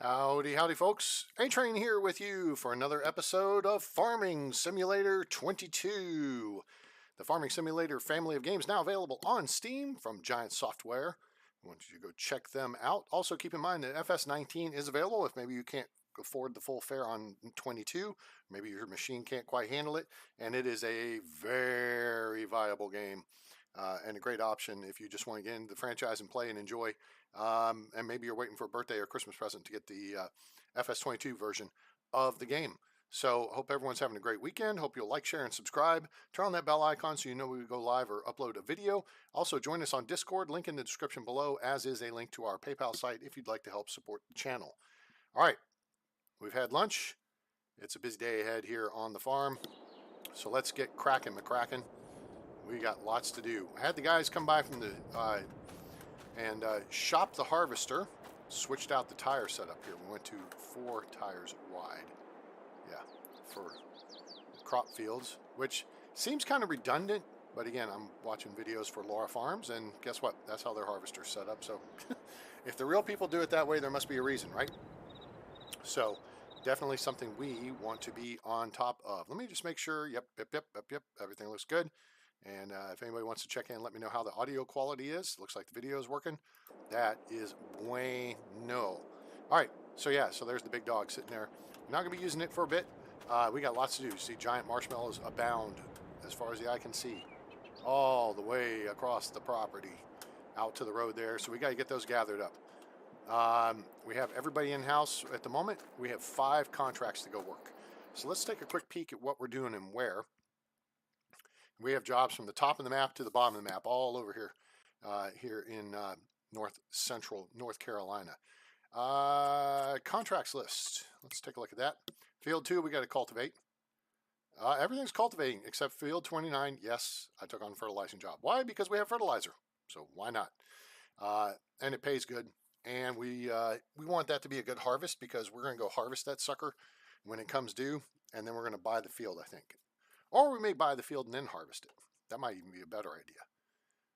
Howdy, howdy, folks. A-Train here with you for another episode of Farming Simulator 22. The Farming Simulator family of games now available on Steam from Giant Software. I want you to go check them out. Also, keep in mind that FS19 is available if maybe you can't afford the full fare on 22. Maybe your machine can't quite handle it. And it is a very viable game. And a great option if you just want to get into the franchise and play and enjoy. And maybe you're waiting for a birthday or Christmas present to get the FS22 version of the game. So hope everyone's having a great weekend. Hope you'll like, share, and subscribe. Turn on that bell icon so you know when we go live or upload a video. Also, join us on Discord. Link in the description below, as is a link to our PayPal site if you'd like to help support the channel. All right, we've had lunch. It's a busy day ahead here on the farm. So let's get cracking, McCracken. We got lots to do. I had the guys come by from the and shop the harvester. Switched out the tire setup here. We went to 4 tires wide. Yeah, for crop fields, which seems kind of redundant. But again, I'm watching videos for Laura Farms, and guess what? That's how their harvester's set up. So if the real people do it that way, there must be a reason, right? So definitely something we want to be on top of. Let me just make sure. Yep. Everything looks good. And if anybody wants to check in, let me know how the audio quality is. Looks like the video is working. That is bueno. All right, so yeah, so there's the big dog sitting there. We're not going to be using it for a bit. We got lots to do. See, giant marshmallows abound as far as the eye can see. All the way across the property out to the road there. So we got to get those gathered up. We have everybody in-house at the moment. We have 5 contracts to go work. So let's take a quick peek at what we're doing and where. We have jobs from the top of the map to the bottom of the map, all over here, here in north central North Carolina. Contracts list. Let's take a look at that. Field 2, we got to cultivate. Everything's cultivating except field 29. Yes, I took on a fertilizing job. Why? Because we have fertilizer. So why not? And it pays good. And we want that to be a good harvest because we're going to go harvest that sucker when it comes due, and then we're going to buy the field, I think. Or we may buy the field and then harvest it. That might even be a better idea.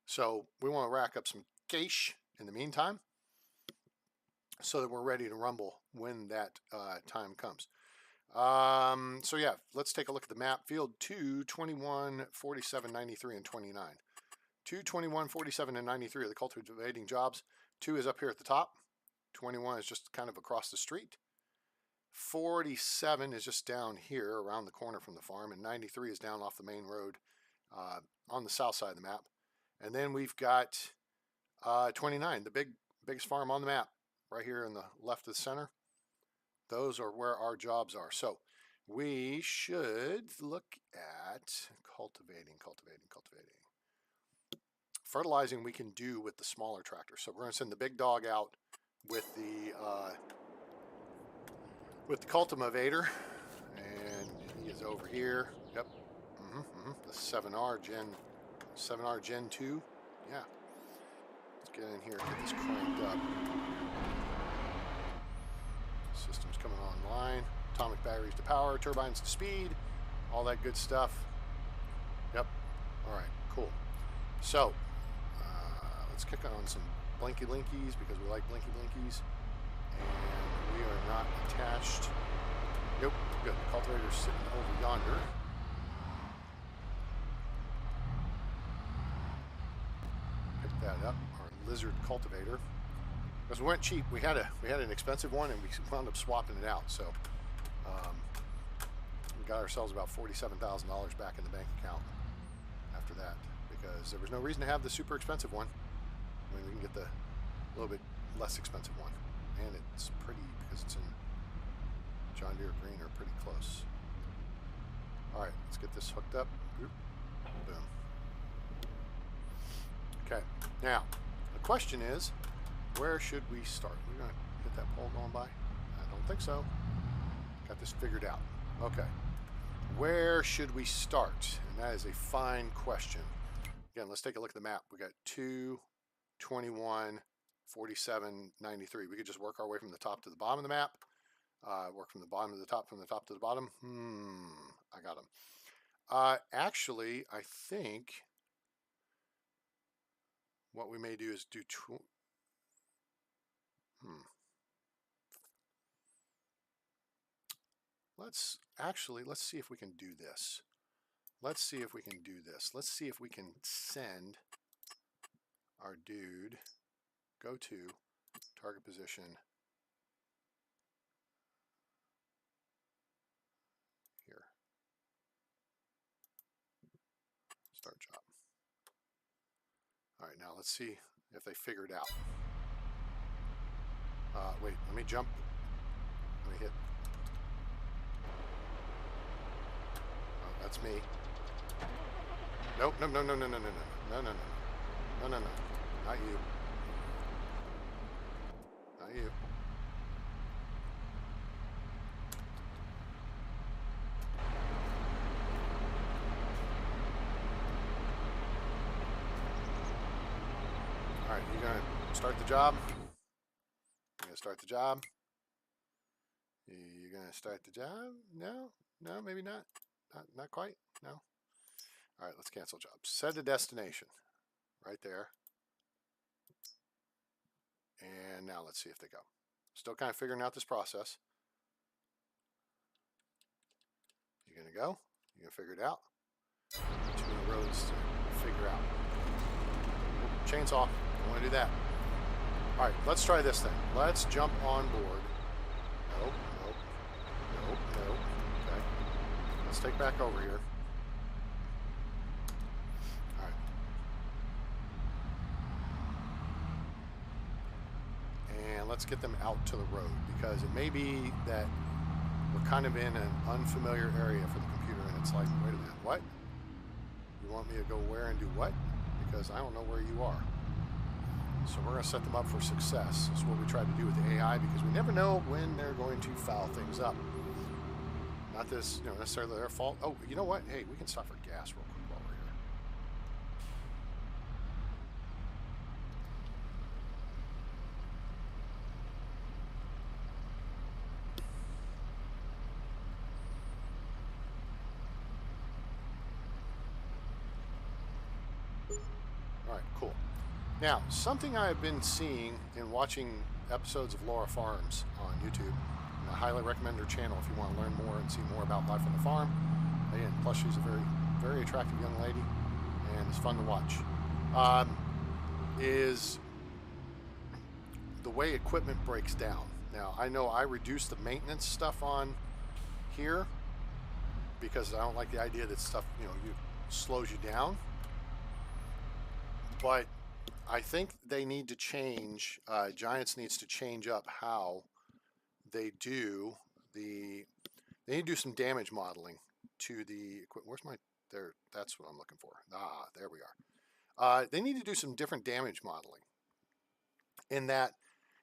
So we want to rack up some cash in the meantime so that we're ready to rumble when that time comes. So yeah, let's take a look at the map. Field 2, 21, 47, 93, and 29. 2, 21, 47, and 93 are the cultivating jobs. 2 is up here at the top. 21 is just kind of across the street. 47 is just down here around the corner from the farm, and 93 is down off the main road on the south side of the map. And then we've got 29, the biggest farm on the map, right here in the left of the center. Those are where our jobs are. So we should look at cultivating. Fertilizing we can do with the smaller tractor. So we're going to send the big dog out with the cultivator, and he is over here. Yep. The 7R Gen 2. Yeah. Let's get in here and get this cranked up. System's coming online. Atomic batteries to power, turbines to speed, all that good stuff. Yep. All right, cool. So, let's kick on some blinky blinkies because we like blinky blinkies. And we are not attached. Nope, good. The cultivator's sitting over yonder. Pick that up, our lizard cultivator. Because we went cheap. We had an expensive one, and we wound up swapping it out. So we got ourselves about $47,000 back in the bank account after that, because there was no reason to have the super expensive one when we can get the little bit less expensive one. And it's pretty because it's in John Deere Green, are pretty close. All right, let's get this hooked up. Boom. Okay, now the question is, where should we start? We're going to hit that pole going by? I don't think so. Got this figured out. Okay, where should we start? And that is a fine question. Again, let's take a look at the map. We got 2, 21, 47, 93. We could just work our way from the top to the bottom of the map. Work from the bottom to the top, from the top to the bottom. I got them. Actually, I think what we may do is do let's see if we can do this. Let's see if we can do this. Let's see if we can send our dude, go to target position here. Start job. All right, now let's see if they figure it out. Wait, let me jump. Let me hit. Oh, that's me. Nope, no, no, no, no, no, no, no, no, no, no, no, no, no, not you. Not you. All right, you gonna start the job? You're gonna start the job? You're gonna start the job? No, no, maybe not. Not quite. No. All right, let's cancel jobs. Set a destination right there. And now let's see if they go. Still kind of figuring out this process. You're gonna go. You're gonna figure it out. Too many roads to figure out. Chainsaw. I want to do that. All right, let's try this thing. Let's jump on board. Nope, nope, nope, nope. Okay. Let's take back over here. All right. And let's get them out to the road, because it may be that we're kind of in an unfamiliar area for the computer, and it's like, wait a minute, what? You want me to go where and do what? Because I don't know where you are. So we're going to set them up for success. This is what we try to do with the AI, because we never know when they're going to foul things up. Not this, necessarily their fault. Oh, you know what? Hey, we can stop for gas real quick while we're here. All right, cool. Now, something I have been seeing in watching episodes of Laura Farms on YouTube, and I highly recommend her channel if you want to learn more and see more about life on the farm. Again, plus she's a very, very attractive young lady, and it's fun to watch. Is the way equipment breaks down. Now, I know I reduced the maintenance stuff on here because I don't like the idea that stuff, slows you down. But I think they need to change, Giants needs to change up how they do they need to do some damage modeling to the equipment. Where's my, there, that's what I'm looking for. Ah, there we are. They need to do some different damage modeling in that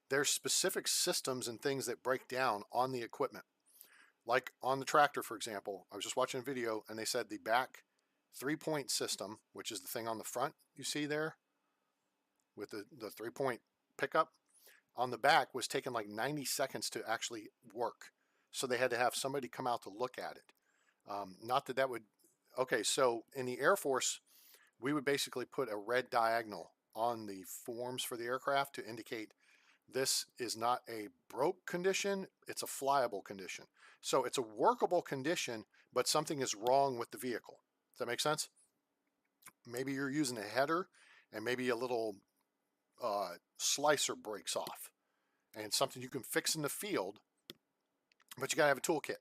there's specific systems and things that break down on the equipment. Like on the tractor, for example, I was just watching a video and they said the back 3-point system, which is the thing on the front you see there with the 3-point pickup, on the back was taking like 90 seconds to actually work. So they had to have somebody come out to look at it. Not that that would, okay, so in the Air Force, we would basically put a red diagonal on the forms for the aircraft to indicate this is not a broke condition, it's a flyable condition. So it's a workable condition, but something is wrong with the vehicle. Does that make sense? Maybe you're using a header and maybe a little slicer breaks off, and something you can fix in the field, but you got to have a toolkit,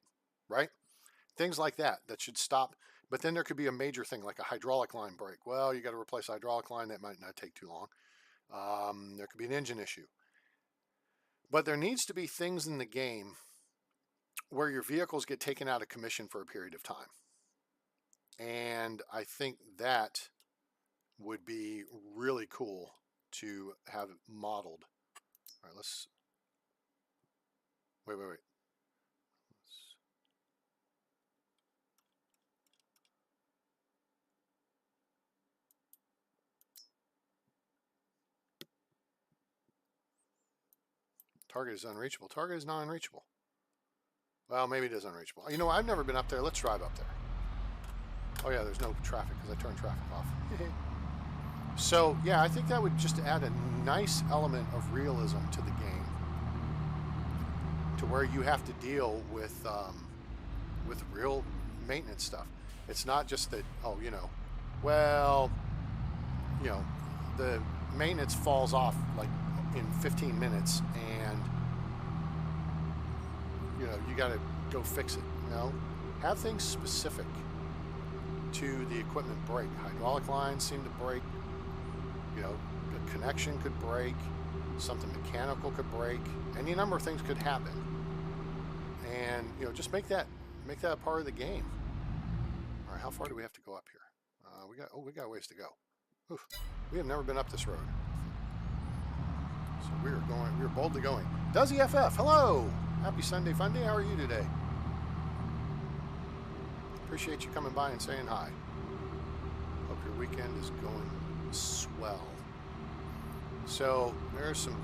right? Things like that should stop. But then there could be a major thing like a hydraulic line break. Well, you got to replace a hydraulic line. That might not take too long. There could be an engine issue. But there needs to be things in the game where your vehicles get taken out of commission for a period of time. And I think that would be really cool to have it modeled. All right, let's wait. Target is unreachable. Target is not unreachable. Well, maybe it is unreachable. You know, I've never been up there. Let's drive up there. Oh yeah, there's no traffic because I turned traffic off. So yeah, I think that would just add a nice element of realism to the game, to where you have to deal with with real maintenance stuff. It's not just that, oh, well, the maintenance falls off like in 15 minutes and, you got to go fix it. No, have things specific to the equipment break. Hydraulic lines seem to break, a connection could break, something mechanical could break, any number of things could happen. And, just make that a part of the game. All right, how far do we have to go up here? We got a ways to go. Oof. We have never been up this road. So we're boldly going. Duzzy FF, hello! Happy Sunday Funday. How are you today? Appreciate you coming by and saying hi. Hope your weekend is going swell. So there's some.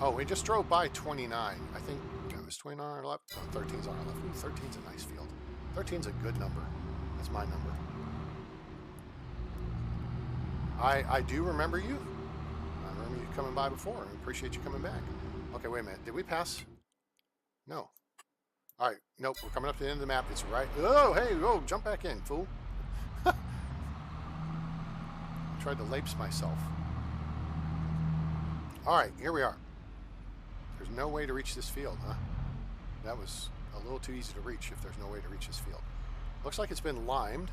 Oh, we just drove by 29. I think it was 29 on our left. No, 13's on our left. Ooh, 13's a nice field. 13's a good number. That's my number. I do remember you. I remember you coming by before. I appreciate you coming back. Okay, wait a minute. Did we pass? No. All right. Nope. We're coming up to the end of the map. It's right. Oh, hey. Oh, jump back in, fool. Tried to lapse myself. All right. Here we are. There's no way to reach this field, huh? That was a little too easy to reach if there's no way to reach this field. Looks like it's been limed.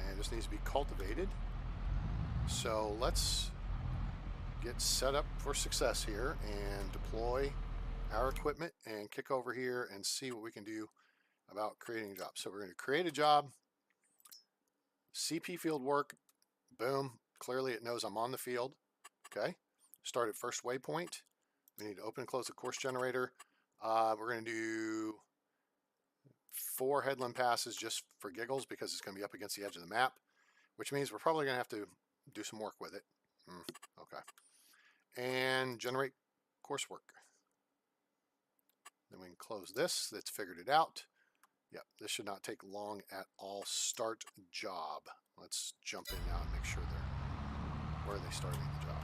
And just needs to be cultivated. So let's get set up for success here and deploy our equipment and kick over here and see what we can do about creating a job. So we're going to create a job, CP field work, boom, clearly it knows I'm on the field. Okay, start at first waypoint. We need to open and close the course generator. We're going to do 4 headland passes just for giggles because it's going to be up against the edge of the map, which means we're probably going to have to do some work with it. Okay. And generate coursework. Then we can close this. That's figured it out. Yep, this should not take long at all. Start job. Let's jump in now and make sure where are they starting the job.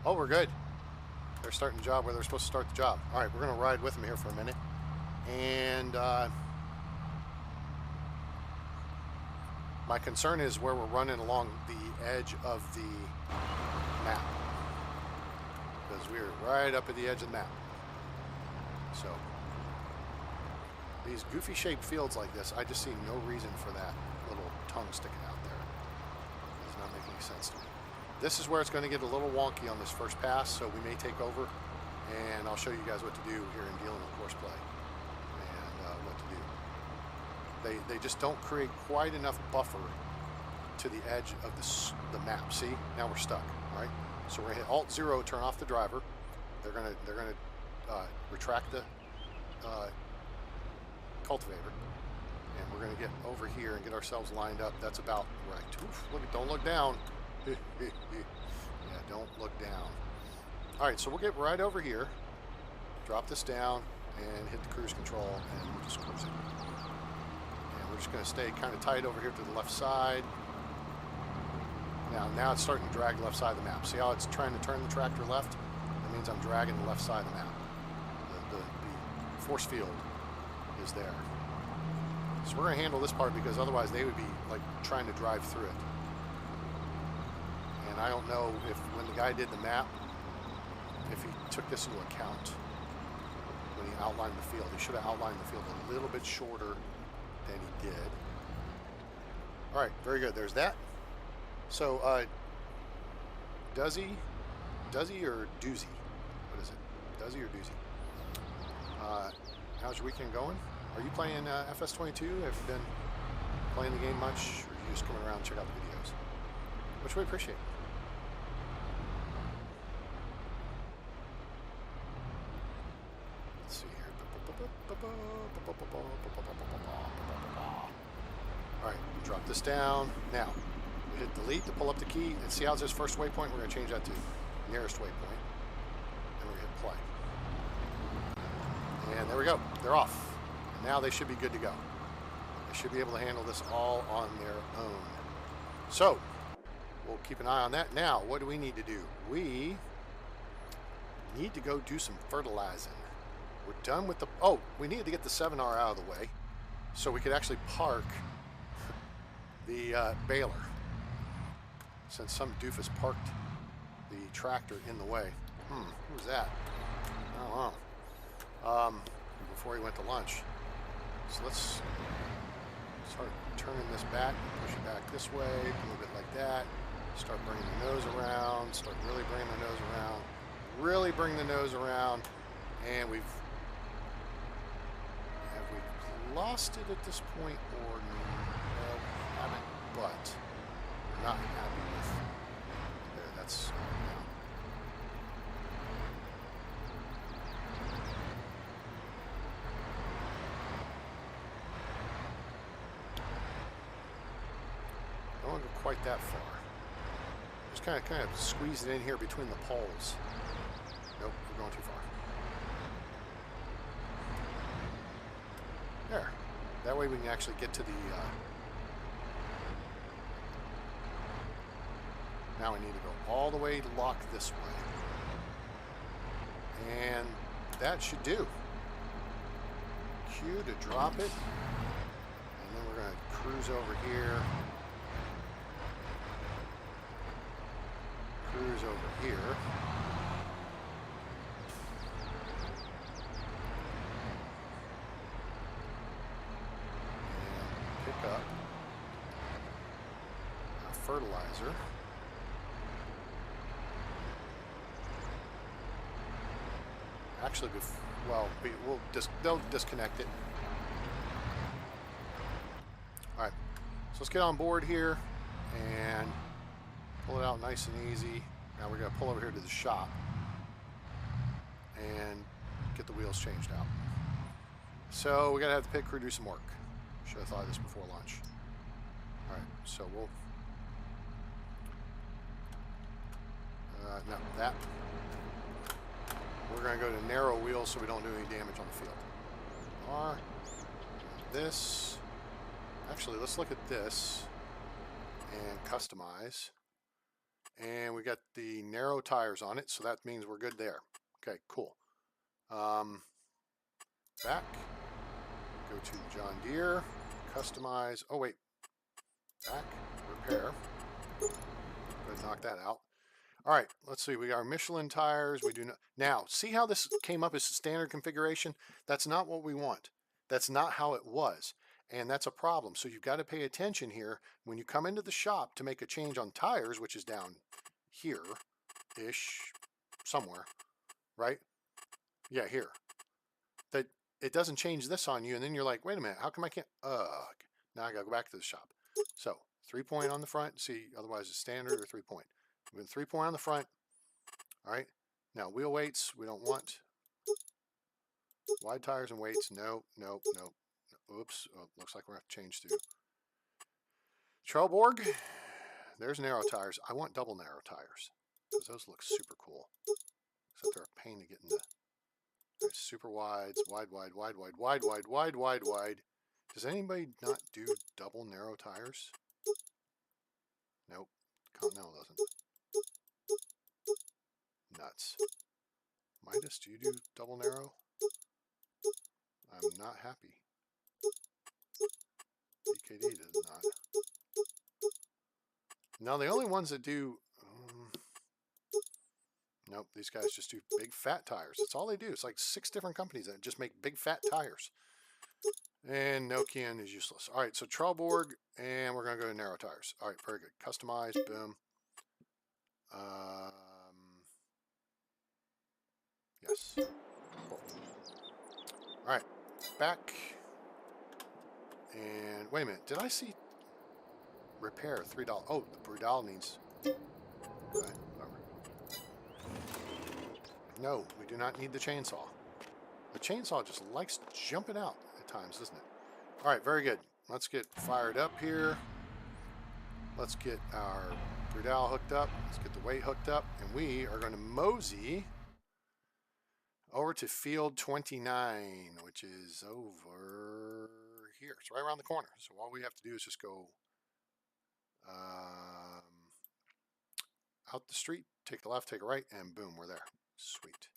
Oh, we're good. They're starting the job where they're supposed to start the job. All right, we're going to ride with them here for a minute. And my concern is where we're running along the edge of the map. Because we're right up at the edge of the map. So, these goofy shaped fields like this, I just see no reason for that little tongue sticking out there. It does not make any sense to me. This is where it's going to get a little wonky on this first pass, so we may take over, and I'll show you guys what to do here in dealing with course play, and what to do. They just don't create quite enough buffer to the edge of the map. See, now we're stuck. All right, so we're gonna hit Alt-0, turn off the driver. They're gonna retract the cultivator, and we're gonna get over here and get ourselves lined up. That's about right. Oof, don't look down. Yeah, don't look down. All right, so we'll get right over here, drop this down, and hit the cruise control, and we're just cruising. And we're just going to stay kind of tight over here to the left side. Now it's starting to drag the left side of the map. See how it's trying to turn the tractor left? That means I'm dragging the left side of the map. The force field is there. So we're going to handle this part because otherwise they would be like trying to drive through it. And I don't know if when the guy did the map, if he took this into account when he outlined the field. He should have outlined the field a little bit shorter than he did. All right, very good. There's that. So, Duzzy or Doozy? What is it? Duzzy or Doozy? How's your weekend going? Are you playing FS22? Have you been playing the game much, or are you just coming around and check out the videos? Which we appreciate. Let's see here. All right, drop this down. Now, we hit delete to pull up the key, and see how it says first waypoint? We're going to change that to nearest waypoint, and we're going to hit play. And there we go. They're off. And now they should be good to go. They should be able to handle this all on their own. So, we'll keep an eye on that. Now, what do we need to do? We need to go do some fertilizing. We're done with the... Oh, we needed to get the 7R out of the way so we could actually park the baler. Since some doofus parked the tractor in the way. Who was that? I don't know. Before he went to lunch. So let's start turning this back, push it back this way, a little bit like that. Start bringing the nose around, start really bringing the nose around, really bring the nose around, and have we lost it at this point or no? We haven't, but we're not happy with there. That's don't go quite that far. Just kind of squeeze it in here between the poles. Nope, we're going too far. There. That way we can actually get to the... Now we need to go all the way to lock this way. And that should do. Q to drop it. And then we're going to cruise over here. Cruise over here. And pick up our fertilizer. Actually, well, they'll disconnect it. All right, so let's get on board here and pull it out nice and easy. Now we're going to pull over here to the shop and get the wheels changed out. So we got to have the pit crew do some work. Should have thought of this before lunch. All right, so we'll... no, that. We're going to go to narrow wheels so we don't do any damage on the field. R. This. Actually, let's look at this and customize. And we got the narrow tires on it, so that means we're good there. Okay, cool. Back. Go to John Deere. Customize. Oh, wait. Back. Repair. Go ahead and knock that out. All right, let's see. We got our Michelin tires. We do not. Now, see how this came up as standard configuration? That's not what we want. That's not how it was. And that's a problem. So you've got to pay attention here when you come into the shop to make a change on tires, which is down here-ish, somewhere, right? Yeah, here. That it doesn't change this on you, and then you're like, wait a minute, how come I can't? Ugh. Now I got to go back to the shop. So 3-point on the front. See, otherwise it's standard or 3-point. We're going 3-point on the front. All right. Now wheel weights we don't want. Wide tires and weights. No. Oops. Oh, looks like we're going to have to change to Trelleborg. There's narrow tires. I want double narrow tires because those look super cool. Except they're a pain to get in the super wides, wide. Does anybody not do double narrow tires? Nope. Continental doesn't. Nuts. Midas, do you do double narrow? I'm not happy. BKD does not. Now the only ones that do... nope, these guys just do big fat tires. That's all they do. It's like 6 different companies that just make big fat tires. And Nokian is useless. All right, so Trelleborg, and we're going to go to narrow tires. All right, very good. Customize, boom. Yes. Cool. All right, back. And wait a minute, did I see repair $3? Oh, the Brudal needs. Okay, whatever. No, we do not need the chainsaw. The chainsaw just likes jumping out at times, doesn't it? All right, very good. Let's get fired up here. Let's get our Brudal hooked up. Let's get the weight hooked up. And we are going to mosey over to field 29, which is over here. It's right around the corner. So all we have to do is just go out the street, take the left, take a right, and boom, we're there. Sweet.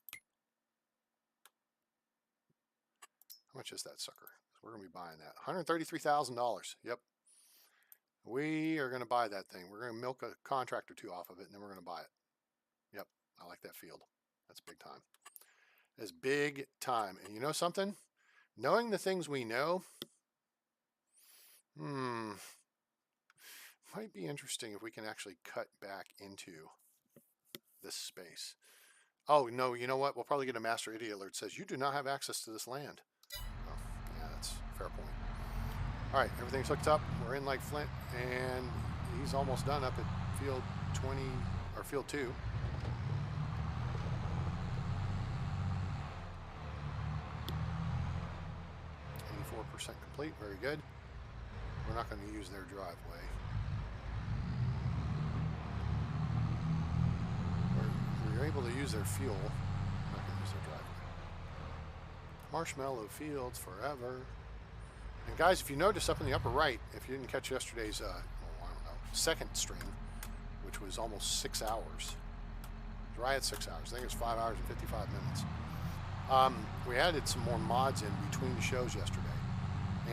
How much is that sucker? We're going to be buying that. $133,000. Yep. We are going to buy that thing. We're going to milk a contract or two off of it, and then we're going to buy it. Yep. I like that field. That's big time. That's big time. And you know something? Knowing the things we know, might be interesting if we can actually cut back into this space. Oh, no, you know what? We'll probably get a master idiot alert that says, you do not have access to this land. Oh, yeah, that's a fair point. All right, everything's hooked up. We're in like Flint, and he's almost done up at field 20, or field 2. Percent complete. Very good. We're not going to use their driveway. We're able to use their fuel. We're not going to use their driveway. Marshmallow fields forever. And guys, if you notice up in the upper right, if you didn't catch yesterday's, I don't know, second stream, which was almost 6 hours. It was right at 6 hours. I think it was 5 hours and 55 minutes. We added some more mods in between the shows yesterday.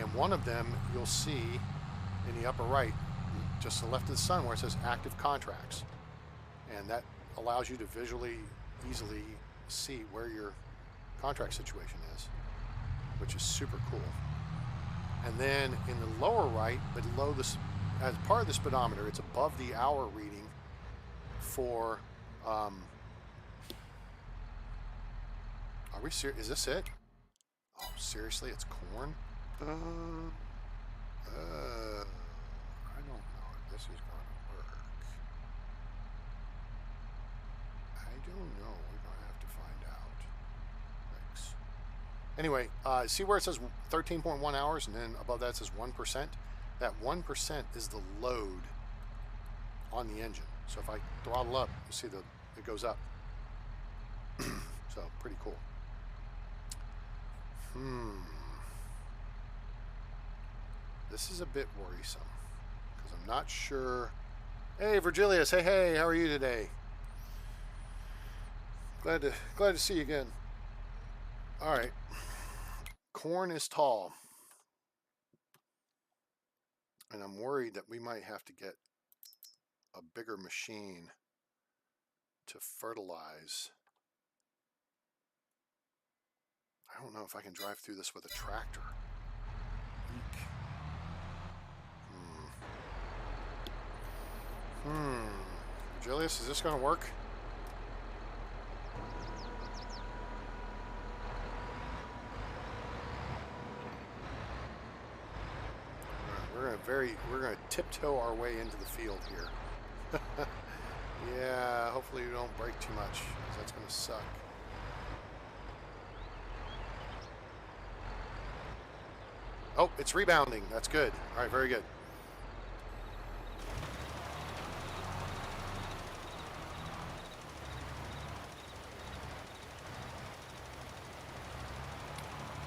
And one of them you'll see in the upper right, just to the left of the sun, where it says active contracts. And that allows you to visually, easily see where your contract situation is, which is super cool. And then in the lower right, below this, as part of the speedometer, it's above the hour reading for, are we serious? Is this it? Oh, seriously? It's corn? I don't know if this is going to work. I don't know. We're going to have to find out. Thanks. Anyway, see where it says 13.1 hours and then above that says 1%? That 1% is the load on the engine. So if I throttle up, you see it goes up. So pretty cool. This is a bit worrisome because I'm not sure. Hey, Virgilius. Hey, how are you today? Glad to see you again. All right. Corn is tall. And I'm worried that we might have to get a bigger machine to fertilize. I don't know if I can drive through this with a tractor. Eek. Virgilius, is this going to work? We're going to tiptoe our way into the field here. Yeah, hopefully we don't break too much, because that's going to suck. Oh, it's rebounding. That's good. All right, very good.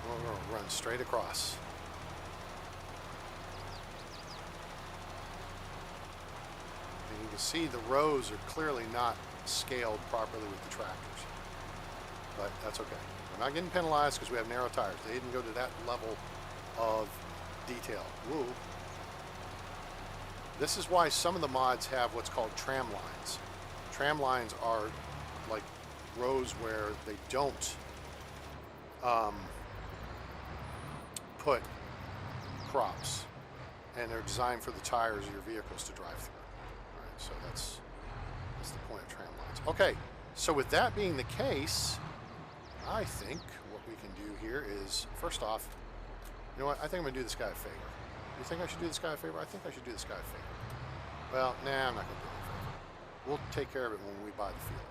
We're going to run straight across. And you can see the rows are clearly not scaled properly with the tractors. But that's okay. We're not getting penalized because we have narrow tires. They didn't go to that level of detail. Woo. This is why some of the mods have what's called tram lines. Tram lines are like rows where they don't put crops, and they're designed for the tires of your vehicles to drive through. All right, so that's the point of tram lines. Okay, so with that being the case, I think what we can do here is, first off, you know what? I think I'm going to do this guy a favor. You think I should do this guy a favor? I think I should do this guy a favor. Well, nah, I'm not going to do him a favor. We'll take care of it when we buy the field.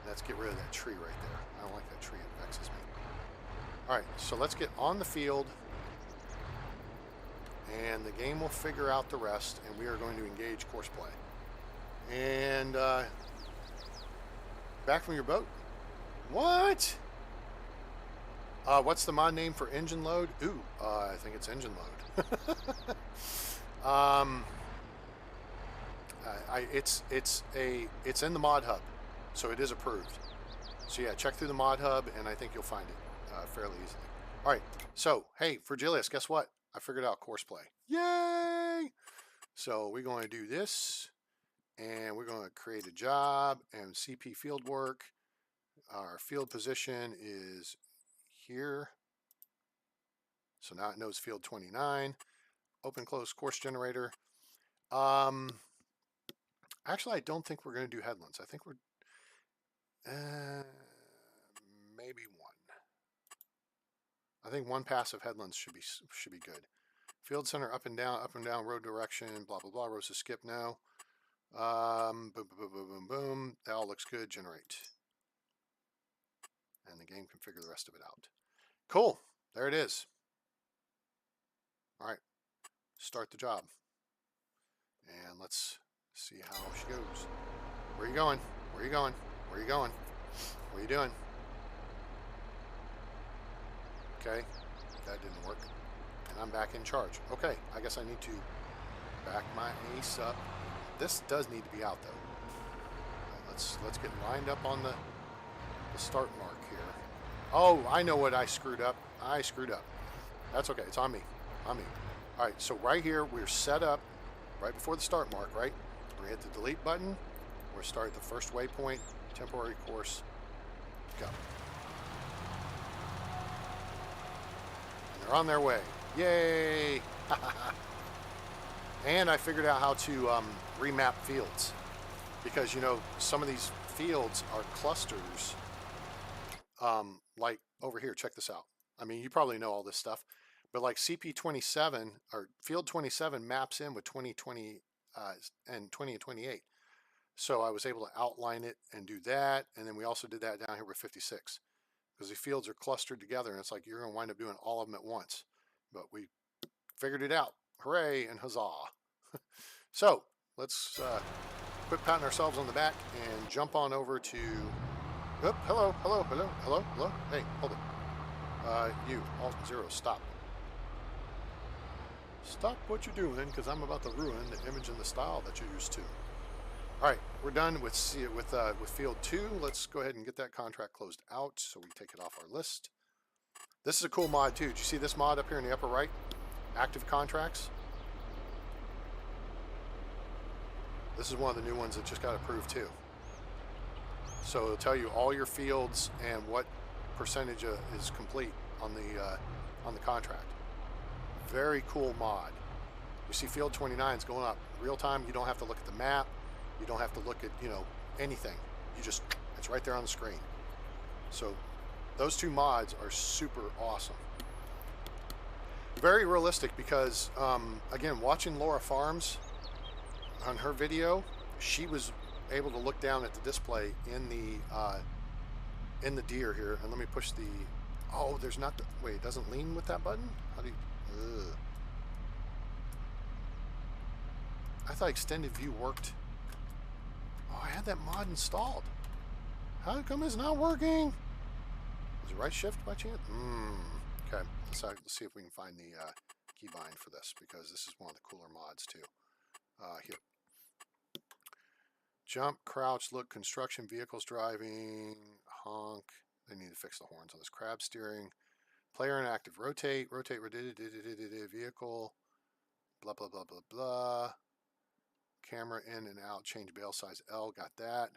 Let's get rid of that tree right there. I don't like that tree. It vexes me. All right, so let's get on the field, and the game will figure out the rest, and we are going to engage course play. And back from your boat? What? What's the mod name for engine load? Ooh, I think it's engine load. It's in the mod hub, so it is approved. So yeah, check through the mod hub, and I think you'll find it fairly easily. All right, so hey, Virgilius, guess what? I figured out course play. Yay! So we're going to do this, and we're going to create a job and CP field work. Our field position is here. So now it knows field 29. Open close course generator. Actually, I don't think we're going to do headlands. I think we're maybe one. I think one pass of headlands should be good. Field center up and down road direction, blah blah blah. Rows to skip now. Boom boom boom boom boom boom. That all looks good. Generate, and the game can figure the rest of it out. Cool. There it is. All right. Start the job, and let's see how she goes. Where are you going? Where are you going? Where are you going? What are you doing? Okay, that didn't work. And I'm back in charge. Okay, I guess I need to back my ace up. This does need to be out though. Right, let's get lined up on the start mark here. Oh, I know what I screwed up. I screwed up. That's okay. It's on me. On me. All right, so right here we're set up right before the start mark, right? We're gonna hit the delete button. We're gonna start at the first waypoint, temporary course, go. And they're on their way. Yay! And I figured out how to remap fields, because you know some of these fields are clusters. Like over here, check this out. I mean, you probably know all this stuff, but like CP27 or field 27 maps in with 2020 and 20 and 28. So I was able to outline it and do that, and then we also did that down here with 56, because the fields are clustered together, and it's like you're going to wind up doing all of them at once. But we figured it out. Hooray and huzzah. So let's quit patting ourselves on the back and jump on over to... Oh, hello, hello, hello, hello, hello. Hey, hold it. You, Alt 0, stop. Stop what you're doing, because I'm about to ruin the image and the style that you're used to. All right, we're done with field 2. Let's go ahead and get that contract closed out so we take it off our list. This is a cool mod too. Do you see this mod up here in the upper right? Active contracts. This is one of the new ones that just got approved too. So it'll tell you all your fields and what percentage is complete on the contract. Very cool mod. You see field 29 is going up real time. You don't have to look at the map. You don't have to look at, you know, anything. It's right there on the screen. So those two mods are super awesome. Very realistic, because again, watching Laura Farms on her video, she was able to look down at the display in the deer here. And let me push the... Oh, there's not the... Wait, it doesn't lean with that button? How do you... Ugh. I thought extended view worked. Oh, I had that mod installed. How come it's not working? Is it right shift by chance? Okay, let's see if we can find the keybind for this, because this is one of the cooler mods too. Here. Jump, crouch, look, construction, vehicles driving, honk. They need to fix the horns on this. Crab steering. Player inactive. Rotate, vehicle. Blah, blah, blah, blah, blah. Camera in and out. Change bale size L. Got that.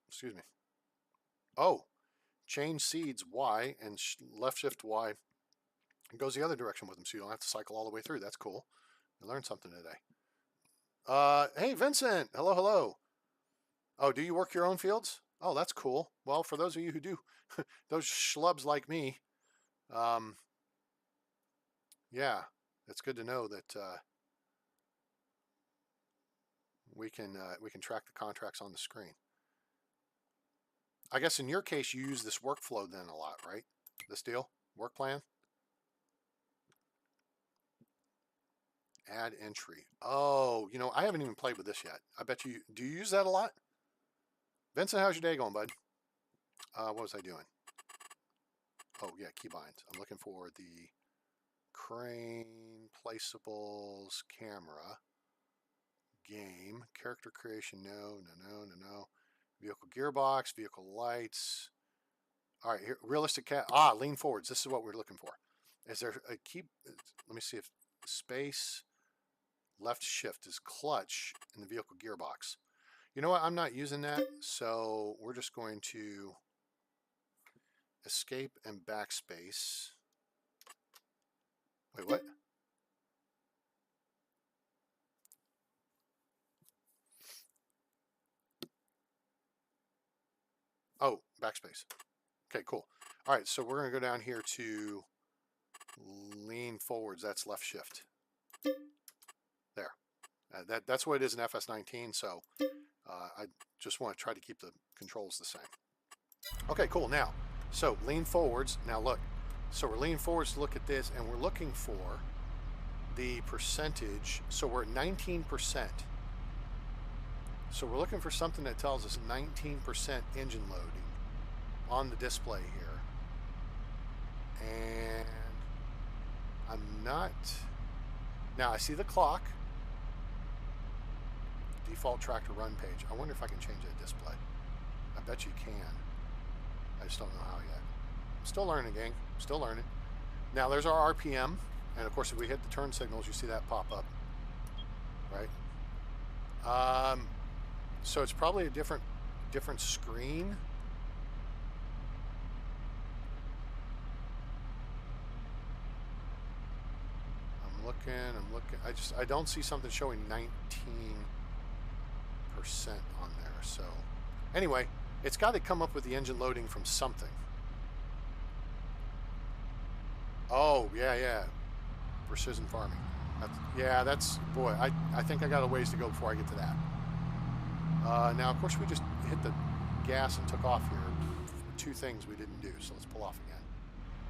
Excuse me. Oh, change seeds Y and left shift Y. It goes the other direction with them, so you don't have to cycle all the way through. That's cool. I learned something today. Hey, Vincent. Hello, hello. Oh, do you work your own fields? Oh, that's cool. Well, for those of you who do, those schlubs like me, yeah, it's good to know that we can track the contracts on the screen. I guess in your case, you use this workflow then a lot, right? This deal, work plan. Add entry. Oh, you know, I haven't even played with this yet. I bet you, do you use that a lot? Vincent, how's your day going, bud? What was I doing? Oh, yeah, keybinds. I'm looking for the crane placeables camera. game. Character creation, no. Vehicle gearbox, vehicle lights. All right, here, realistic cat. Lean forwards. This is what we're looking for. Is there a key? Let me see if space left shift is clutch in the vehicle gearbox. You know what? I'm not using that, so we're just going to escape and backspace. Wait, what? Oh, backspace. Okay, cool. All right, so we're going to go down here to lean forwards. That's left shift. There. That's what it is in FS19, so I just want to try to keep the controls the same. Okay, cool. Now, so lean forwards. Now look. So we're leaning forwards to look at this, and we're looking for the percentage. So we're at 19%. So we're looking for something that tells us 19% engine loading on the display here. And I'm not... Now I see the clock. Default tractor run page. I wonder if I can change that display. I bet you can. I just don't know how yet. I'm still learning, gang. I'm still learning. Now there's our RPM. And of course if we hit the turn signals, you see that pop up. Right? So it's probably a different screen. I'm looking. I don't see something showing 19% on there. So anyway, it's got to come up with the engine loading from something. Oh, yeah. Precision farming. That's boy, I think I got a ways to go before I get to that. Now, of course, we just hit the gas and took off here. Two things we didn't do, so let's pull off again.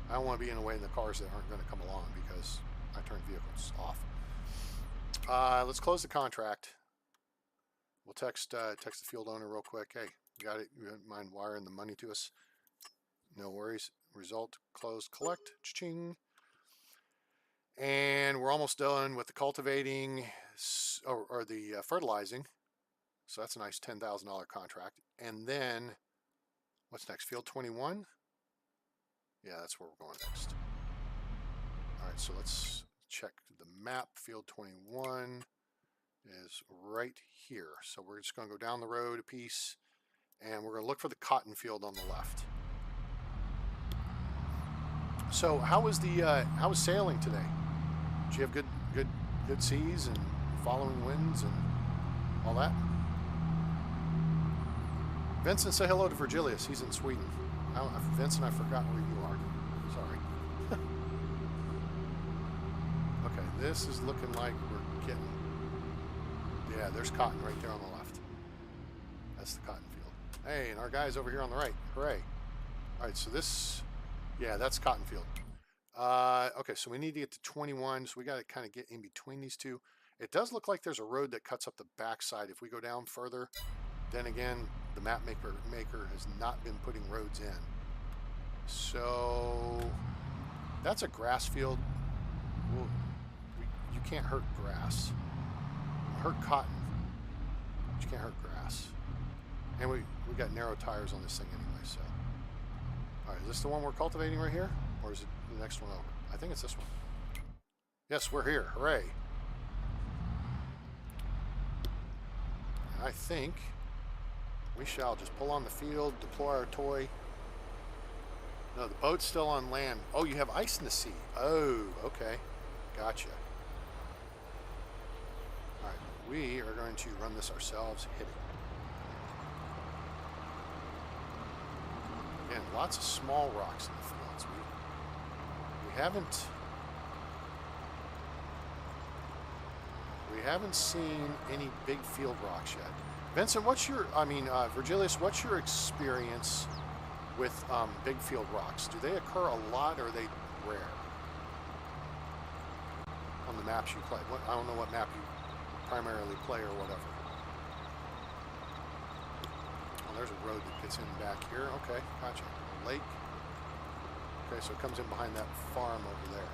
I don't want to be in the way in the cars that aren't going to come along because I turned vehicles off. Let's close the contract. We'll text the field owner real quick. Hey, got it? You don't mind wiring the money to us? No worries. Result, close, collect. Cha-ching. And we're almost done with the cultivating or the fertilizing. So that's a nice $10,000 contract. And then, what's next? Field 21? Yeah, that's where we're going next. All right, so let's check the map. Field 21 is right here. So we're just going to go down the road a piece, and we're going to look for the cotton field on the left. So how was sailing today? Did you have good seas and following winds and all that? Vincent, say hello to Virgilius. He's in Sweden. Vincent, I forgot where you are. Sorry. Okay, this is looking like we're getting... Yeah, there's cotton right there on the left. That's the cotton field. Hey, and our guy's over here on the right. Hooray. All right, so this... Yeah, that's cotton field. Okay, so we need to get to 21, so we got to kind of get in between these two. It does look like there's a road that cuts up the backside. If we go down further, then again, the map maker has not been putting roads in. So that's a grass field. Well, you can't hurt grass. Hurt cotton, but you can't hurt grass. And we got narrow tires on this thing anyway, so. All right, is this the one we're cultivating right here? Or is it the next one over? I think it's this one. Yes, we're here. Hooray. And I think we shall just pull on the field, deploy our toy. No, the boat's still on land. Oh, you have ice in the sea. Oh, okay. Gotcha. All right, we are going to run this ourselves, hit it. Again, lots of small rocks in the fields. We haven't seen any big field rocks yet. Vincent, Virgilius, what's your experience with big field rocks? Do they occur a lot, or are they rare on the maps you play? I don't know what map you primarily play or whatever. Oh, there's a road that gets in back here. Okay, gotcha. A lake. Okay, so it comes in behind that farm over there.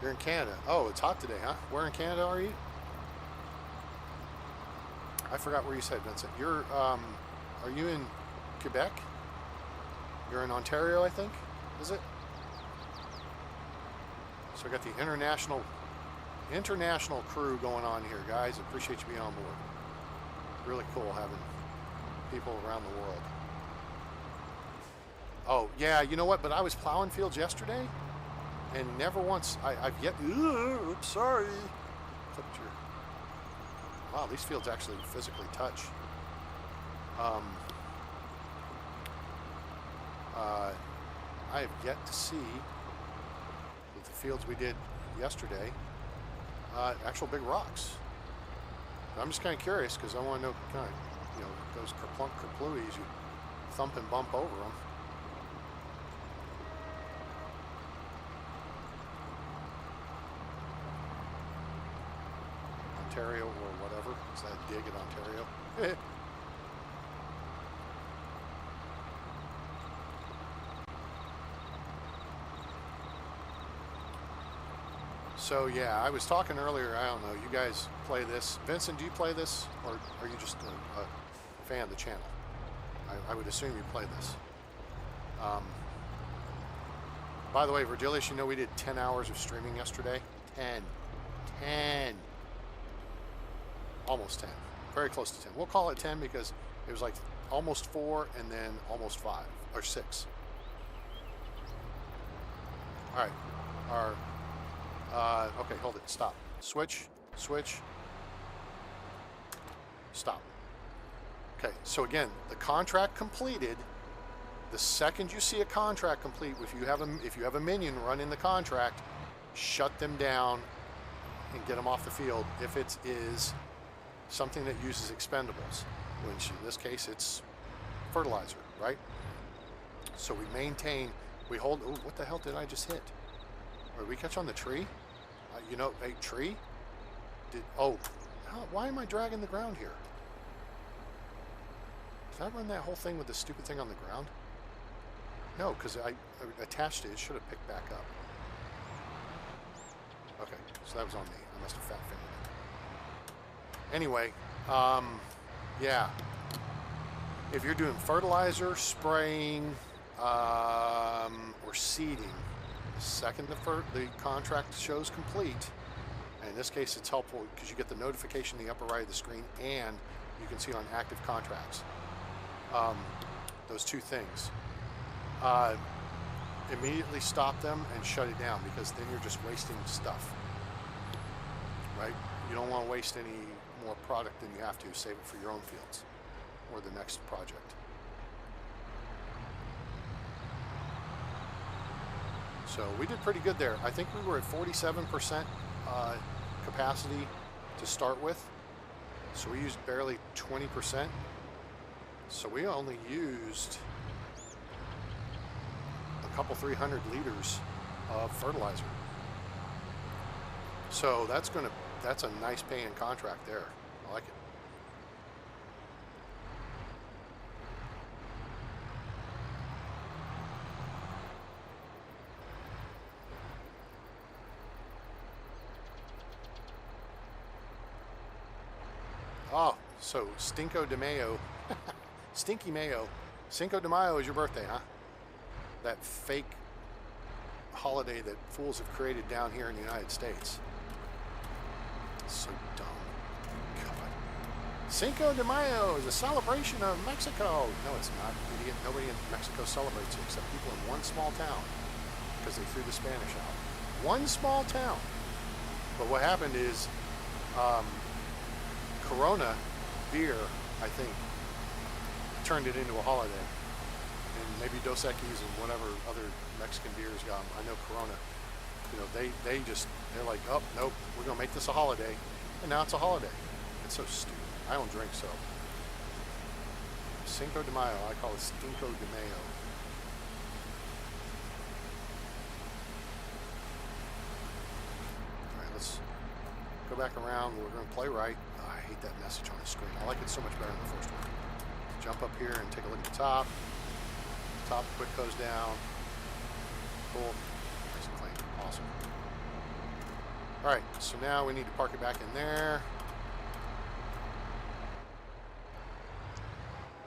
You're in Canada. Oh, it's hot today, huh? Where in Canada are you? I forgot where you said, Vincent. You're, are you in Quebec? You're in Ontario, I think? Is it? So I got the international crew going on here, guys. I appreciate you being on board. Really cool having people around the world. Oh, yeah, you know what? But I was plowing fields yesterday, and never once, I've yet, oops, sorry. Clipped your, wow, these fields actually physically touch. I have yet to see with the fields we did yesterday, actual big rocks. I'm just kind of curious because I want to know kind of, you know, those kerplunk kerpluies, you thump and bump over them. Ontario or whatever. Is that a dig at Ontario? So yeah, I was talking earlier, I don't know, you guys play this. Vincent, do you play this? Or are you just a fan of the channel? I would assume you play this. By the way, Virgilius, you know we did 10 hours of streaming yesterday? 10. Almost 10. Very close to 10. We'll call it 10 because it was like almost 4 and then almost 5 or 6. All right. Okay, hold it. Stop. Switch. Stop. Okay, so again, the contract completed. The second you see a contract complete, if you have a minion run in the contract, shut them down and get them off the field if it is something that uses expendables, which in this case it's fertilizer, right? So we maintain, we hold, oh, what the hell did I just hit? Or did we catch on the tree? You know, a tree? Why am I dragging the ground here? Did I run that whole thing with this stupid thing on the ground? No, because I attached it. It should have picked back up. Okay, so that was on me. I must have fat fingered it. Anyway, yeah. If you're doing fertilizer, spraying, or seeding, the second the contract shows complete, and in this case it's helpful because you get the notification in the upper right of the screen and you can see on active contracts. Those two things. Immediately stop them and shut it down because then you're just wasting stuff, right? You don't want to waste any more product than you have to. Save it for your own fields or the next project. So we did pretty good there. I think we were at 47% capacity to start with. So we used barely 20%. So we only used a couple 300 liters of fertilizer. So that's a nice paying contract there. I like it. Oh, so Stinko de Mayo, Stinky Mayo, Cinco de Mayo is your birthday, huh? That fake holiday that fools have created down here in the United States. So dumb. God. Cinco de Mayo is a celebration of Mexico. No, it's not, idiot. Nobody in Mexico celebrates it except people in one small town because they threw the Spanish out. One small town. But what happened is, Corona beer, I think, turned it into a holiday. And maybe Dos Equis and whatever other Mexican beers got them. I know Corona, you know, they're like, oh, nope, we're going to make this a holiday. And now it's a holiday. It's so stupid. I don't drink, so. Cinco de Mayo, I call it Stinko de Mayo. All right, let's go back around. We're going to play right. Oh, I hate that message on the screen. I like it so much better than the first one. Jump up here and take a look at the top. Top quick goes down. Cool. Nice and clean. Awesome. All right, so now we need to park it back in there.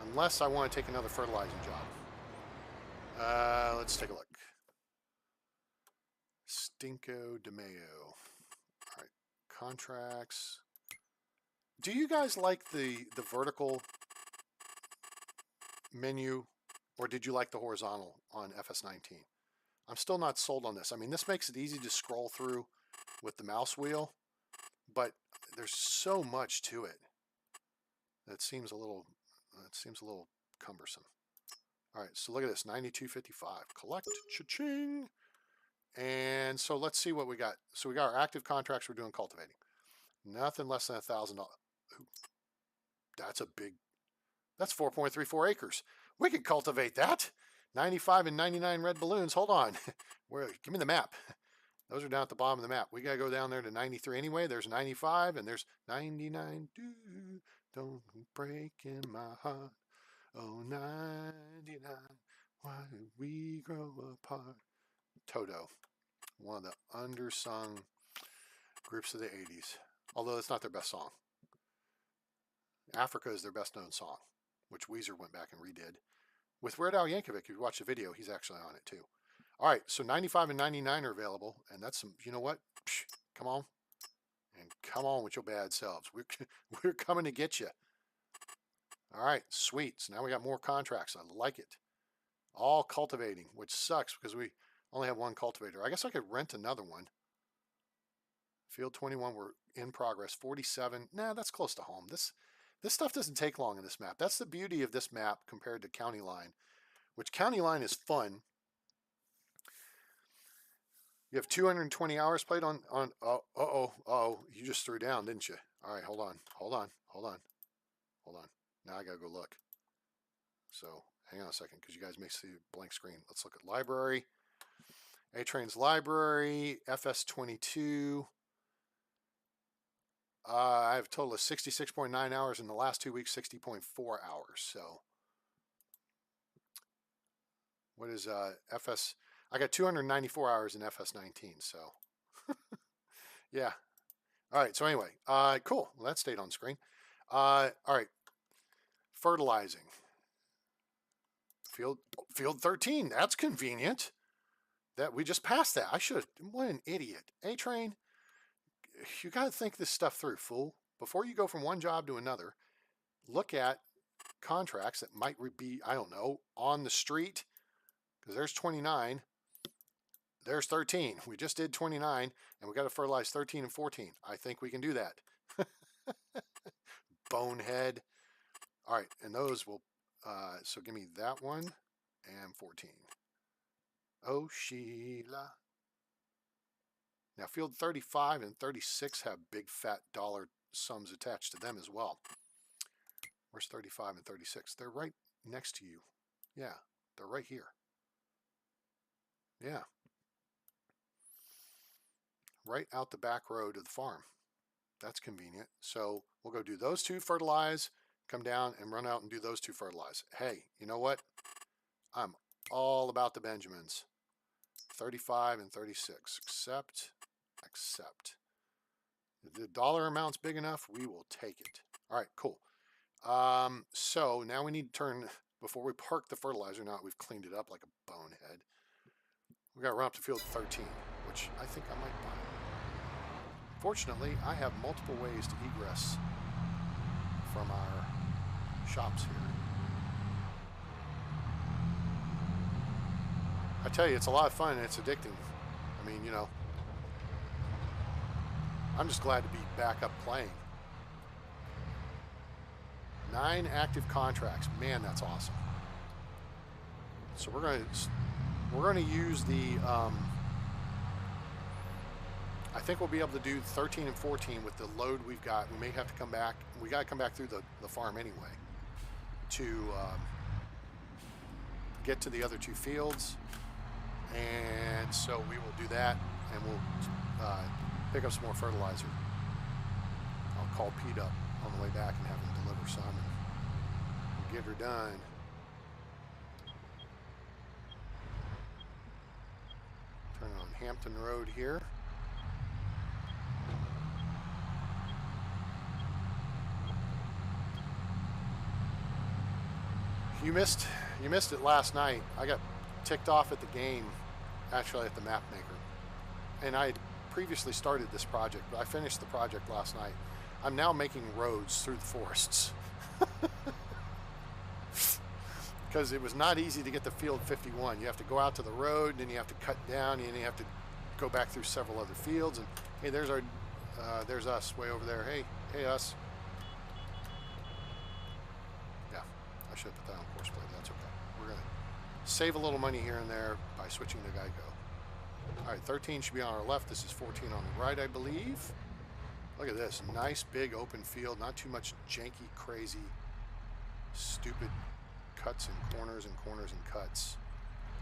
Unless I want to take another fertilizing job. Let's take a look. Stinko de Mayo. All right, contracts. Do you guys like the vertical menu, or did you like the horizontal on FS19? I'm still not sold on this. I mean, this makes it easy to scroll through with the mouse wheel, but there's so much to it that seems a little cumbersome. All right, so look at this, 92.55. Collect, cha-ching. And so let's see what we got. So we got our active contracts we're doing cultivating. Nothing less than $1,000. That's 4.34 acres. We could cultivate that. 95 and 99 red balloons. Hold on. Give me the map. Those are down at the bottom of the map. We got to go down there to 93 anyway. There's 95 and there's 99. Don't break in my heart. Oh, 99. Why did we grow apart? Toto. One of the undersung groups of the 80s. Although it's not their best song. Africa is their best known song, which Weezer went back and redid. With Weird Al Yankovic, if you watch the video, he's actually on it too. All right, so 95 and 99 are available, and that's some, you know what? Psh, come on. And come on with your bad selves. We're coming to get you. All right, sweet. So now we got more contracts. I like it. All cultivating, which sucks because we only have one cultivator. I guess I could rent another one. Field 21, we're in progress. 47, nah, that's close to home. This stuff doesn't take long in this map. That's the beauty of this map compared to County Line, which County Line is fun. You have 220 hours played on you just threw down, didn't you? All right, hold on. Now I gotta go look. So hang on a second, because you guys may see a blank screen. Let's look at library. A-Train's library, FS22. I have a total of 66.9 hours in the last 2 weeks, 60.4 hours. So what is FS? I got 294 hours in FS19. So yeah. All right. So anyway, cool. Well, that stayed on screen. All right. Fertilizing. Field 13. That's convenient. That we just passed that. I should have. What an idiot. A-Train. You got to think this stuff through, fool. Before you go from one job to another, look at contracts that might be, I don't know, on the street. Because there's 29. There's 13. We just did 29, and we got to fertilize 13 and 14. I think we can do that. Bonehead. All right, and those will, so give me that one and 14. Oh, Sheila. Now, field 35 and 36 have big fat dollar sums attached to them as well. Where's 35 and 36? They're right next to you. Yeah, they're right here. Yeah. Right out the back road of the farm. That's convenient. So we'll go do those two, fertilize, come down and run out and do those two, fertilize. Hey, you know what? I'm all about the Benjamins. 35 and 36. Accept. If the dollar amount's big enough, we will take it. All right, cool. So now we need to turn, before we park the fertilizer, now that we've cleaned it up like a bonehead, we got to run up to field 13, which I think I might buy. Fortunately, I have multiple ways to egress from our shops here. I tell you, it's a lot of fun and it's addicting. I mean, you know, I'm just glad to be back up playing. 9 active contracts. Man, that's awesome. So we're going to use the I think we'll be able to do 13 and 14 with the load we've got. We may have to come back. We got to come back through the farm anyway to get to the other 2 fields. And so we will do that, and we'll pick up some more fertilizer. I'll call Pete up on the way back and have him deliver some and get her done. Turn on Hampton Road here. you missed it last night. I got ticked off at the game, actually at the map maker. And I previously started this project, but I finished the project last night. I'm now making roads through the forests. Because it was not easy to get to field 51. You have to go out to the road, then you have to cut down, and you have to go back through several other fields. And hey, there's our, there's us way over there. Hey us. Yeah, I should have put that on course play. That's okay. We're gonna save a little money here and there by switching to Geico. All right, 13 should be on our left. This is 14 on the right, I believe. Look at this, nice big open field. Not too much janky, crazy, stupid cuts and corners and corners and cuts.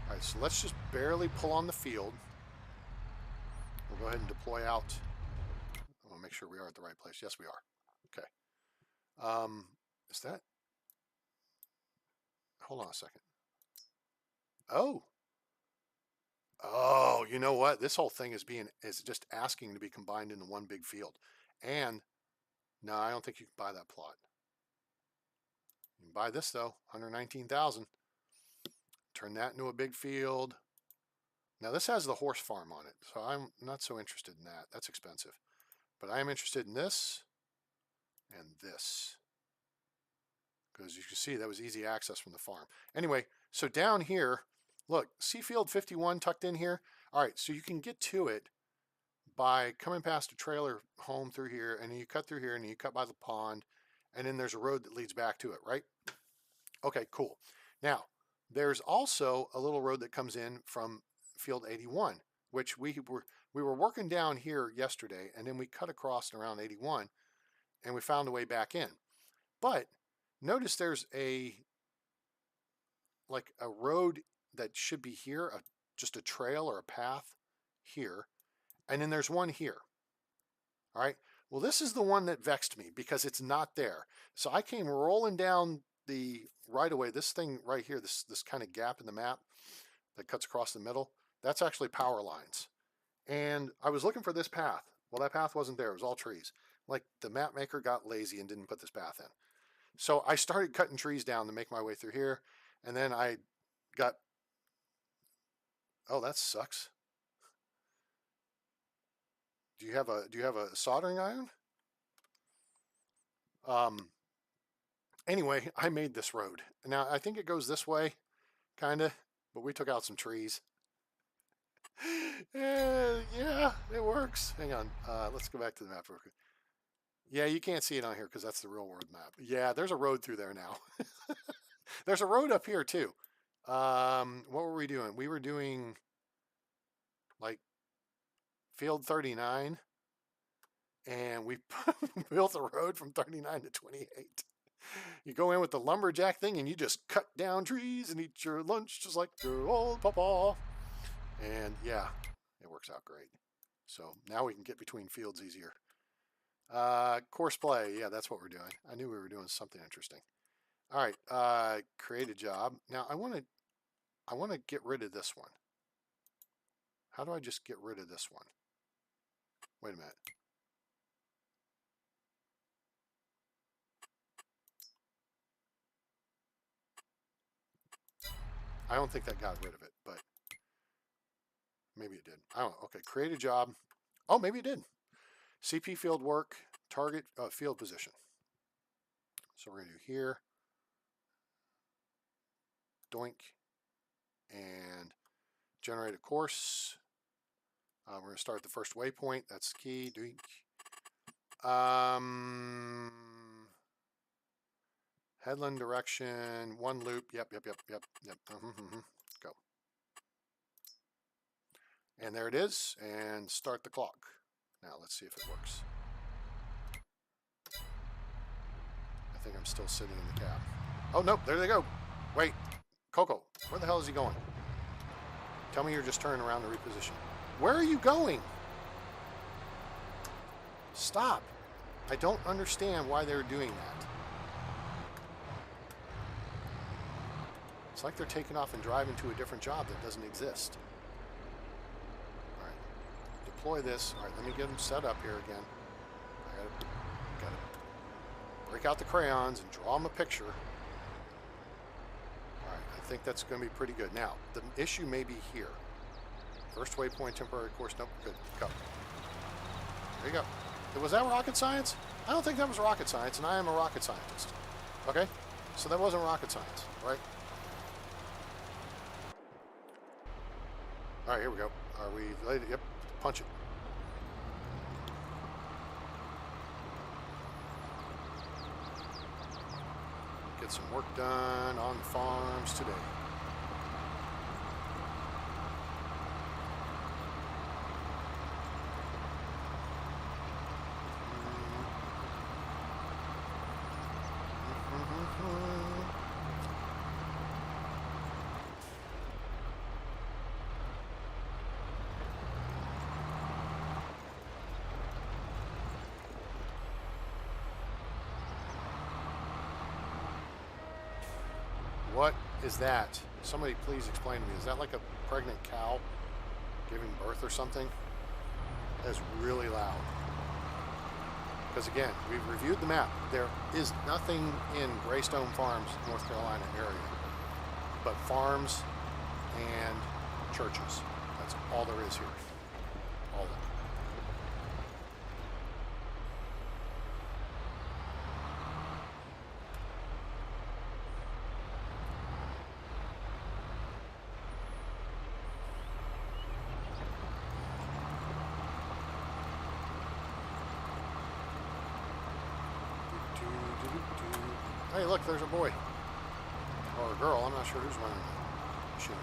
All right, so let's just barely pull on the field. We'll go ahead and deploy out. I want to make sure we are at the right place. Yes, we are. Okay. Is that? Hold on a second. Oh, you know what? This whole thing is just asking to be combined into one big field. And no, I don't think you can buy that plot. You can buy this though, 119,000. Turn that into a big field. Now this has the horse farm on it, so I'm not so interested in that. That's expensive. But I am interested in this and this. Because you can see that was easy access from the farm. Anyway, so down here, look, see field 51 tucked in here? All right, so you can get to it by coming past a trailer home through here, and then you cut through here, and then you cut by the pond, and then there's a road that leads back to it, right? Okay, cool. Now, there's also a little road that comes in from field 81, which we were working down here yesterday, and then we cut across around 81, and we found a way back in. But notice there's like a road that should be here, just a trail or a path here, and then there's one here. All right, well, this is the one that vexed me because it's not there. So I came rolling down the right of way, this thing right here, this kind of gap in the map that cuts across the middle, that's actually power lines. And I was looking for this path. Well, that path wasn't there, it was all trees. Like the map maker got lazy and didn't put this path in. So I started cutting trees down to make my way through here, and then I got, oh, that sucks. Do you have a soldering iron? Anyway, I made this road. Now I think it goes this way, kinda, but we took out some trees. Yeah, it works. Hang on, let's go back to the map real quick. Yeah, you can't see it on here because that's the real world map. Yeah, there's a road through there now. There's a road up here too. What were we doing? We were doing like field 39, and we built a road from 39 to 28. You go in with the lumberjack thing and you just cut down trees and eat your lunch just like your old papa. And yeah, it works out great. So now we can get between fields easier. Course play. Yeah, that's what we're doing. I knew we were doing something interesting. All right, create a job. Now I want to get rid of this one. How do I just get rid of this one? Wait a minute. I don't think that got rid of it, but maybe it did. I don't know. Okay, create a job. Oh, maybe it did. CP field work, target field position. So we're going to do here, doink, and generate a course. We're going to start the first waypoint. That's key. Doink. Headland direction, one loop. Yep. Go. And there it is. And start the clock. Now let's see if it works. I think I'm still sitting in the cab. Oh, nope. There they go. Wait. Coco, where the hell is he going? Tell me you're just turning around to reposition. Where are you going? Stop. I don't understand why they're doing that. It's like they're taking off and driving to a different job that doesn't exist. All right. Deploy this. All right, let me get them set up here again. I gotta break out the crayons and draw them a picture. think that's going to be pretty good. Now, the issue may be here. First waypoint, temporary course. Nope, good. Go. There you go. Was that rocket science? I don't think that was rocket science, and I am a rocket scientist. Okay? So that wasn't rocket science, right? All right, here we go. Are we ready? Yep, punch it. Get some work done on the farms today. What is that? Somebody please explain to me. Is that like a pregnant cow giving birth or something? That is really loud. Because again, we've reviewed the map. There is nothing in Graystone Farms, North Carolina area, but farms and churches. That's all there is here. All of it. Hey, look, there's a boy. Or a girl. I'm not sure who's running the machine.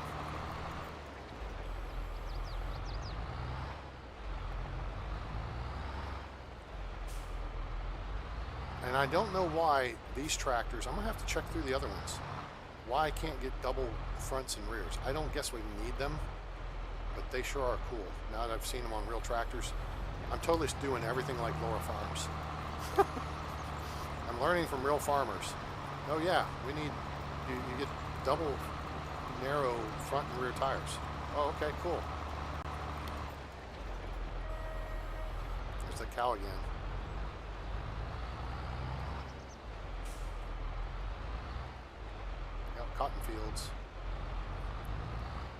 And I don't know why these tractors, I'm going to have to check through the other ones, why I can't get double fronts and rears. I don't guess we need them, but they sure are cool. Now that I've seen them on real tractors, I'm totally doing everything like Laura Farms. I'm learning from real farmers. Oh yeah, we need, you get double narrow front and rear tires. Oh, okay, cool. There's the cow again. Got cotton fields.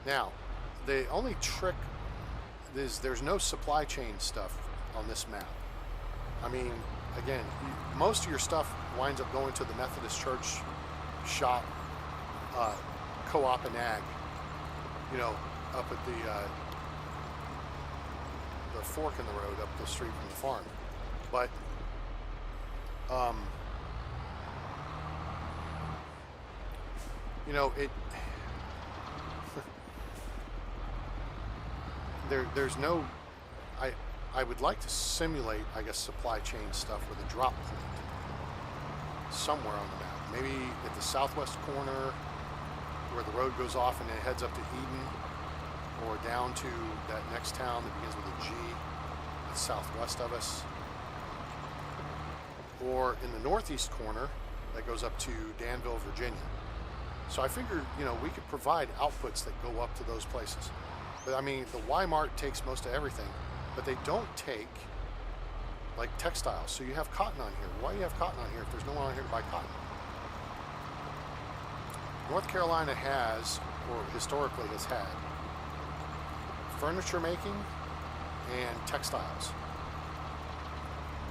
Now, the only trick is there's no supply chain stuff on this map. I mean, again, most of your stuff winds up going to the Methodist Church shop, co-op and ag, you know, up at the fork in the road up the street from the farm. But you know, it there's no, I would like to simulate, I guess, supply chain stuff with a drop point somewhere on the map. Maybe at the southwest corner where the road goes off and it heads up to Eden, or down to that next town that begins with a G that's southwest of us, or in the northeast corner that goes up to Danville, Virginia. So I figured, you know, we could provide outputs that go up to those places. But I mean, the Y-Mart takes most of everything, but they don't take like textiles. So you have cotton on here. Why do you have cotton on here if there's no one on here to buy cotton? North Carolina has, or historically has had, furniture making and textiles.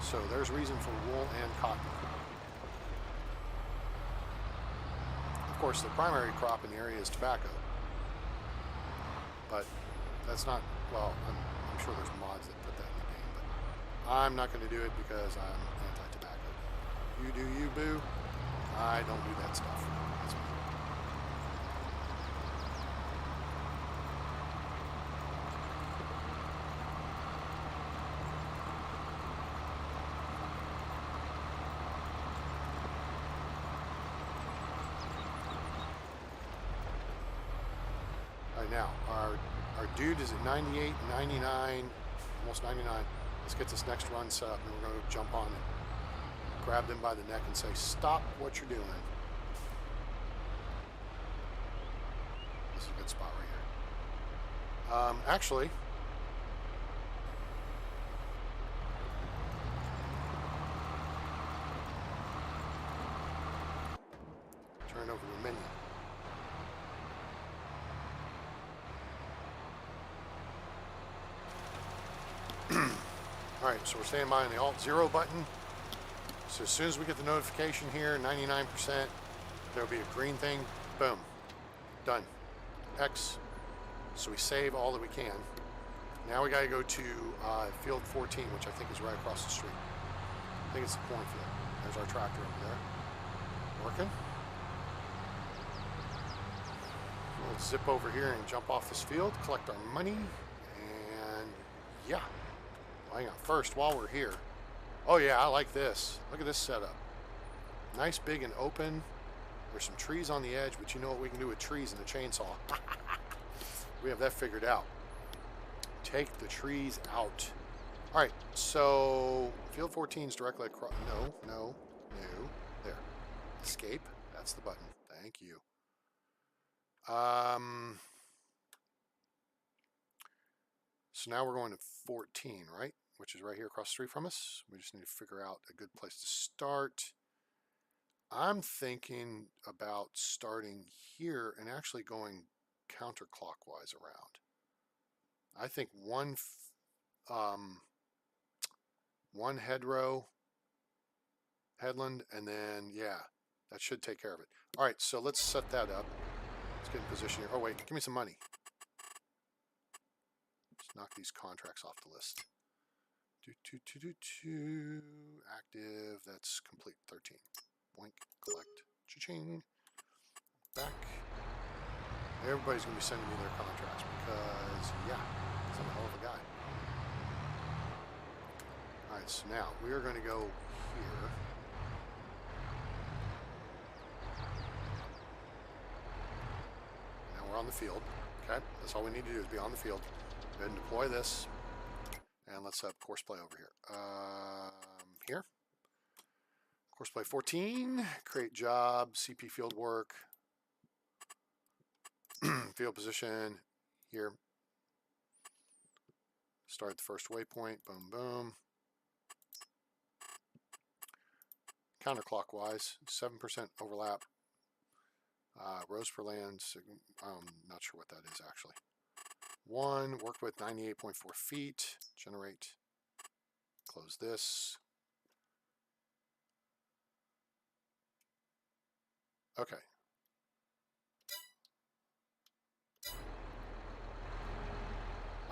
So there's reason for wool and cotton. Of course, the primary crop in the area is tobacco. But that's not, well, I'm sure there's mods that put that in the game, but I'm not going to do it because I'm anti-tobacco. You do you, boo. I don't do that stuff. That's me. All right, now, our dude is at 98, 99, almost 99. Let's get this next run set up, and we're going to jump on it, grab them by the neck and say, stop what you're doing. This is a good spot right here. Actually, turn over the menu. Alright, so we're standing by on the Alt-0 button. So as soon as we get the notification here, 99%, there'll be a green thing. Boom. Done. X. So we save all that we can. Now we got to go to field 14, which I think is right across the street. I think it's the cornfield. There's our tractor over there. Working. We'll zip over here and jump off this field, collect our money, and yeah. Well, hang on. First, while we're here. Oh yeah, I like this. Look at this setup. Nice, big, and open. There's some trees on the edge, but you know what we can do with trees and a chainsaw. We have that figured out. Take the trees out. All right, so field 14 is directly across. No. There. Escape. That's the button. Thank you. So now we're going to 14, right? Which is right here across the street from us. We just need to figure out a good place to start. I'm thinking about starting here and actually going counterclockwise around. I think one headland, and then, yeah, that should take care of it. All right, so let's set that up. Let's get in position here. Oh, wait, give me some money. Let's knock these contracts off the list. Active, that's complete 13. Boink, collect, cha-ching, back. Everybody's going to be sending me their contracts because, yeah, I'm a hell of a guy. All right, so now we are going to go here. Now we're on the field. Okay, that's all we need to do is be on the field. Go ahead and deploy this. And let's have course play over here. Here. Course play 14. Create job. CP field work. Field position. Here. Start the first waypoint. Boom, boom. Counterclockwise. 7% overlap. Rows per land. I'm not sure what that is actually. 1, work with 98.4 feet, generate, close this. Okay.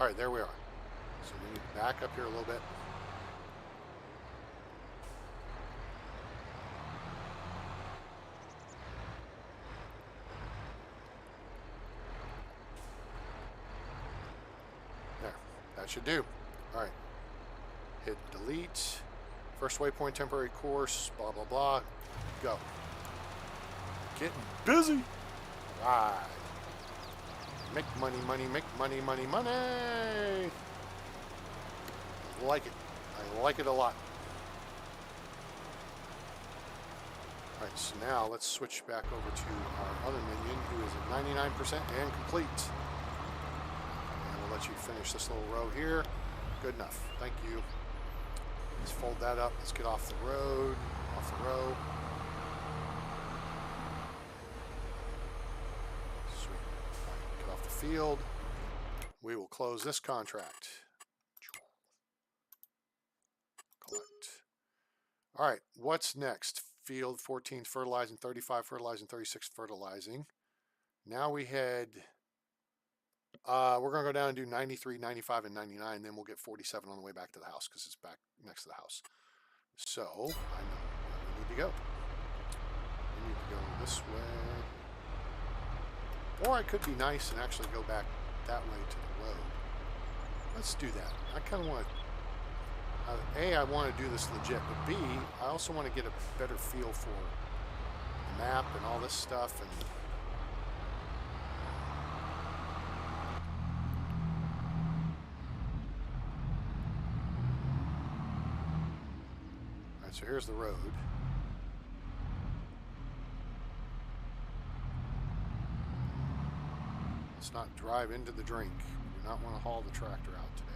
All right, there we are. So we need to back up here a little bit. That should do. All right. Hit delete. First waypoint, temporary course, blah, blah, blah. Go. Getting busy. All right. Make money, money, make money, money, money. I like it. I like it a lot. All right, so now let's switch back over to our other minion who is at 99% and complete. Let you finish this little row here. Good enough. Thank you. Let's fold that up. Let's get off the road, off the row. Sweet. Right, get off the field. We will close this contract. Collect. All right, what's next? Field 14 fertilizing, 35 fertilizing, 36 fertilizing. Now we head... we're going to go down and do 93, 95, and 99. Then we'll get 47 on the way back to the house because it's back next to the house. So, I know where we need to go. We need to go this way. Or I could be nice and actually go back that way to the road. Let's do that. I kind of want to... A, I want to do this legit. But B, I also want to get a better feel for the map and all this stuff. And... So here's the road. Let's not drive into the drink. We do not want to haul the tractor out today.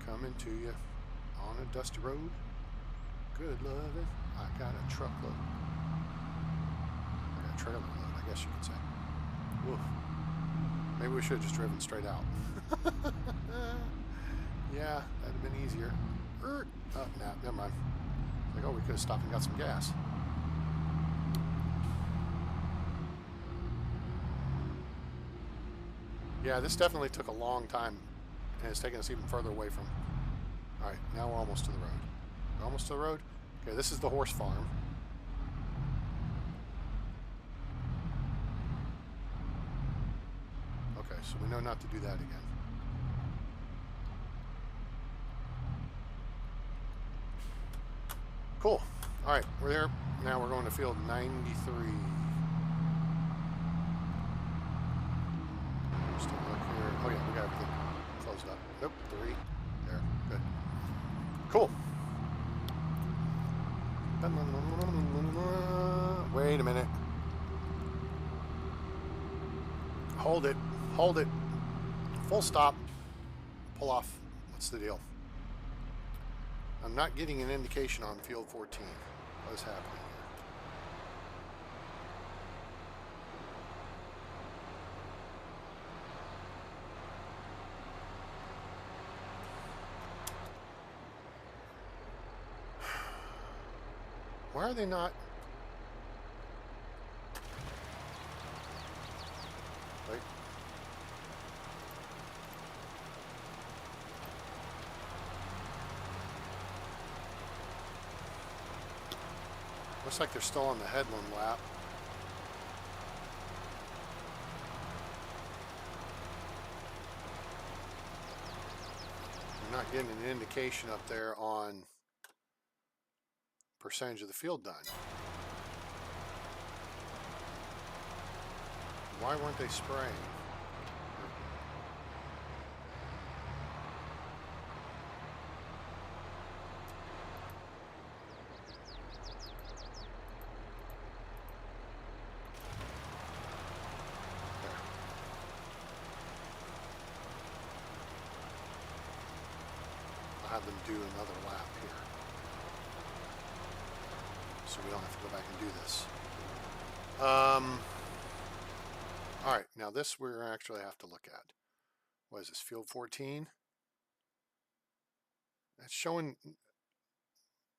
Coming to you on a dusty road. Good loving. I got a truckload. I got a trailer load, I guess you could say. Oof. Maybe we should have just driven straight out. Yeah, that'd have been easier. Oh, nah, never mind. Like, oh, we could have stopped and got some gas. Yeah, this definitely took a long time, and it's taken us even further away from... All right, now we're almost to the road. We're almost to the road? Okay, this is the horse farm. Okay, so we know not to do that again. Cool. All right, we're there. Now we're going to field 93. Just a look here. Oh yeah, we got everything closed up. Nope, 3. There, good. Cool. Wait a minute. Hold it. Hold it. Full stop. Pull off. What's the deal? I'm not getting an indication on field 14. What is happening here? Why are they not? Wait. Looks like they're still on the headland lap. I'm not getting an indication up there on percentage of the field done. Why weren't they spraying? Have them do another lap here, so we don't have to go back and do this. All right, now this we actually have to look at. What is this, field 14? That's showing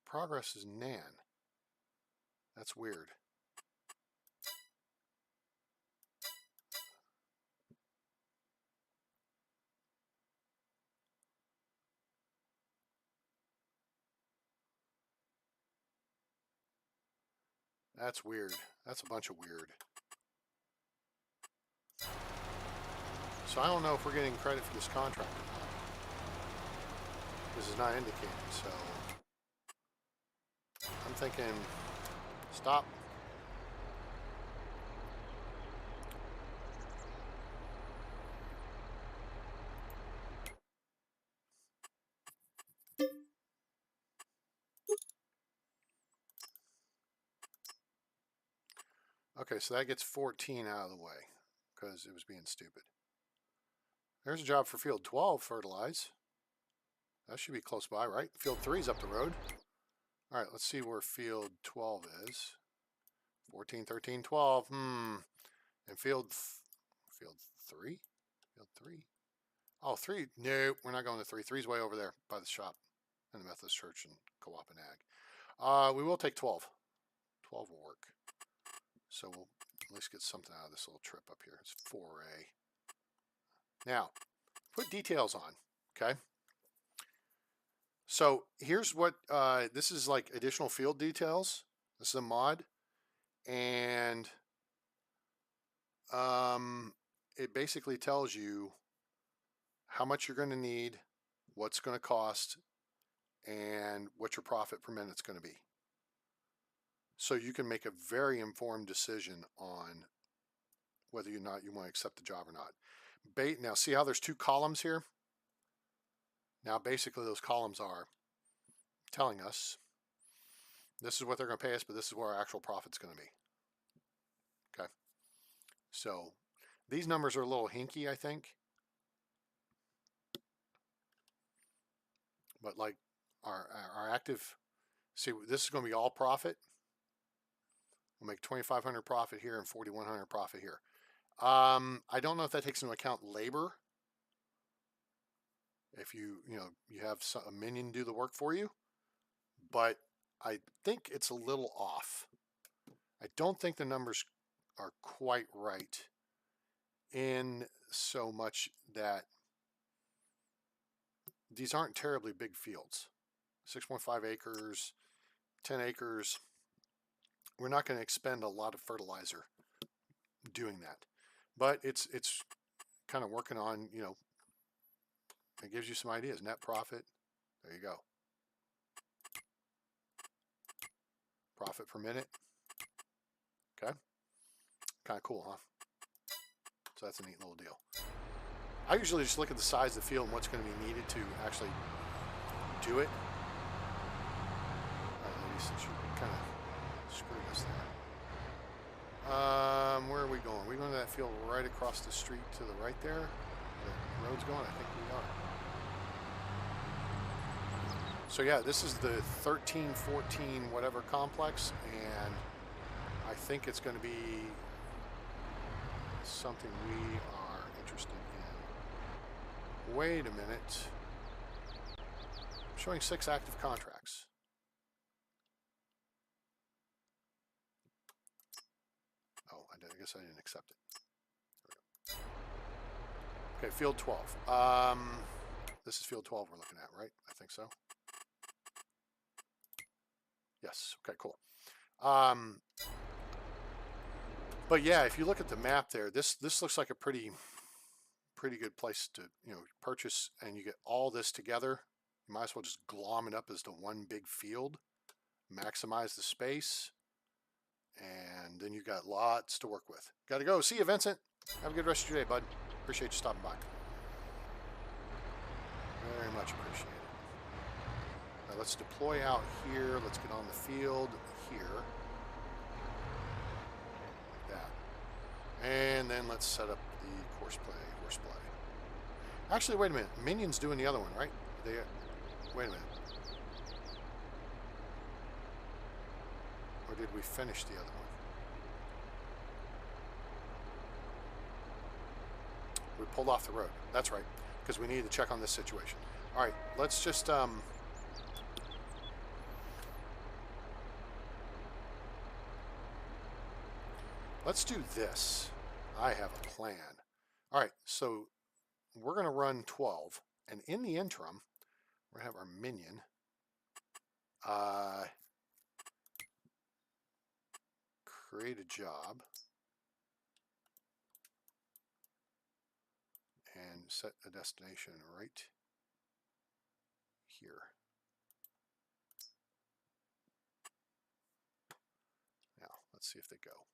progress is nan. That's weird. That's weird. That's a bunch of weird. So I don't know if we're getting credit for this contract or not. This is not indicated, so I'm thinking stop. Okay, so that gets 14 out of the way because it was being stupid. There's a job for field 12, fertilize. That should be close by, right? Field 3 is up the road. All right, let's see where field 12 is. 14, 13, 12. And field 3? Field 3? Oh, 3. No, we're not going to 3. 3's way over there by the shop and the Methodist Church and Co-op and Ag. We will take 12. 12 will work. So we'll at least get something out of this little trip up here. It's 4A. Now, put details on, okay? So here's what, this is like additional field details. This is a mod. And it basically tells you how much you're going to need, what's going to cost, and what your profit per minute's going to be. So you can make a very informed decision on whether or not you want to accept the job or not. Now see how there's 2 columns here? Now basically those columns are telling us this is what they're going to pay us, but this is where our actual profit's going to be. Okay. So these numbers are a little hinky, I think. But like our active, see, this is going to be all profit. We'll make 2,500 profit here and 4,100 profit here. I don't know if that takes into account labor. If you have a minion do the work for you, but I think it's a little off. I don't think the numbers are quite right in so much that these aren't terribly big fields. 6.5 acres, 10 acres. We're not going to expend a lot of fertilizer doing that. But it's kind of working on, it gives you some ideas. Net profit, there you go. Profit per minute. Okay. Kind of cool, huh? So that's a neat little deal. I usually just look at the size of the field and what's going to be needed to actually do it. All right, ladies, since you kind of screwed us there. Where are we going? Are we going to that field right across the street to the right there? The road's going? I think we are. So yeah, this is the 13, 14, whatever complex, and I think it's going to be something we are interested in. Wait a minute. I'm showing 6 active contracts. Oh, I guess I didn't accept it. Okay, field 12. This is field 12 we're looking at, right? I think so. Yes. Okay, cool. But yeah, if you look at the map there, this looks like a pretty good place to purchase, and you get all this together. You might as well just glom it up as the one big field, maximize the space, and then you got lots to work with. Got to go. See you, Vincent. Have a good rest of your day, bud. Appreciate you stopping by. Very much appreciated. Now let's deploy out here. Let's get on the field here. Like that. And then let's set up the horse play. Actually, wait a minute. Minion's doing the other one, right? Wait a minute. Or did we finish the other one? We pulled off the road. That's right. Because we needed to check on this situation. All right. Let's just... let's do this. I have a plan. All right, so we're going to run 12, and in the interim, we're going to have our minion create a job and set a destination right here. Now, let's see if they go.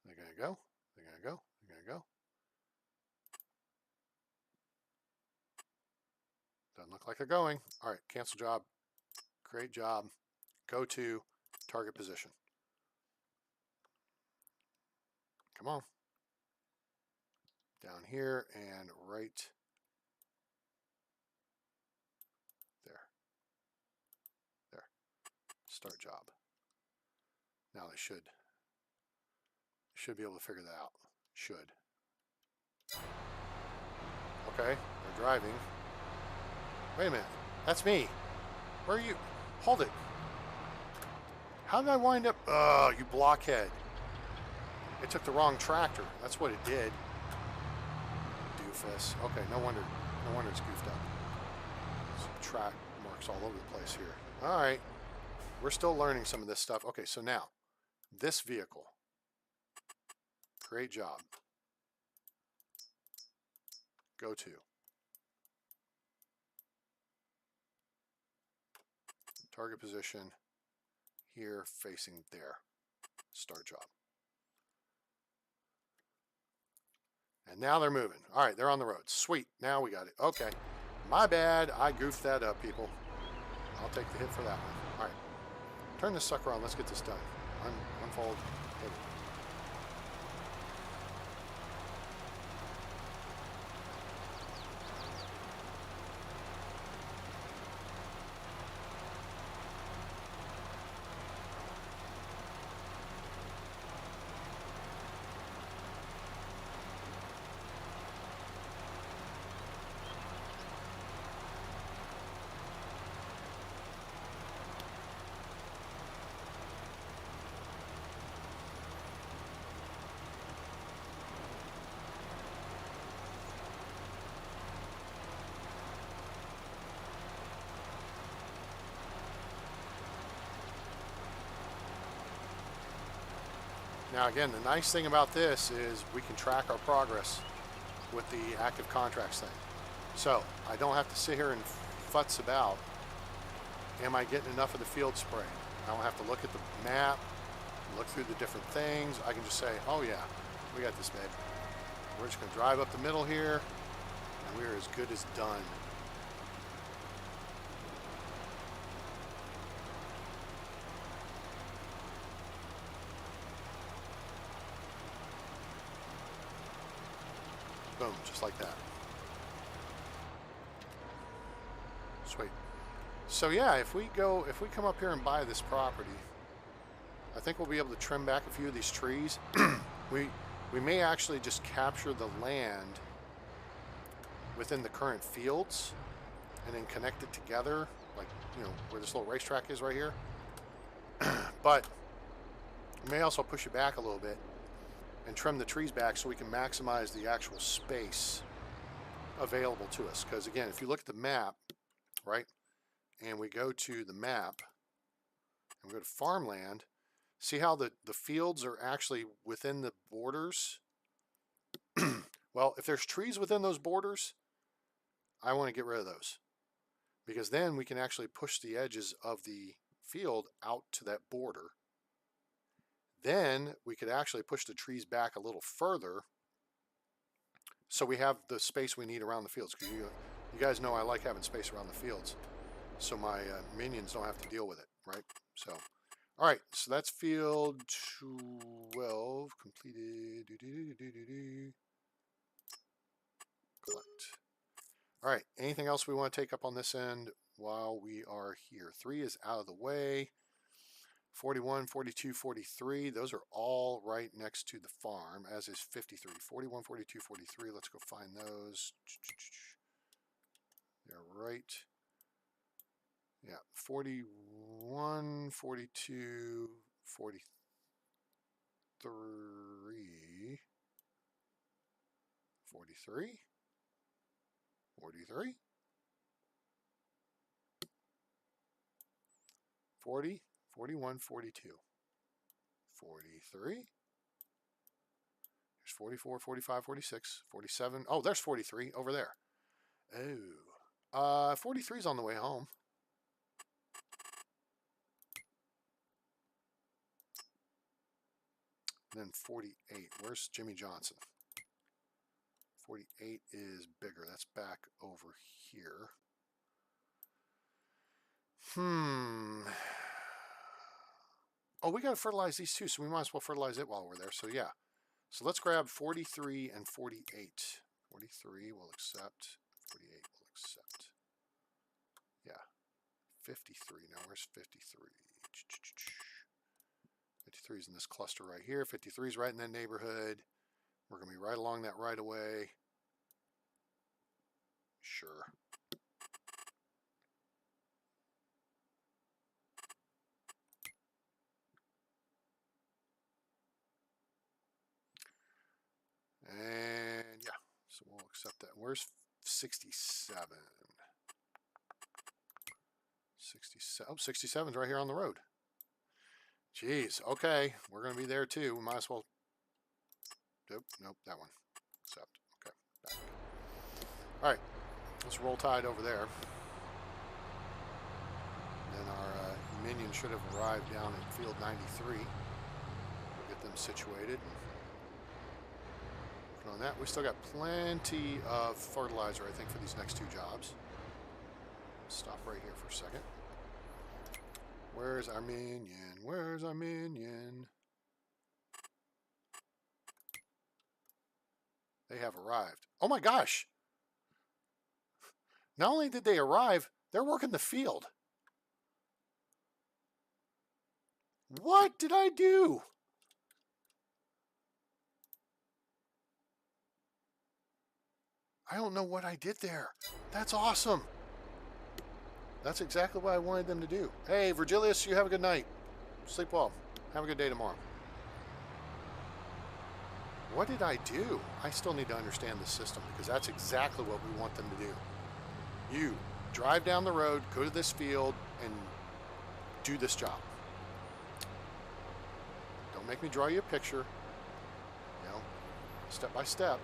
They're going to go. They're going to go. They're going to go. Doesn't look like they're going. All right, cancel job, create job, go to target position. Come on. Down here and right there. There. Start job. Now they should be able to figure that out. Should. Okay, they're driving. Wait a minute. That's me. Where are you? Hold it. How did I wind up? Oh, you blockhead. It took the wrong tractor. That's what it did. Doofus. Okay, no wonder it's goofed up. Some track marks all over the place here. All right. We're still learning some of this stuff. Okay, so now, this vehicle. Create job. Go to. Target position here facing there. Start job. And now they're moving. All right, they're on the road. Sweet. Now we got it. Okay. My bad. I goofed that up, people. I'll take the hit for that one. All right. Turn this sucker on. Let's get this done. Unfold. Hit it. Now again, the nice thing about this is we can track our progress with the active contracts thing. So I don't have to sit here and futz about, am I getting enough of the field spray? I don't have to look at the map, look through the different things. I can just say, oh yeah, we got this, babe. We're just going to drive up the middle here, and we're as good as done. Boom, just like that. Sweet. So yeah, if we come up here and buy this property, I think we'll be able to trim back a few of these trees. We may actually just capture the land within the current fields and then connect it together, like, you know, where this little racetrack is right here. But we may also push it back a little bit and trim the trees back so we can maximize the actual space available to us. Because again, if you look at the map, right, and we go to the map and we go to farmland, see how the fields are actually within the borders? Well, if there's trees within those borders, I want to get rid of those, because then we can actually push the edges of the field out to that border. Then we could actually push the trees back a little further so we have the space we need around the fields. Because you guys know I like having space around the fields so my minions don't have to deal with it, right? So, all right, so that's field 12 completed. Collect. All right, anything else we want to take up on this end while we are here? 3 is out of the way. 41, 42, 43, those are all right next to the farm, as is 53. 41, 42, 43, let's go find those. They're right. Yeah, 41, 42, 43, 43, 43, 40, 41, 42, 43, there's 44, 45, 46, 47. Oh, there's 43 over there. Oh, 43 is on the way home. And then 48, where's Jimmy Johnson? 48 is bigger, that's back over here. Oh, we got to fertilize these too, so we might as well fertilize it while we're there. So yeah, so let's grab 43 and 48. 43 will accept, 48 will accept. Yeah, 53. Now where's 53? 53 is in this cluster right here. 53 is right in that neighborhood. We're going to be right along that right away. Sure. And yeah, so we'll accept that. Where's 67? 67. Oh, 67's right here on the road. Jeez. Okay, we're going to be there too. We might as well. Nope, that one. Accept. Okay. Back. All right, let's roll tide over there. Then our minion should have arrived down at field 93. We'll get them situated. On that, we still got plenty of fertilizer, I think, for these next 2 jobs. Stop right here for a second. Where's our minion? Where's our minion? They have arrived. Oh my gosh! Not only did they arrive, they're working the field. What did I do? I don't know what I did there. That's awesome. That's exactly what I wanted them to do. Hey, Virgilius, you have a good night. Sleep well. Have a good day tomorrow. What did I do? I still need to understand the system, because that's exactly what we want them to do. You drive down the road, go to this field, and do this job. Don't Don't make me draw you a picture. You know, step by step,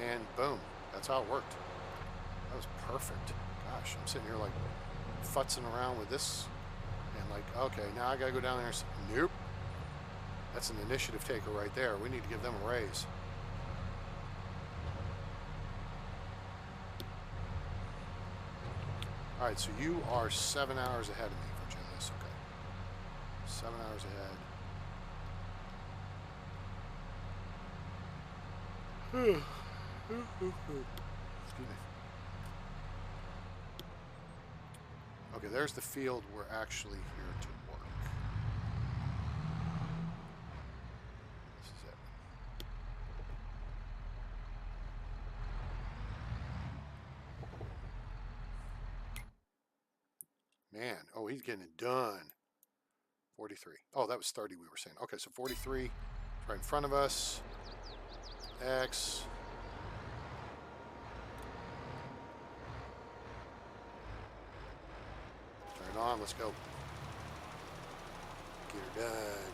and boom. That's how it worked. That was perfect. Gosh, I'm sitting here like futzing around with this, and like, okay, now I gotta go down there and say, nope. That's an initiative taker right there. We need to give them a raise. All right, so you are 7 hours ahead of me, Virginius. Okay, 7 hours ahead. Excuse me. Okay, there's the field we're actually here to work. This is it. Man, oh, he's getting it done. 43. Oh, that was 30 we were saying. Okay, so 43 right in front of us. X. Turn it on, let's go. Get her done.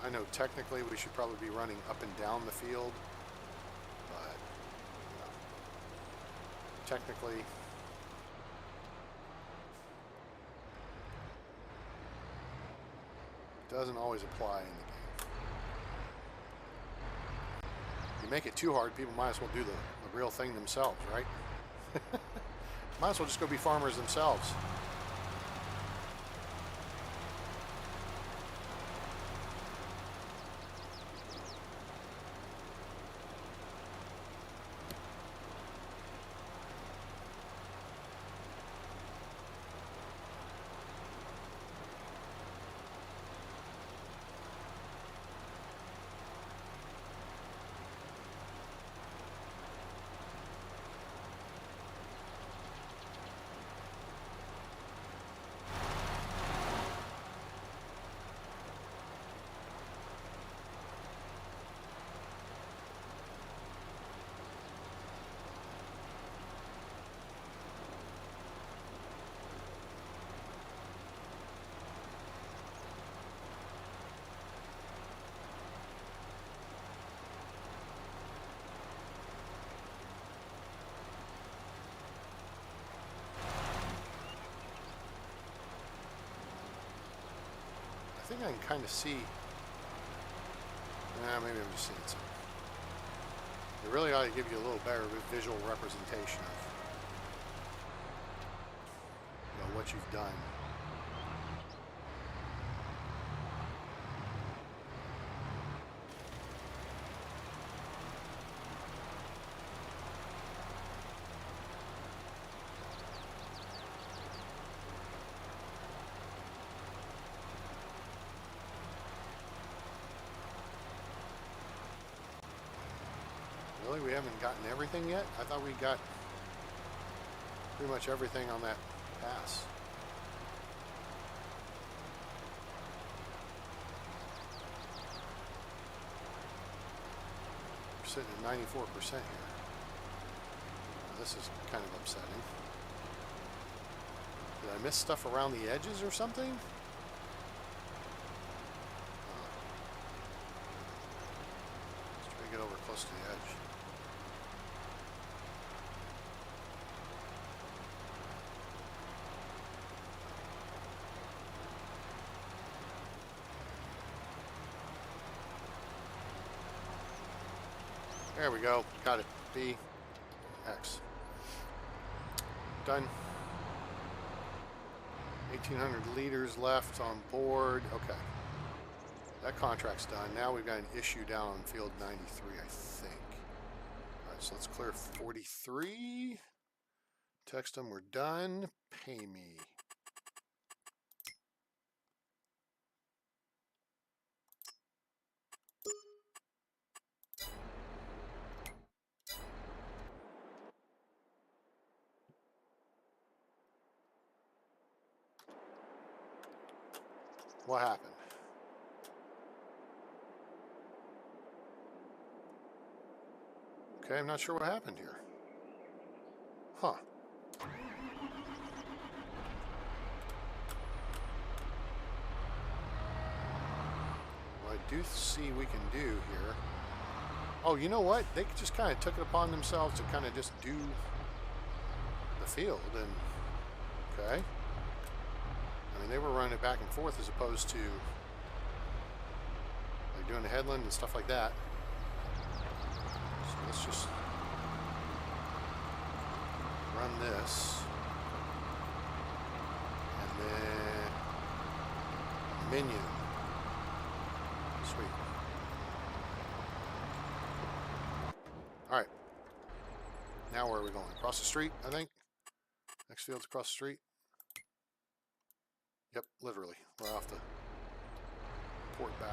I know technically we should probably be running up and down the field, but you know, technically it doesn't always apply in the game. If you make it too hard, people might as well do the real thing themselves, right? Might as well just go be farmers themselves. I think I can kind of see. Maybe I'm just seeing something. It really ought to give you a little better visual representation of, you know, what you've done. Really? We haven't gotten everything yet? I thought we got pretty much everything on that pass. We're sitting at 94% here. Now, this is kind of upsetting. Did I miss stuff around the edges or something? Let's try to get over close to the edge. There we go. Got it. B, X. Done. 1,800 liters left on board. Okay. That contract's done. Now we've got an issue down on field 93, I think. All right, so let's clear 43. Text them we're done. Pay me. What happened? Okay, I'm not sure what happened here. Huh. What I do see we can do here. Oh, you know what? They just kind of took it upon themselves to kind of just do the field. And okay. I mean, they were running it back and forth as opposed to like doing the headland and stuff like that. So let's just run this. And then minion. Sweet. All right. Now where are we going? Across the street, I think. Next field's across the street. Yep, literally. Right off the port bow.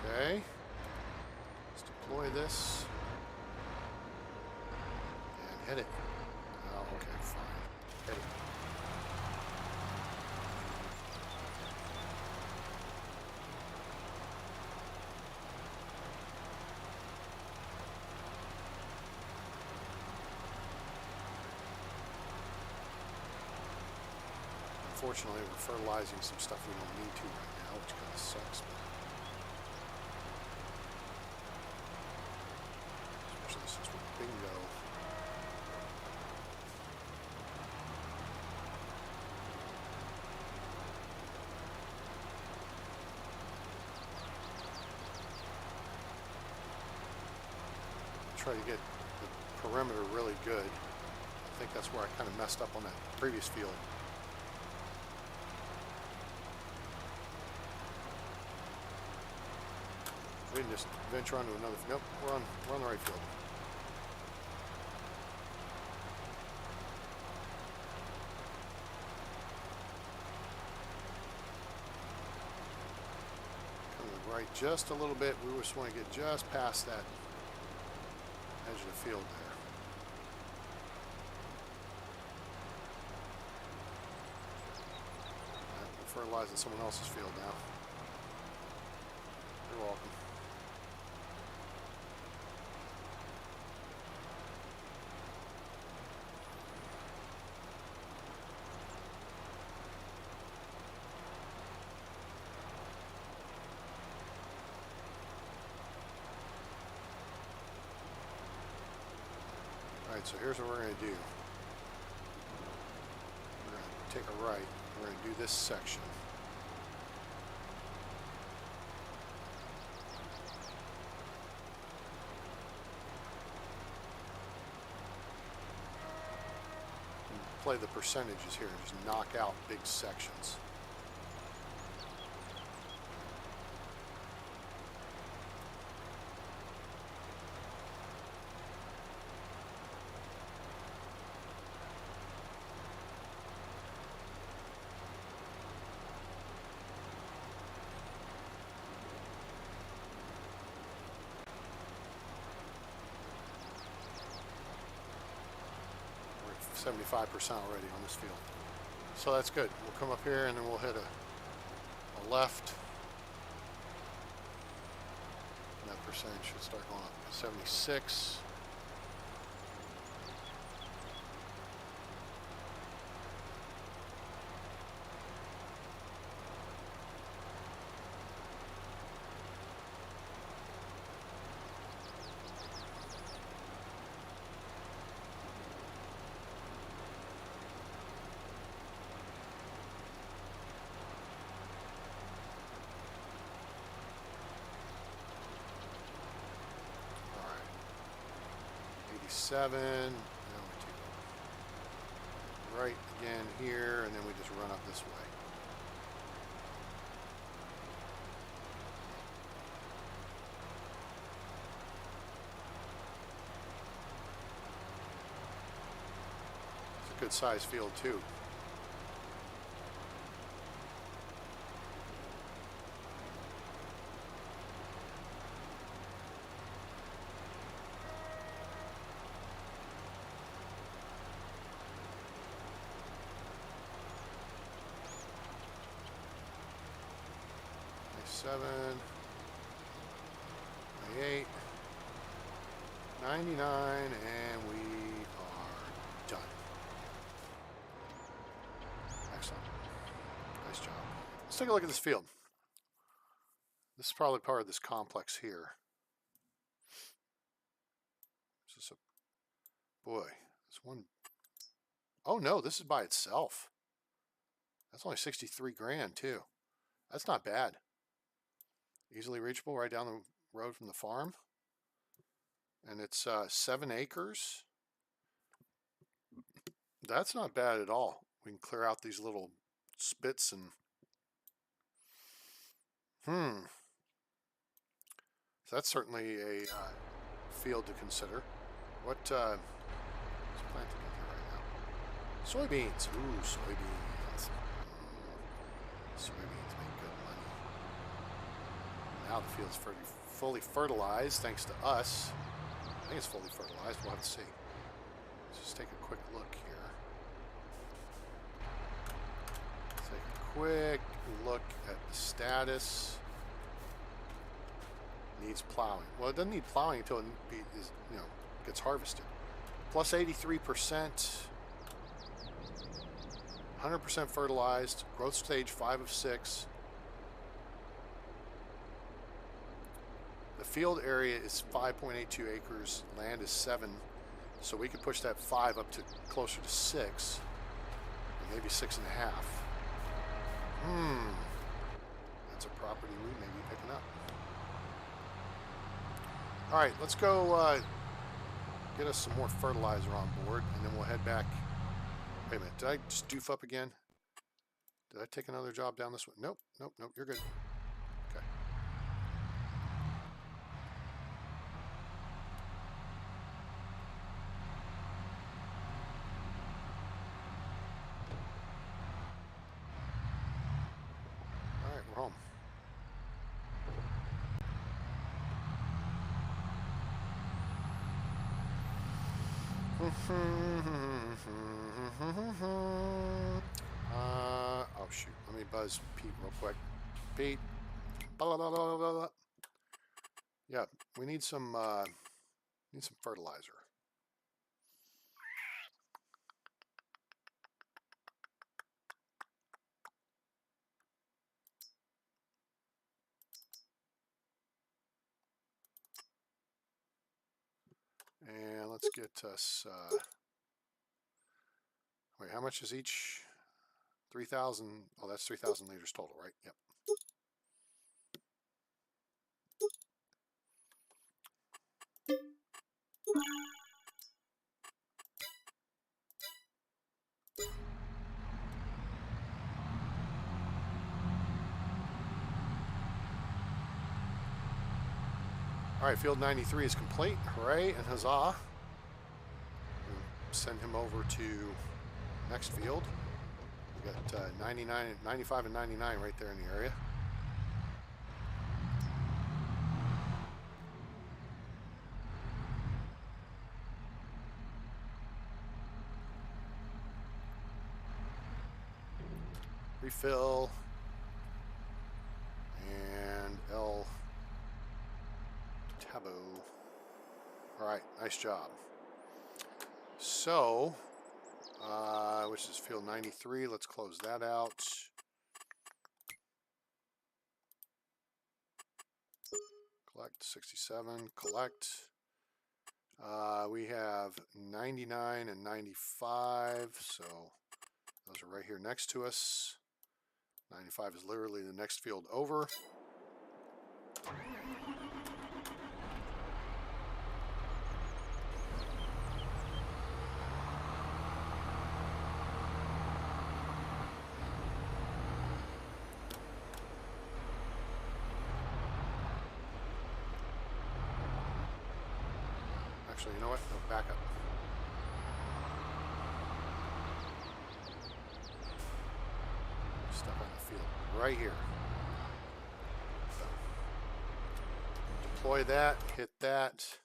Okay. Let's deploy this. And hit it. Oh, okay, fine. Hit it. Unfortunately, we're fertilizing some stuff we don't need to right now, which kind of sucks. But especially since we're bingo. Try to get the perimeter really good. I think that's where I kind of messed up on that previous field. We didn't just venture onto another. Nope, we're on the right field. Come to the right just a little bit. We just want to get just past that edge of the field there. Right, we're fertilizing someone else's field now. You're welcome. Alright, so here's what we're going to do. We're going to take a right. We're going to do this section. And play the percentages here. Just knock out big sections. We're at 75% already on this field. So that's good. We'll come up here and then we'll hit a left. And that percentage should start going up to 76. Seven. Now we take right again here, and then we just run up this way. It's a good sized field too. 97, 98, 99, and we are done. Excellent. Nice job. Let's take a look at this field. This is probably part of this complex here. Is this a... Boy, this one... Oh no, this is by itself. That's only 63 grand too. That's not bad. Easily reachable right down the road from the farm. And it's 7 acres. That's not bad at all. We can clear out these little spits and... So that's certainly a field to consider. What is planted in here right now? Soybeans. Ooh, soybeans. Soybeans make good money. Now the field's fully fertilized thanks to us. I think it's fully fertilized. We'll have to see. Let's just take a quick look here. Let's take a quick look at the status. Needs plowing. Well, it doesn't need plowing until it gets harvested. Plus 83%. 100% fertilized. Growth stage 5 of 6. The field area is 5.82 acres. Land is 7. So we could push that 5 up to closer to 6. Or maybe 6.5. That's a property we may be picking up. All right, let's go get us some more fertilizer on board, and then we'll head back. Wait a minute, did I just doof up again? Did I take another job down this way? Nope, you're good. Okay. All right, we're home. Oh shoot, let me buzz Pete real quick. Pete, blah, blah, blah, blah, blah. Yeah, we need some fertilizer. And let's get us, wait, how much is each? 3,000, oh, that's 3,000 liters total, right? Yep. All right, field 93 is complete. Hooray and huzzah. We'll send him over to next field. We got 95 and 99 right there in the area. Refill. And El Tabo. All right, nice job. So, which is field 93. Let's close that out. Collect 67. Collect. We have 99 and 95. So those are right here next to us. 95 is literally the next field over. Actually, you know what? No, back up. Step on the field right here. So, deploy that, hit that,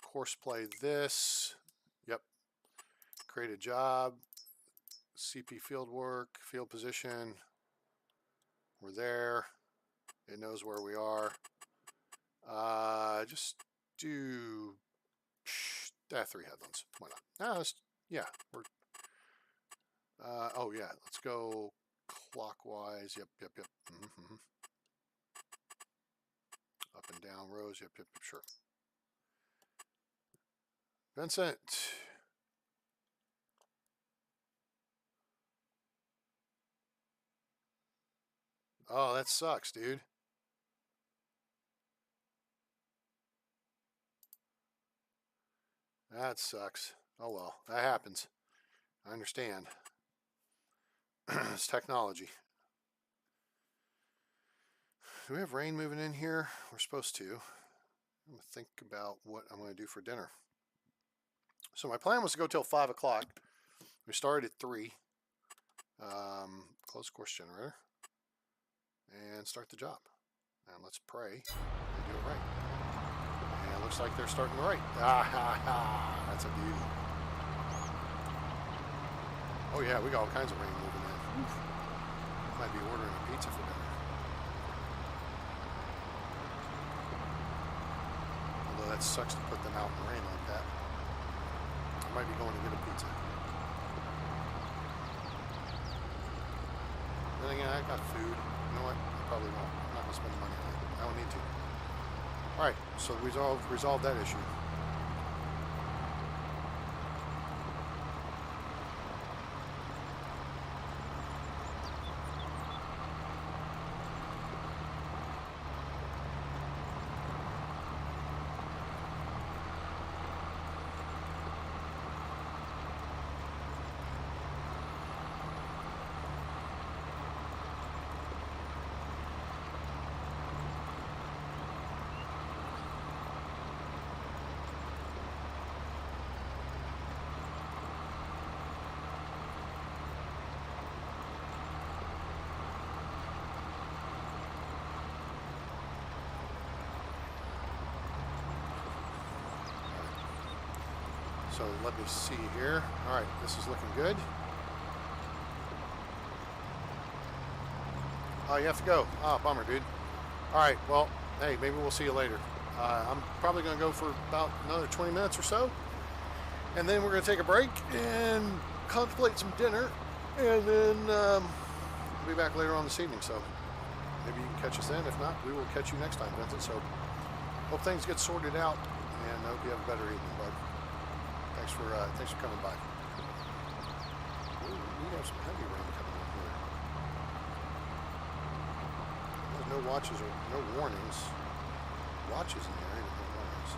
course play this. Yep. Create a job, CP field work, field position. We're there. It knows where we are. Just do 3 headlands. Why not? No, yeah, we're. Oh yeah, let's go clockwise. Yep. Mm-hmm. Up and down rows. Yep. Sure. Vincent. Oh, that sucks, dude. That sucks. Oh well, that happens. I understand. It's technology. Do we have rain moving in here? We're supposed to. I'm going to think about what I'm going to do for dinner. So my plan was to go till 5 o'clock. We started at 3. Close course generator. And start the job. And let's pray they do it right. And it looks like they're starting right. That's a beauty. Oh yeah, we got all kinds of rain moving in. Might be ordering a pizza for dinner. Although that sucks to put them out in the rain like that. I might be going to get a pizza. Then again, I got food. You know what? I probably won't. I'm not going to spend money on it. I don't need to. Alright, so resolve that issue. So let me see here. All right, this is looking good. Oh, you have to go. Oh, bummer, dude. All right, well, hey, maybe we'll see you later. I'm probably going to go for about another 20 minutes or so. And then we're going to take a break and contemplate some dinner. And then we'll be back later on this evening. So maybe you can catch us then. If not, we will catch you next time, Vincent. So hope things get sorted out. And I hope you have a better evening, bud. Thanks for coming by. Ooh, we have some heavy rain coming in here. There's no watches or no warnings. Watches in the area, but no warnings.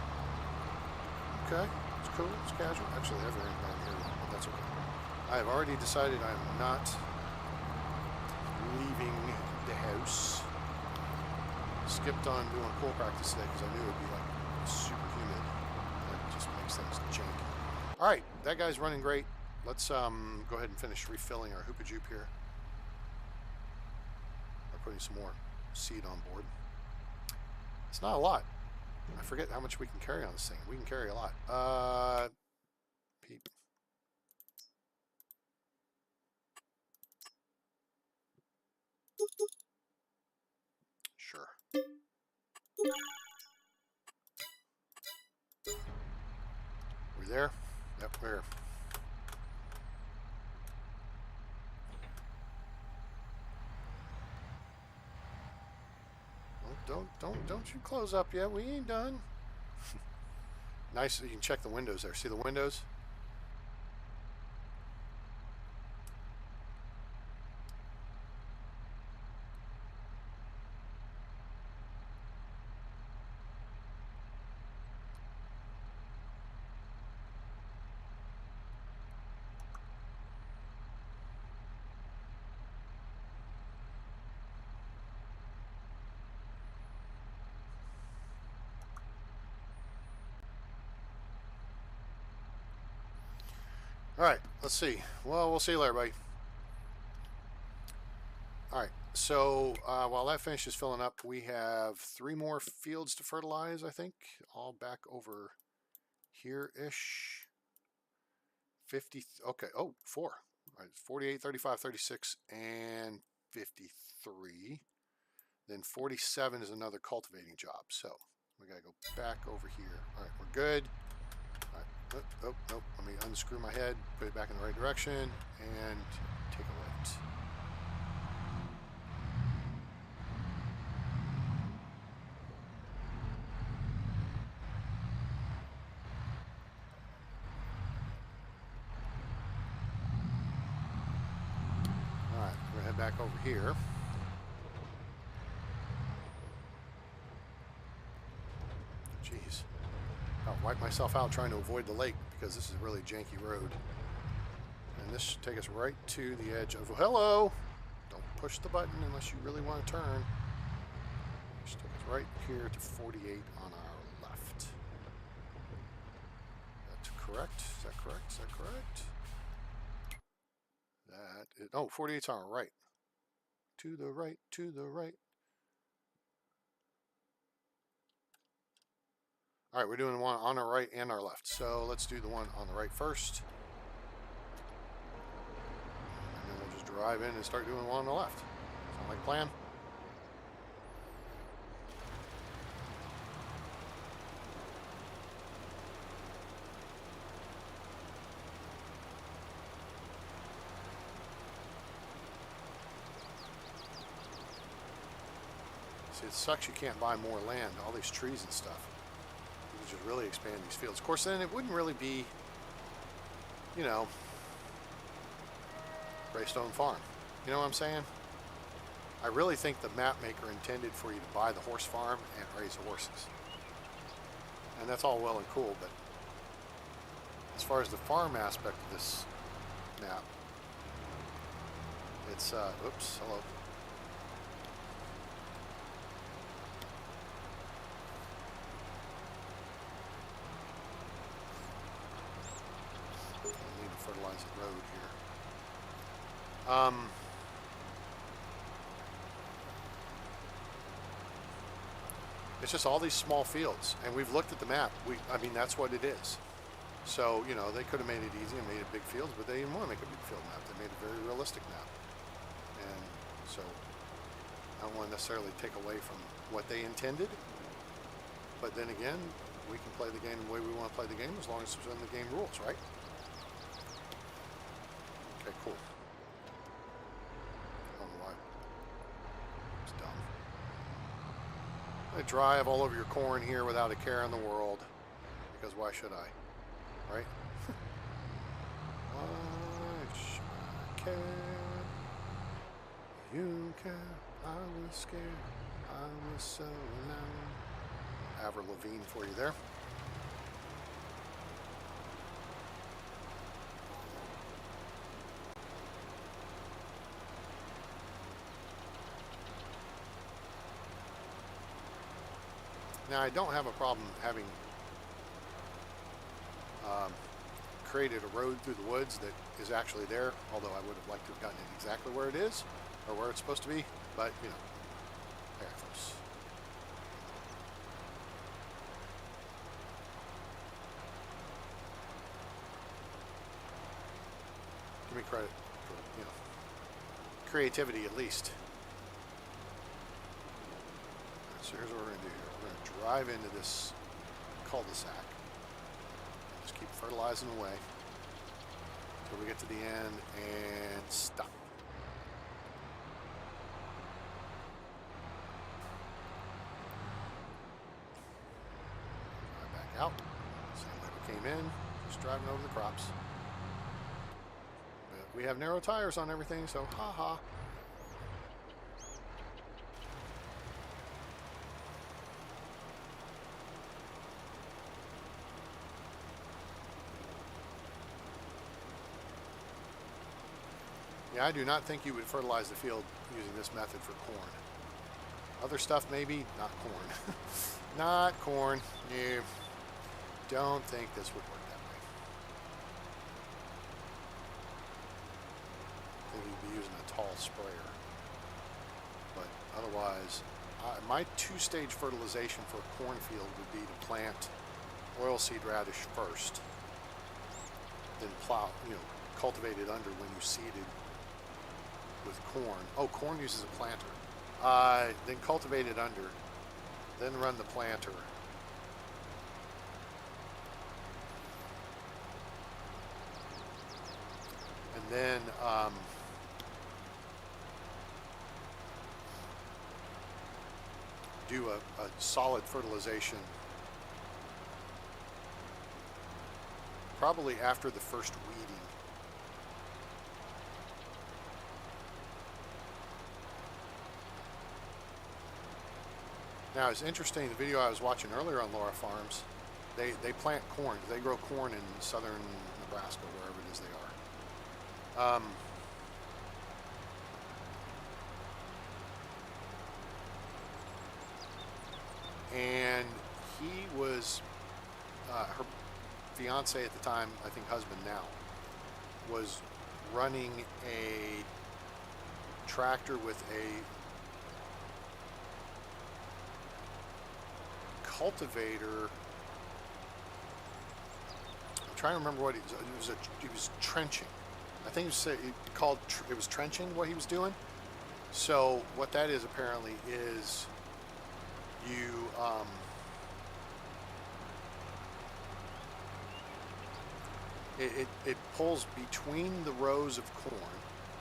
Okay, it's cool, it's casual. Actually, heavy rain down here, but that's okay. I have already decided I'm not leaving the house. Skipped on doing pool practice today because I knew it would be like super humid. That just makes things janky. All right, that guy's running great. Let's go ahead and finish refilling our hoopa jupe here. Or putting some more seed on board. It's not a lot. I forget how much we can carry on this thing. We can carry a lot. Pete. Sure. We there? Yep, we're here. Don't you close up yet. We ain't done. Nice. You can check the windows there. See the windows? All right, let's see. Well, we'll see you later, buddy. All right, so while that finishes filling up, we have 3 more fields to fertilize, I think. All back over here-ish. 50, okay, oh, 4. All right, 48, 35, 36, and 53. Then 47 is another cultivating job. So we got to go back over here. All right, we're good. All right. Oh, nope. Let me unscrew my head, put it back in the right direction, and take a right. All right, we're going to head back over here. Jeez. I'll wipe myself out trying to avoid the lake because this is a really janky road. And this should take us right to the edge of... Hello! Don't push the button unless you really want to turn. This should take us right here to 48 on our left. That's correct. Is that correct? Is that correct? That is... Oh, 48's on our right. To the right, to the right. All right, we're doing one on our right and our left. So let's do the one on the right first. And then we'll just drive in and start doing one on the left. Sound like a plan? See, it sucks you can't buy more land, all these trees and stuff. Just really expand these fields. Of course, then it wouldn't really be, you know, Graystone Farm. You know what I'm saying? I really think the map maker intended for you to buy the horse farm and raise horses. And that's all well and cool, but as far as the farm aspect of this map, it's, oops, hello. Fertilizing road here. It's just all these small fields, and we've looked at the map. I mean, that's what it is. So, you know, they could have made it easy and made it big fields, but they didn't want to make a big field map. They made a very realistic map. And so I don't want to necessarily take away from what they intended, but then again, we can play the game the way we want to play the game as long as it's within the game rules, right? Okay, cool. I don't know why. It's dumb. I drive all over your corn here without a care in the world. Because why should I? Right? Why should I care? You care. I was scared. I was so alone. Avril Lavigne for you there. Now, I don't have a problem having created a road through the woods that is actually there, although I would have liked to have gotten it exactly where it is, or where it's supposed to be, but, you know, there it goes. Give me credit for, you know, creativity at least. So here's what we're going to do here. We're going to drive into this cul-de-sac. Just keep fertilizing away until we get to the end and stop. Drive back out. Same way we came in, just driving over the crops. But we have narrow tires on everything, so ha-ha. Yeah, I do not think you would fertilize the field using this method for corn. Other stuff maybe, not corn. Not corn. No. Don't think this would work that way. I think you'd be using a tall sprayer. But otherwise, my two-stage fertilization for a cornfield would be to plant oilseed radish first. Then plow, you know, cultivate it under when you seeded with corn. Oh, corn uses a planter. Then cultivate it under. Then run the planter. And then do a solid fertilization. Probably after the first weeding. Now, it's interesting, the video I was watching earlier on Laura Farms, they plant corn. They grow corn in southern Nebraska, wherever it is they are. And he was, her fiance at the time, I think husband now, was running a tractor with a cultivator. I'm trying to remember what he was trenching. I think it was trenching what he was doing. So what that is apparently is you it pulls between the rows of corn,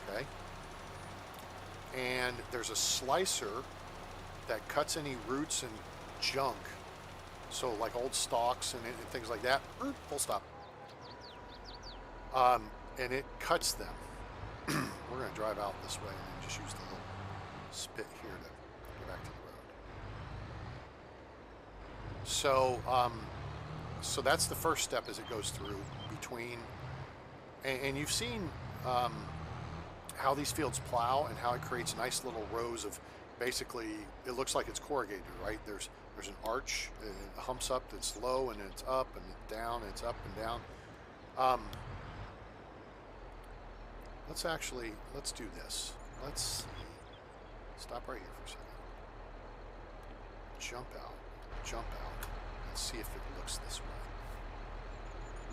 okay? And there's a slicer that cuts any roots and junk, so like old stalks and things like that. Full stop. And it cuts them. We're going to drive out this way and then just use the little spit here to get back to the road. So that's the first step as it goes through between, and you've seen how these fields plow and how it creates nice little rows of, basically it looks like it's corrugated, right? There's an arch, it humps up, that's low, and then it's up and it's down, and it's up and down. Let's do this. Let's see. Stop right here for a second. Jump out, and see if it looks this way.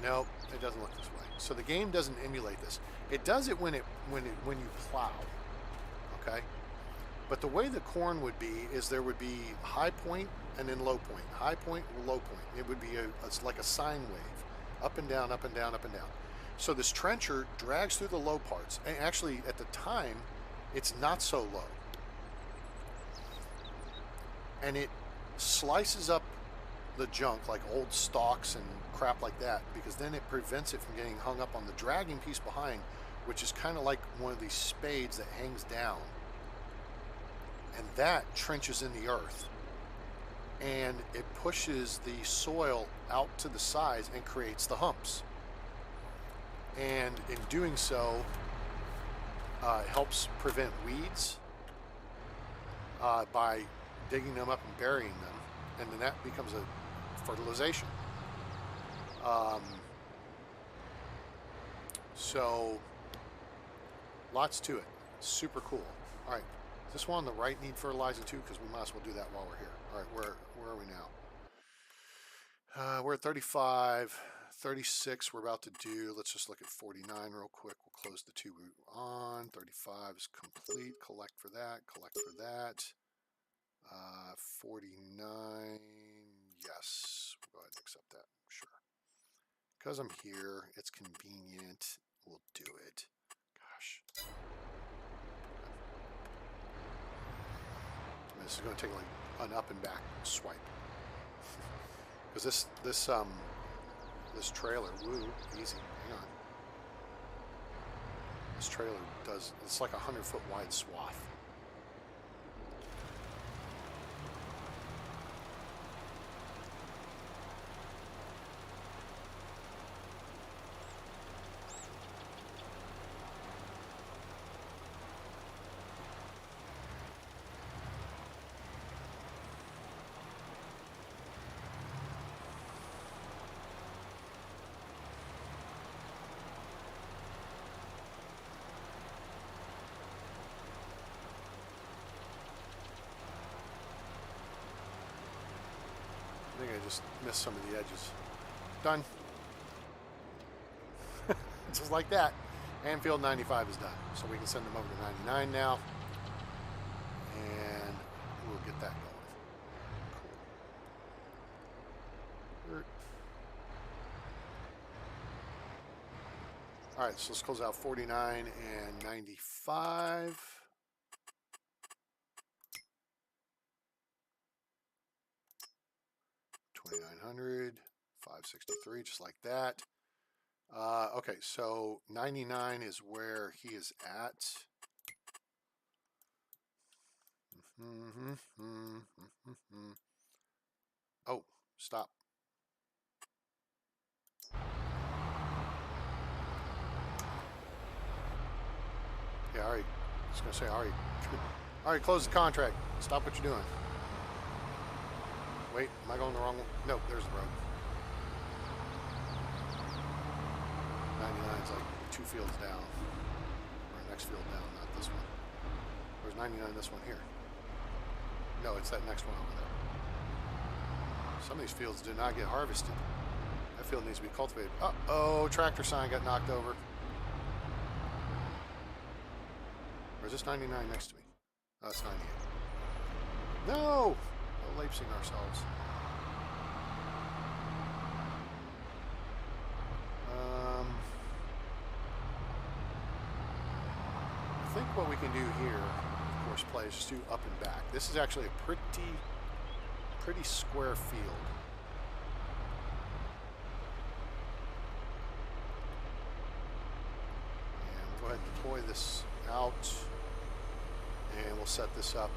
No, it doesn't look this way. So the game doesn't emulate this. It does it when you plow, okay? But the way the corn would be is there would be high point and then low point, high point, low point. It would be it's like a sine wave, up and down, up and down, up and down. So this trencher drags through the low parts, and actually at the time, it's not so low. And it slices up the junk, like old stalks and crap like that, because then it prevents it from getting hung up on the dragging piece behind, which is kind of like one of these spades that hangs down. And that trenches in the earth. And it pushes the soil out to the sides and creates the humps. And in doing so, it helps prevent weeds by digging them up and burying them. And then that becomes a fertilization. So lots to it. Super cool. All right. Does this one on the right need fertilizing too? Because we might as well do that while we're here. All right. Where are we now? We're at 35, 36. We're about to do. Let's just look at 49 real quick. We'll close the two on. 35 is complete. Collect for that. Collect for that. 49, yes, we'll go ahead and accept that, sure. Because I'm here, it's convenient, we'll do it. Gosh. This is going to take like an up and back swipe. Because this trailer, woo, easy, hang on. This trailer it's like a 100-foot wide swath. I think I just missed some of the edges. Done. Just like that. And field 95 is done. So we can send them over to 99 now. and we'll get that going. Cool. All right, so let's close out 49 and 95. 2,900, 563, just like that. Okay, so 99 is where he is at. Oh, stop. Yeah, all right. I was going to say, all right, close the contract. Stop what you're doing. Wait, am I going the wrong one? No, there's the road. 99 is like 2 fields down. Or next field down, not this one. Where's 99 this one here? No, it's that next one over there. Some of these fields did not get harvested. That field needs to be cultivated. Uh-oh, tractor sign got knocked over. Or is this 99 next to me? Oh, it's 98. No! We're lapsing ourselves. I think what we can do here, of course, play is just do up and back. This is actually a pretty square field. And we'll go ahead and deploy this out. And we'll set this up.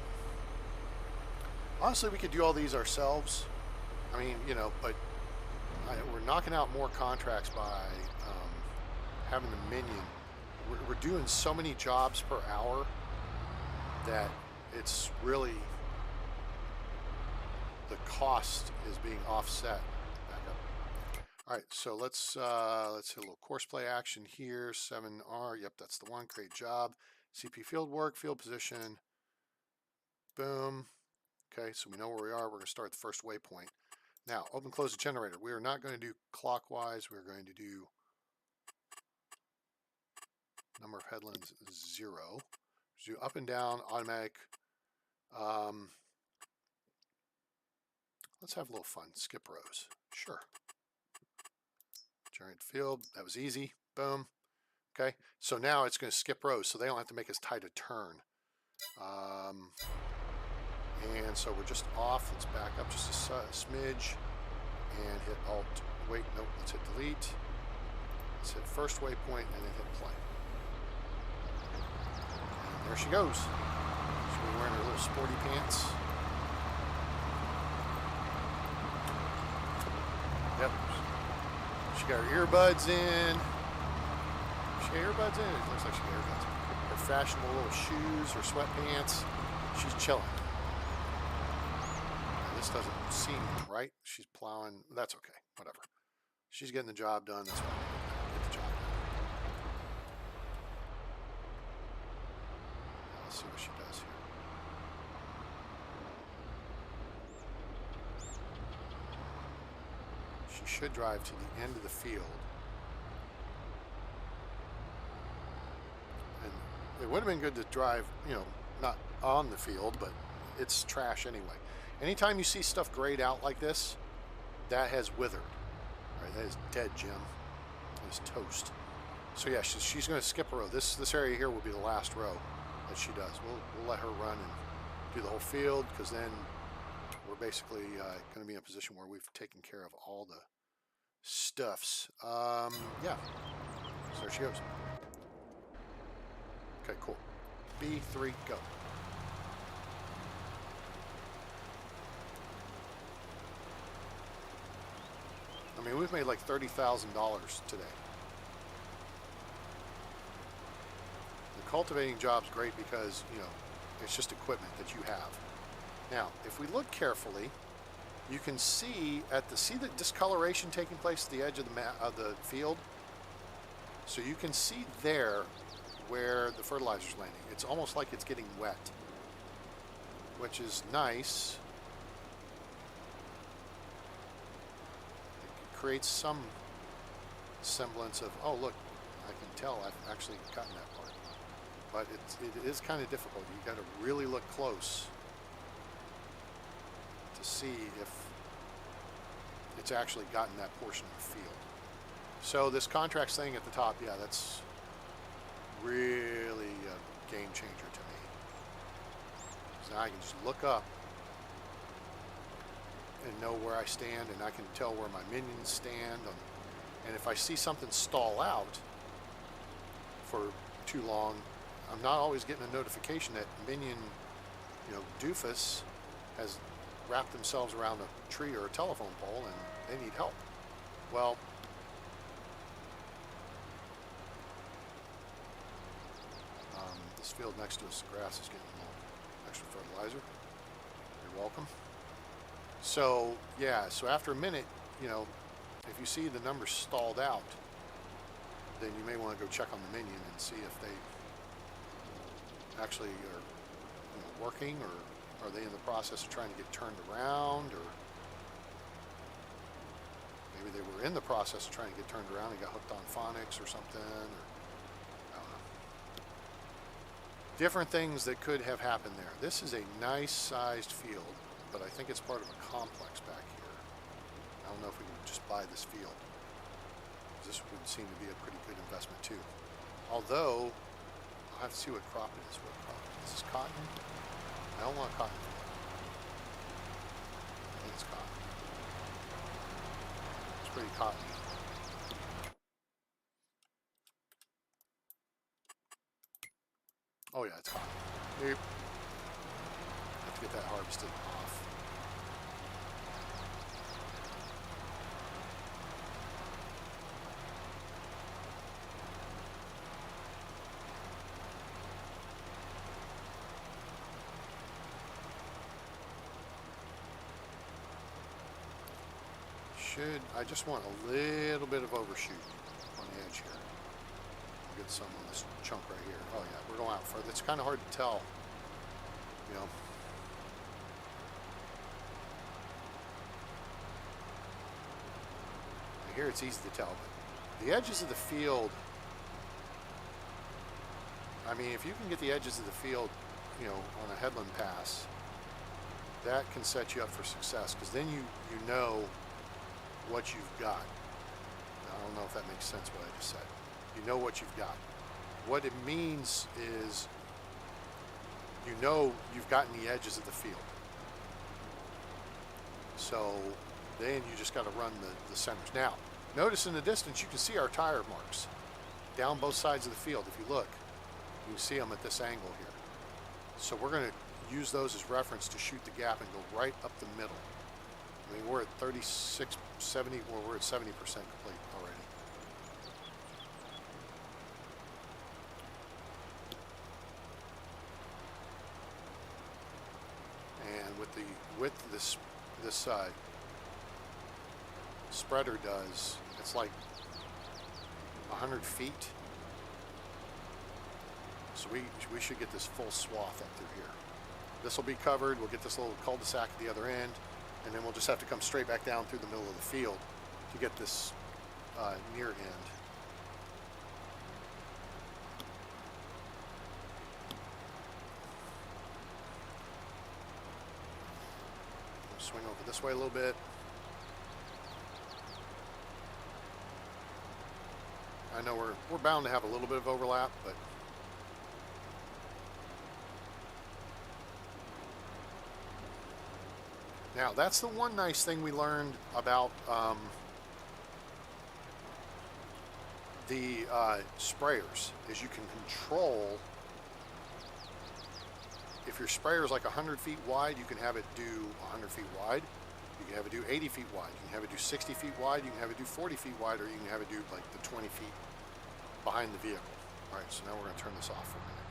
Honestly, we could do all these ourselves. I mean, you know, but we're knocking out more contracts by having the minion. We're doing so many jobs per hour that it's really, the cost is being offset. Back up. All right, so let's hit a little course play action here. 7R, yep, that's the one. Great job. CP field work, field position. Boom. Okay, so we know where we are. We're going to start the first waypoint. Now, open, close the generator. We are not going to do clockwise. We're going to do number of headlands 0. Do up and down, automatic. Let's have a little fun. Skip rows. Sure. Generate field. That was easy. Boom. Okay, so now it's going to skip rows, so they don't have to make as tight a turn. And so we're just off. Let's back up just a smidge and hit Alt. Wait, nope, let's hit delete. Let's hit first waypoint and then hit play. And there she goes. She's wearing her little sporty pants. Yep. She got her earbuds in. She got earbuds in? It looks like she got earbuds. Her fashionable little shoes, her sweatpants. She's chilling. This doesn't seem right. She's plowing. That's okay. Whatever. She's getting the job done. That's why I get the job done. Now let's see what she does here. She should drive to the end of the field. And it would have been good to drive, you know, not on the field, but it's trash anyway. Anytime you see stuff grayed out like this, that has withered. All right, that is dead, Jim. That is toast. So yeah, she's going to skip a row. This area here will be the last row that she does. We'll let her run and do the whole field, because then we're basically going to be in a position where we've taken care of all the stuffs. Yeah. So there she goes. Okay, cool. B3, go. I mean, we've made like $30,000 today. The cultivating job's great because, you know, it's just equipment that you have. Now, if we look carefully, you can see see the discoloration taking place at the edge of the field. So you can see there where the fertilizer's landing. It's almost like it's getting wet, which is nice. Creates some semblance of, oh look, I can tell I've actually gotten that part. but it is kind of difficult. You got to really look close to see if it's actually gotten that portion of the field. So this contracts thing at the top, yeah, that's really a game changer to me. So now I can just look up and know where I stand, and I can tell where my minions stand. And if I see something stall out for too long, I'm not always getting a notification that minion, doofus has wrapped themselves around a tree or a telephone pole and they need help. Well, this field next to us, the grass is getting a little extra fertilizer. You're welcome. So yeah, so after a minute, if you see the numbers stalled out, then you may want to go check on the minion and see if they actually are working, or are they in the process of trying to get turned around, or maybe they were in the process of trying to get turned around and got hooked on phonics or something, or I don't know. Different things that could have happened there. This is a nice sized field, but I think it's part of a complex back here. I don't know if we can just buy this field. This would seem to be a pretty good investment too. Although, I'll have to see what crop it is. What crop? This is cotton? I don't want cotton. I think it's cotton. It's pretty cottony. Oh yeah, it's cotton. Nope. Have to get that harvested off. I just want a little bit of overshoot on the edge here. I'll get some on this chunk right here. Oh yeah, we're going out further. It's kind of hard to tell, Here it's easy to tell, but the edges of the field, I mean, if you can get the edges of the field, on a headland pass, that can set you up for success, because then you know what you've got. I don't know if that makes sense what I just said. You know what you've got. What it means is you've gotten the edges of the field. So then you just got to run the centers. Now, notice in the distance you can see our tire marks down both sides of the field. If you look, you can see them at this angle here. So we're going to use those as reference to shoot the gap and go right up the middle. I mean, we're at 36, 70, well, we're at 70% complete already. And with the width of this side, spreader does, it's like 100 feet. So we should get this full swath up through here. This will be covered. We'll get this little cul-de-sac at the other end. And then we'll just have to come straight back down through the middle of the field to get this near end. We'll swing over this way a little bit. I know we're bound to have a little bit of overlap, but now, that's the one nice thing we learned about the sprayers, is you can control, if your sprayer is like 100 feet wide, you can have it do 100 feet wide. You can have it do 80 feet wide. You can have it do 60 feet wide. You can have it do 40 feet wide, or you can have it do like the 20 feet behind the vehicle. All right, so now we're going to turn this off for a minute.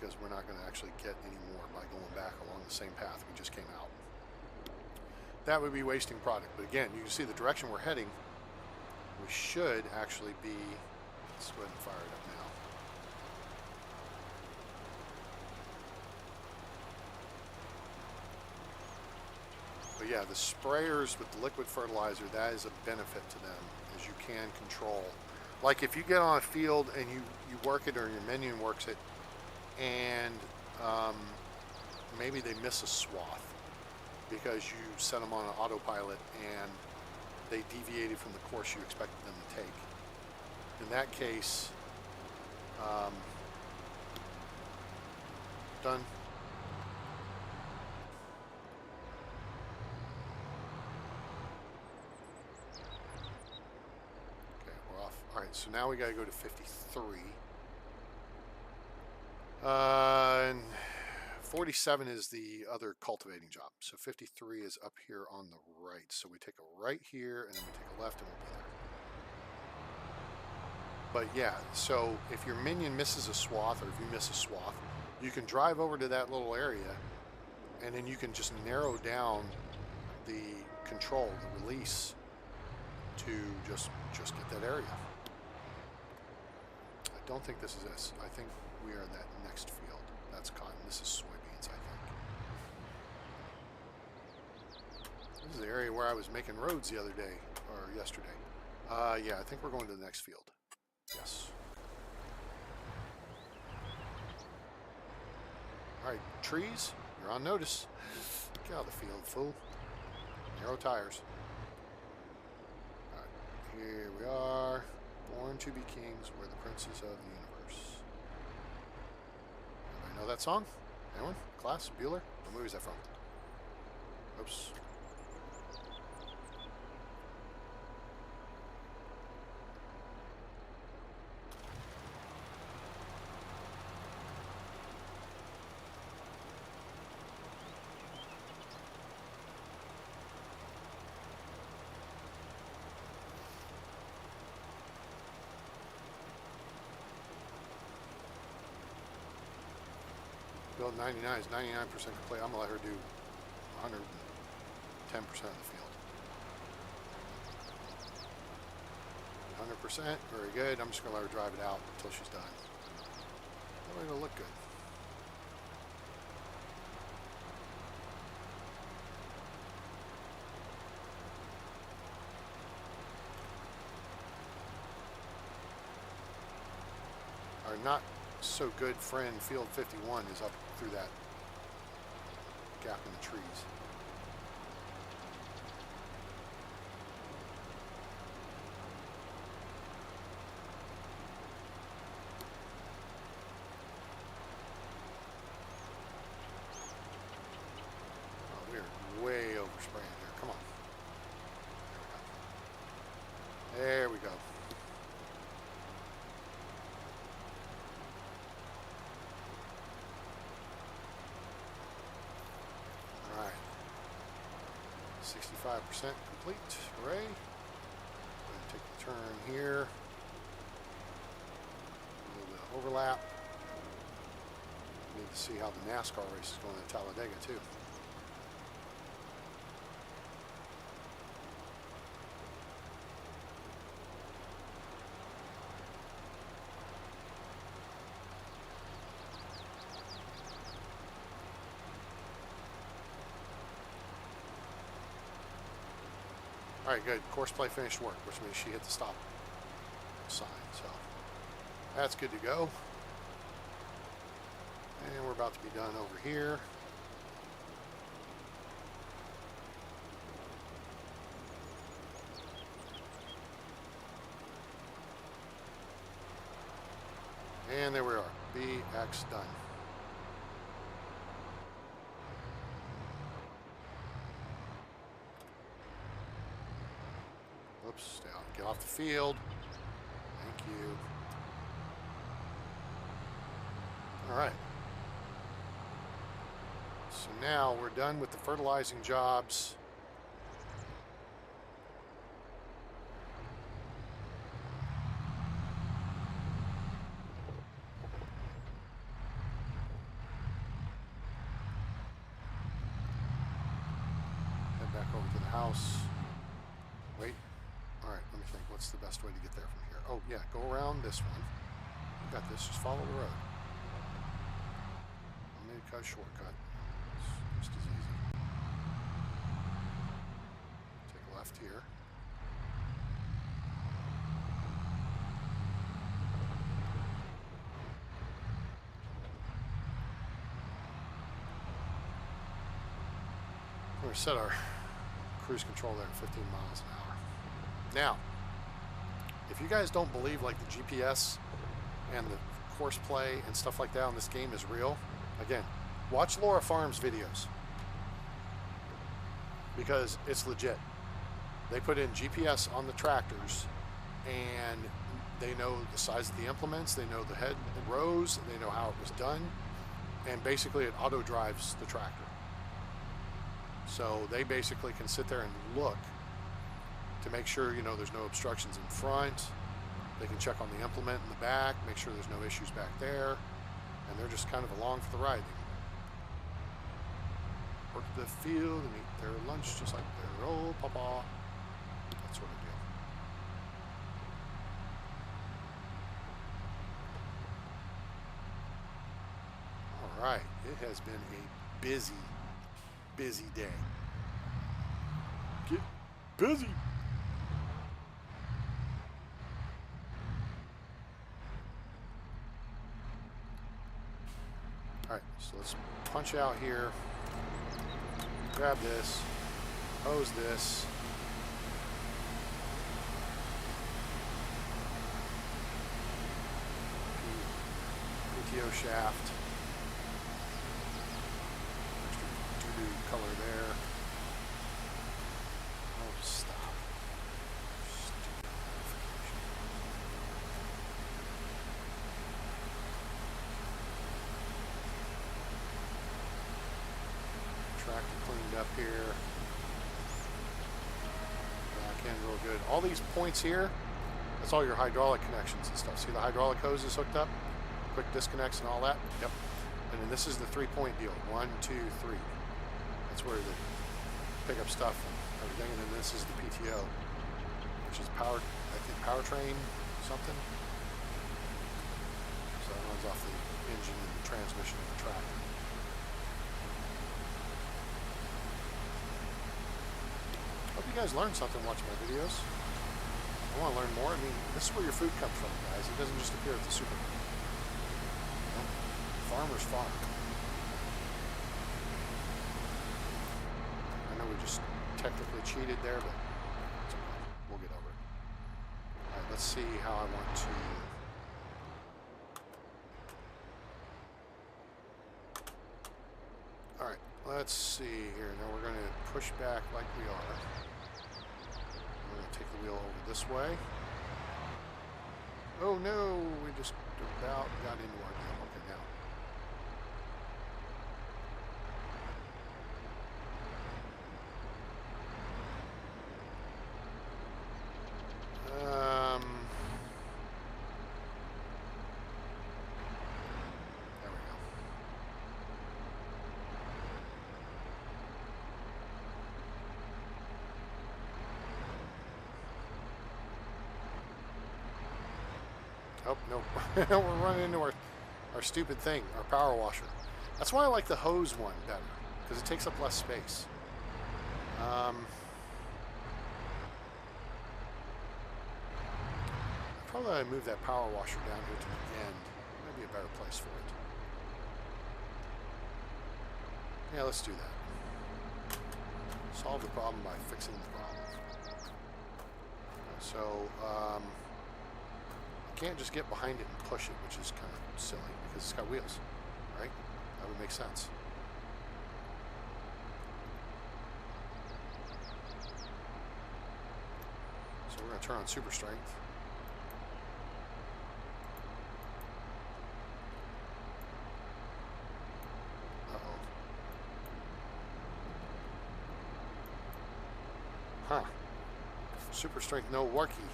Because we're not going to actually get any more by going back along the same path we just came out. That would be wasting product. But again, you can see the direction we're heading. We should actually be, let's go ahead and fire it up now. But yeah, the sprayers with the liquid fertilizer, that is a benefit to them. as you can control. Like if you get on a field and you work it, or your minion works it, and maybe they miss a swath because you set them on an autopilot and they deviated from the course you expected them to take. In that case, done. Okay, we're off. All right, so now we got to go to 53. And 47 is the other cultivating job. So 53 is up here on the right. So we take a right here, and then we take a left, and we'll be there. But yeah, so if your minion misses a swath, or if you miss a swath, you can drive over to that little area, and then you can just narrow down the control, the release, to just get that area. I don't think this is this. I think we are in that next field. That's cotton. This is soybeans, I think. This is the area where I was making roads the other day, or yesterday. Yeah, I think we're going to the next field. Yes. Alright, trees, you're on notice. Get out of the field, fool. Narrow tires. Alright, here we are. Born to be kings, we're the princes of the universe. Anybody know that song? Anyone? Class? Bueller? What movie is that from? Oops. Build 99 is 99% complete. I'm going to let her do 110% of the field. 100%, very good. I'm just going to let her drive it out until she's done. That way it'll look good. Our not so good friend field 51 is up through that gap in the trees. Oh, we're way overspraying here. Come on. There we go. All right. 65% complete. Hooray. Going to take the turn here. A little bit of overlap. Need to see how the NASCAR race is going to Talladega too. All right, good. Course play finished work, which means she hit the stop sign. So that's good to go. And we're about to be done over here. And there we are. BX done. Whoops, down. Get off the field. Thank you. All right. So now we're done with the fertilizing jobs. Head back over to the house. Wait. All right, let me think. What's the best way to get there from here? Oh, yeah, go around this one. You got this. Just follow the road. I'm going to cut a shortcut. It's just as easy. Take a left here. going to set our cruise control there at 15 miles an hour. Now, if you guys don't believe like the GPS and the course play and stuff like that on this game is real, again, watch Laura Farm's videos because it's legit. They put in GPS on the tractors and they know the size of the implements, they know the head rows, they know how it was done, and basically it auto drives the tractor. So they basically can sit there and look to make sure, you know, there's no obstructions in front. They can check on the implement in the back, make sure there's no issues back there, and they're just kind of along for the ride. They work the field and eat their lunch just like their old papa. That sort of deal. All right, it has been a busy day. Get busy. All right, so let's punch out here. Grab this, hose this. PTO shaft. Extra doo-doo color there. Oh, stop. Stupid notification. Tractor cleaned up here. Back end real good. All these points here, that's all your hydraulic connections and stuff. See the hydraulic hoses hooked up? Quick disconnects and all that? Yep. And then this is the 3-point deal. 1, 2, 3. That's where they pick up stuff and everything. And then this is the PTO, which is power, I think powertrain something. So that runs off the engine and the transmission of the tractor. Hope you guys learned something watching my videos. I want to learn more. I mean, this is where your food comes from, guys. It doesn't just appear at the supermarket. You know? Farmers farm. I know we just technically cheated there, but it's okay. We'll get over it. All right, let's see how I want to... All right, let's see here. Now we're going to push back like we are. We're going to take the wheel over this way. Oh no, we just about got into our deal. Okay, now. There we go. Oh, no. We're running into our stupid thing, our power washer. That's why I like the hose one better, because it takes up less space. Probably move that power washer down here to the end. Might be a better place for it. Yeah, let's do that. Solve the problem by fixing the problem. So, can't just get behind it and push it, which is kind of silly because it's got wheels, right? That would make sense. So we're going to turn on super strength. Uh-oh. Huh. Super strength no worky.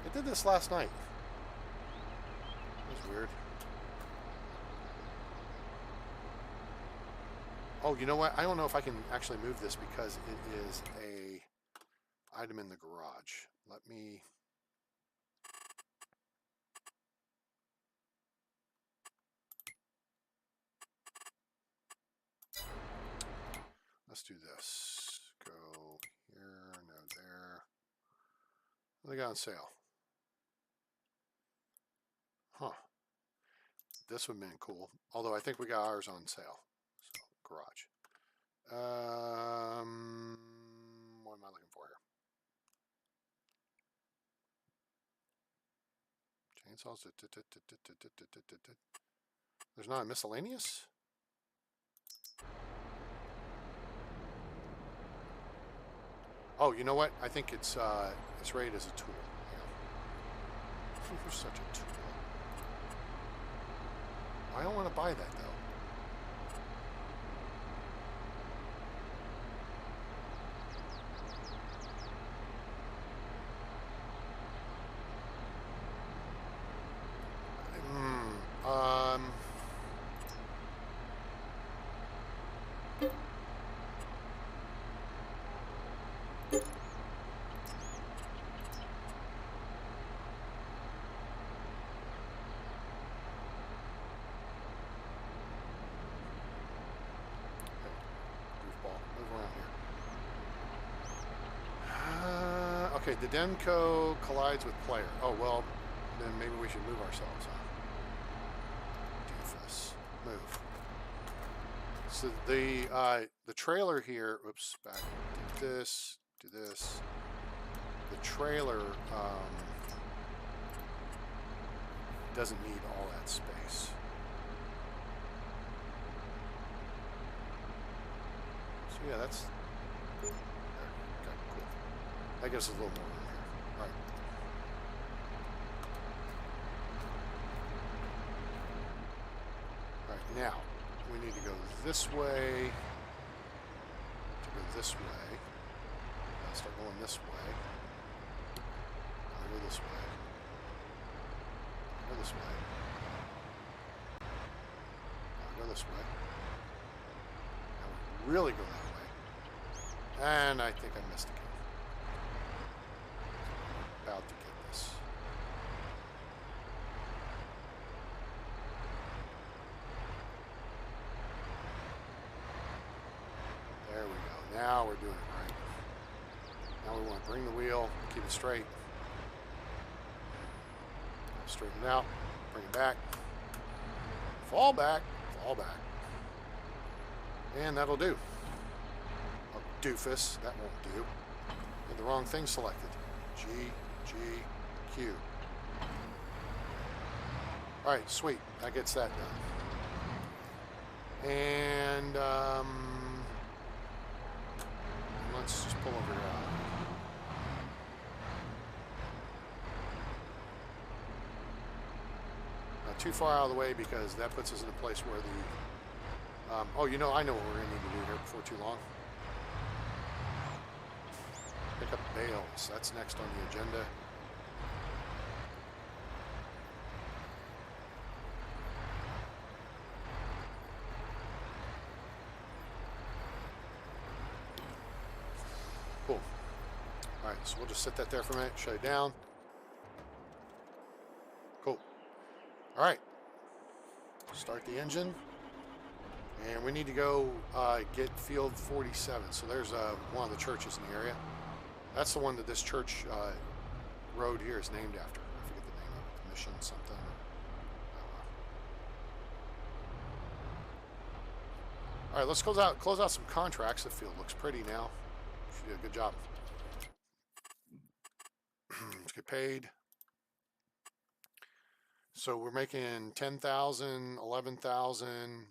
I did this last night. That was weird. Oh, you know what? I don't know if I can actually move this because it is a item in the garage. Let me... Let's do this. Go here, no there. What do they got on sale? Huh. This would have been cool. Although I think we got ours on sale. So, garage. What am I looking for here? Chainsaws. There's not a miscellaneous? Oh, you know what? I think it's rated as a tool. Yeah. You're such a tool. I don't want to buy that though. Okay, the Demco collides with player. Oh, well, then maybe we should move ourselves, huh? Doofus. Move. So the trailer here, oops, back, do this, do this. The trailer doesn't need all that space. So yeah, that's... Okay, cool. That gives us a little more room here. All right. All right, now we need to go this way. To go this way. Let's start going this way. I'll go this way. Go this way. I'll go this way. Now we really go that way. And I think I missed again. About to get this. There we go. Now we're doing it right. Now we want to bring the wheel, keep it straight. Straighten it out, bring it back. Fall back, fall back. And that'll do. Oh, doofus, that won't do. Had the wrong thing selected. G, G, Q. All right, sweet. That gets that done. And let's just pull over here. Not too far out of the way because that puts us in a place where the... oh, you know, I know what we're going to need to do here before too long. Pick up bales. That's next on the agenda. Cool. All right, so we'll just set that there for a minute, shut it down. Cool. All right. Start the engine. And we need to go get field 47. So there's one of the churches in the area. That's the one that this church road here is named after. I forget the name of it. Mission something. All right, let's close out some contracts. The field looks pretty now. She did a good job. Let's get paid. So we're making $10,000, $11,000,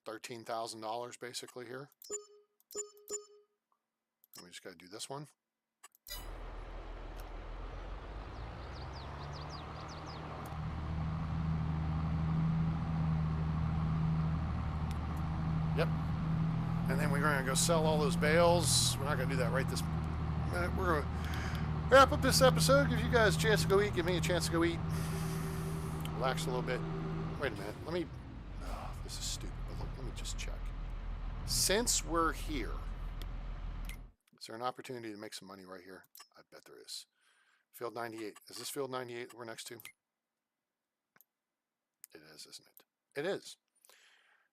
$13,000 basically here. And we just got to do this one. Yep. And then we're going to go sell all those bales. We're not going to do that right this minute. We're going to wrap up this episode, give you guys a chance to go eat, give me a chance to go eat. Relax a little bit. Wait a minute. Let me... Oh, this is stupid. But look, let me just check. Since we're here, is there an opportunity to make some money right here? I bet there is. Field 98. Is this field 98 we're next to? It is, isn't it? It is.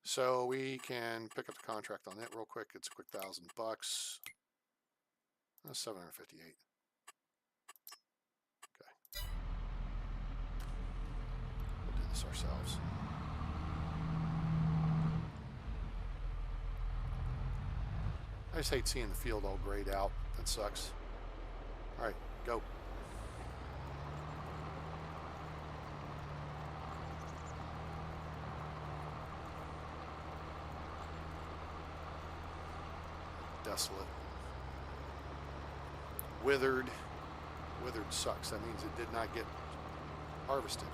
So we can pick up the contract on that real quick. It's a quick $1,000. That's 758. Okay. We'll do this ourselves. just hate seeing the field all grayed out. That sucks. All right, go. Desolate. Withered. Withered sucks. That means it did not get harvested.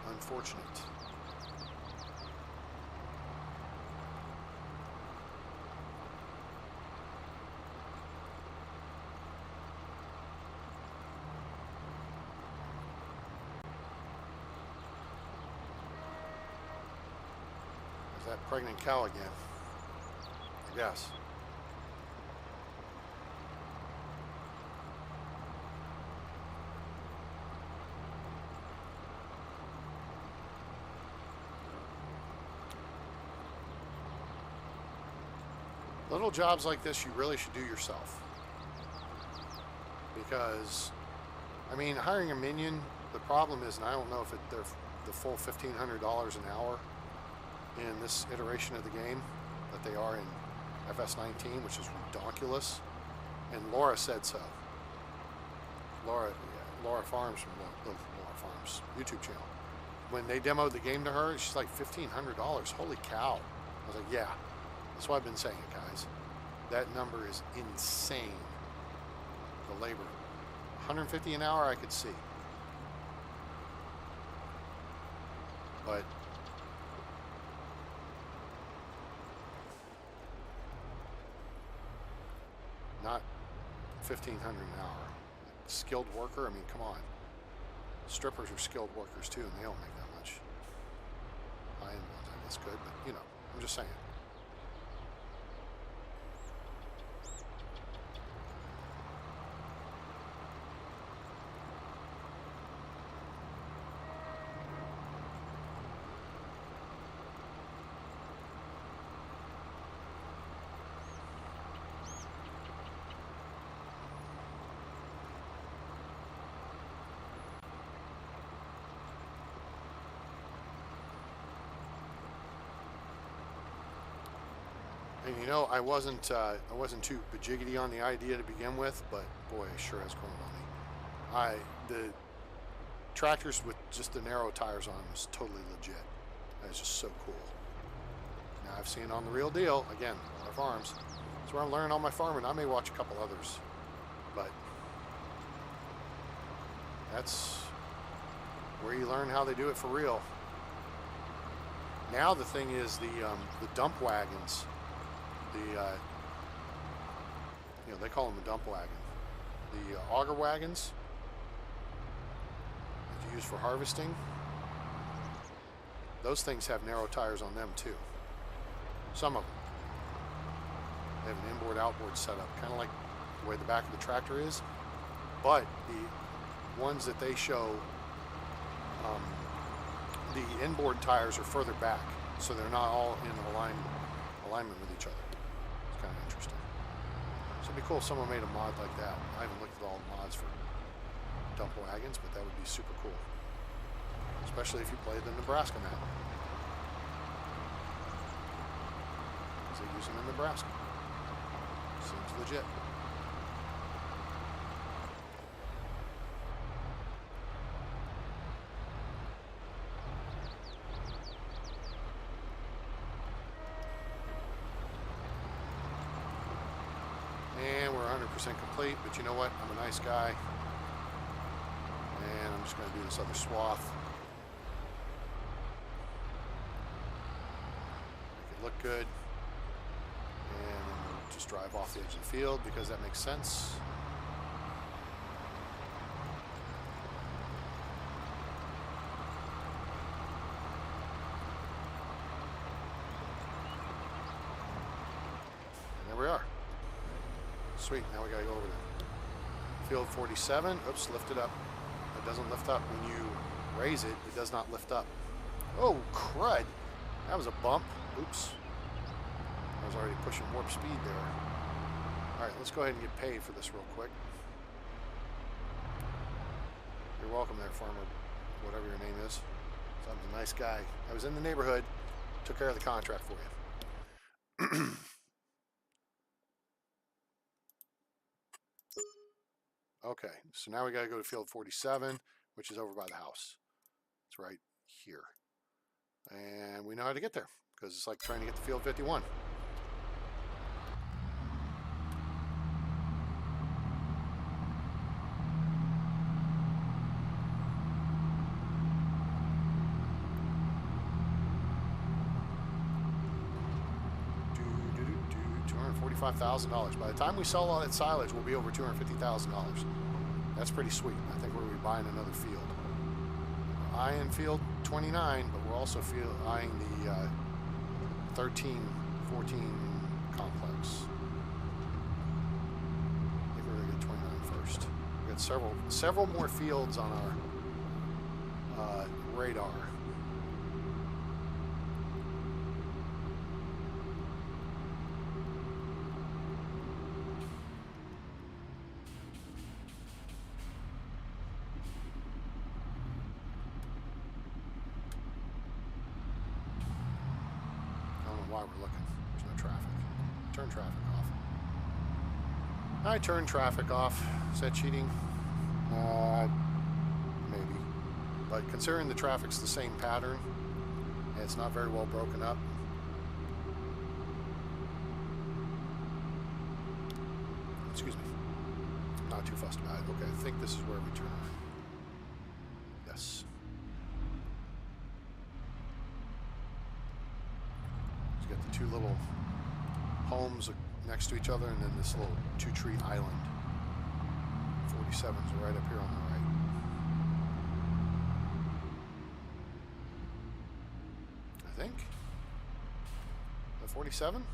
Unfortunate. There's that pregnant cow again. I guess. Little jobs like this you really should do yourself. Because, I mean, hiring a minion, the problem is, and I don't know if they're the full $1,500 an hour in this iteration of the game that they are in FS19, which is ridiculous. And Laura said so. Laura Farms from the Laura Farms YouTube channel. When they demoed the game to her, she's like $1,500. Holy cow. I was like, yeah. That's why I've been saying it, guys. That number is insane. The labor. $150 an hour I could see. But not $1,500 an hour. Skilled worker, I mean, come on. Strippers are skilled workers too, and they don't make that much. High-end ones, I guess, good, but you know, I'm just saying. And you know, I wasn't too bajiggity on the idea to begin with, but boy, it sure has grown on me. The tractors with just the narrow tires on them is totally legit. That is just so cool. Now I've seen it on the real deal again, on our farms. That's where I'm learning all my farming. I may watch a couple others, but that's where you learn how they do it for real. Now the thing is the dump wagons. You know, they call them a dump wagon. The auger wagons that you use for harvesting, those things have narrow tires on them too. Some of them. They have an inboard-outboard setup, kind of like the way the back of the tractor is. But the ones that they show, the inboard tires are further back, so they're not all in alignment with each other. It's kind of interesting. So it'd be cool if someone made a mod like that. I haven't looked at all the mods for dump wagons, but that would be super cool. Especially if you play the Nebraska map. Because they use them in Nebraska. Seems legit. And we're 100% complete, but you know what? I'm a nice guy. And I'm just going to do this other swath. Make it look good. And then we'll just drive off the edge of the field because that makes sense. And there we are. Sweet, now we gotta go over to field 47. Oops, lift it up. It doesn't lift up. When you raise it, it does not lift up. Oh, crud. That was a bump. Oops. I was already pushing warp speed there. All right, let's go ahead and get paid for this real quick. You're welcome there, farmer, whatever your name is. So I'm a nice guy. I was in the neighborhood, took care of the contract for you. Okay, so now we got to go to field 47, which is over by the house. It's right here. And we know how to get there because it's like trying to get to field 51. $245,000. By the time we sell all that silage, we'll be over $250,000. That's pretty sweet. I think we'll be buying another field. We're eyeing field 29, but we're also eyeing the 13, 14 complex. I think we're going to get 29 first. We've got several more fields on our radar. Why we're looking. There's no traffic. Turn traffic off. I turned traffic off. Is that cheating? Maybe. But considering the traffic's the same pattern, and it's not very well broken up. Excuse me. Not too fussed about it. Okay, I think this is where we turn. Yes. The two little homes next to each other, and then this little two-tree island. 47's right up here on the right. I think. The 47?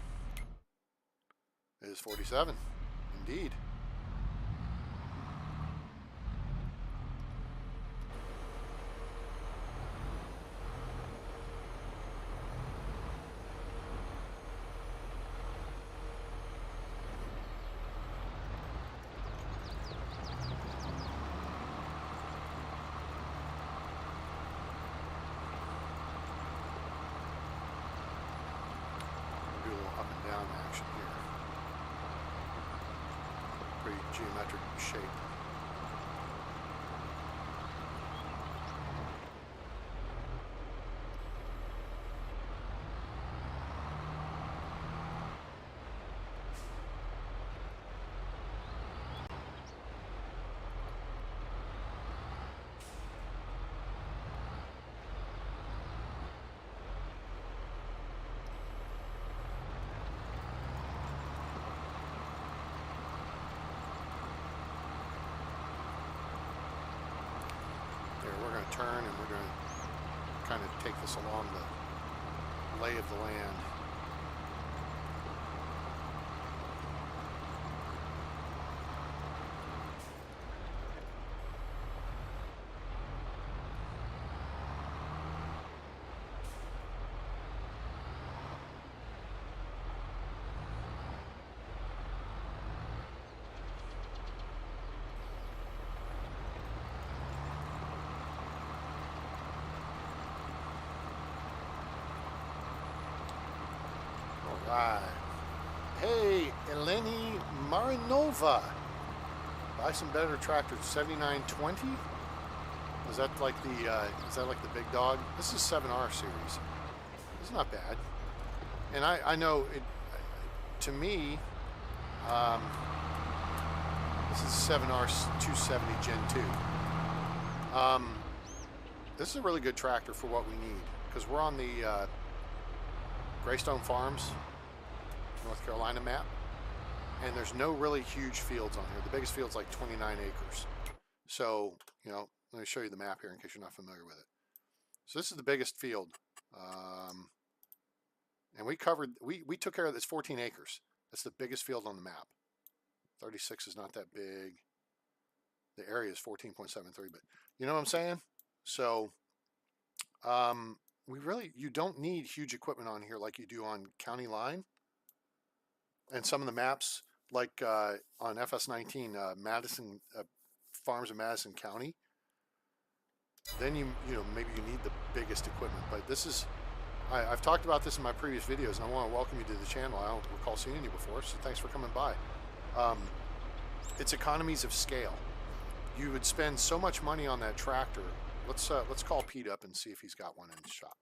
It is 47. Indeed. Action here. Pretty geometric shape. We're going to turn and we're going to kind of take this along the lay of the land. Right. Hey, Eleni Marinova. Buy some better tractors. 7920. Is that like the big dog? This is 7R series. It's not bad. And I know it. To me, this is 7R 270 Gen 2. This is a really good tractor for what we need because we're on the Graystone Farms, North Carolina map, and there's no really huge fields on here. The biggest field's like 29 acres. So, you know, let me show you the map here in case you're not familiar with it. So this is the biggest field. And we took care of this 14 acres. That's the biggest field on the map. 36 is not that big. The area is 14.73, but you know what I'm saying? So, you don't need huge equipment on here like you do on County Line. And some of the maps, like on FS19, Madison Farms in Madison County, then you know maybe you need the biggest equipment. But this is I've talked about this in my previous videos, and I want to welcome you to the channel. I don't recall seeing you before, so thanks for coming by. It's economies of scale. You would spend so much money on that tractor. Let's call Pete up and see if he's got one in his shop.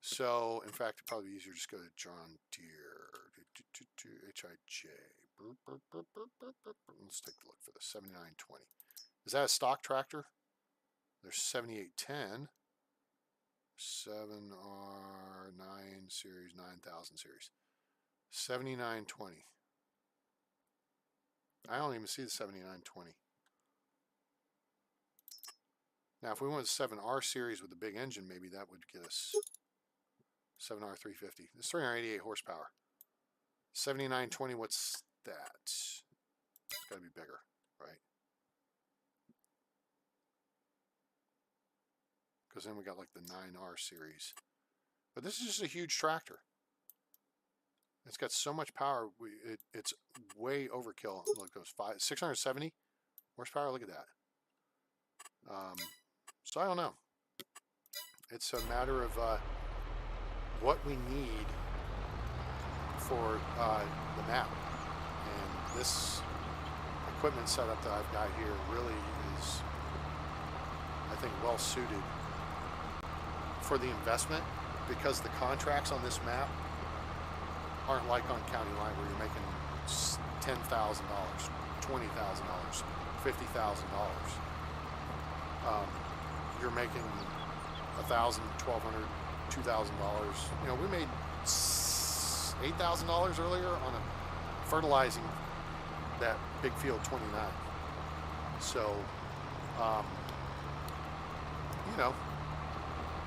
So, in fact, it'd probably be easier to just go to John Deere, HIJ. Let's take a look for the 7920. Is that a stock tractor? There's 7810, 7R9 series, 9000 series, 7920. I don't even see the 7920. Now, if we went to 7R series with the big engine, maybe that would get us 7R350. It's 388 horsepower. 7920, what's that? It's got to be bigger, right? Because then we got like the 9R series. But this is just a huge tractor. It's got so much power. It's way overkill. Look, it goes 670 horsepower. Look at that. So I don't know. It's a matter of what we need for the map. And this equipment setup that I've got here really is, I think, well suited for the investment, because the contracts on this map aren't like on County Line where you're making $10,000, $20,000, $50,000. You're making $1,000, $1,200, $2,000. You know, we made $8,000 earlier on a fertilizing that big field 29. So, you know,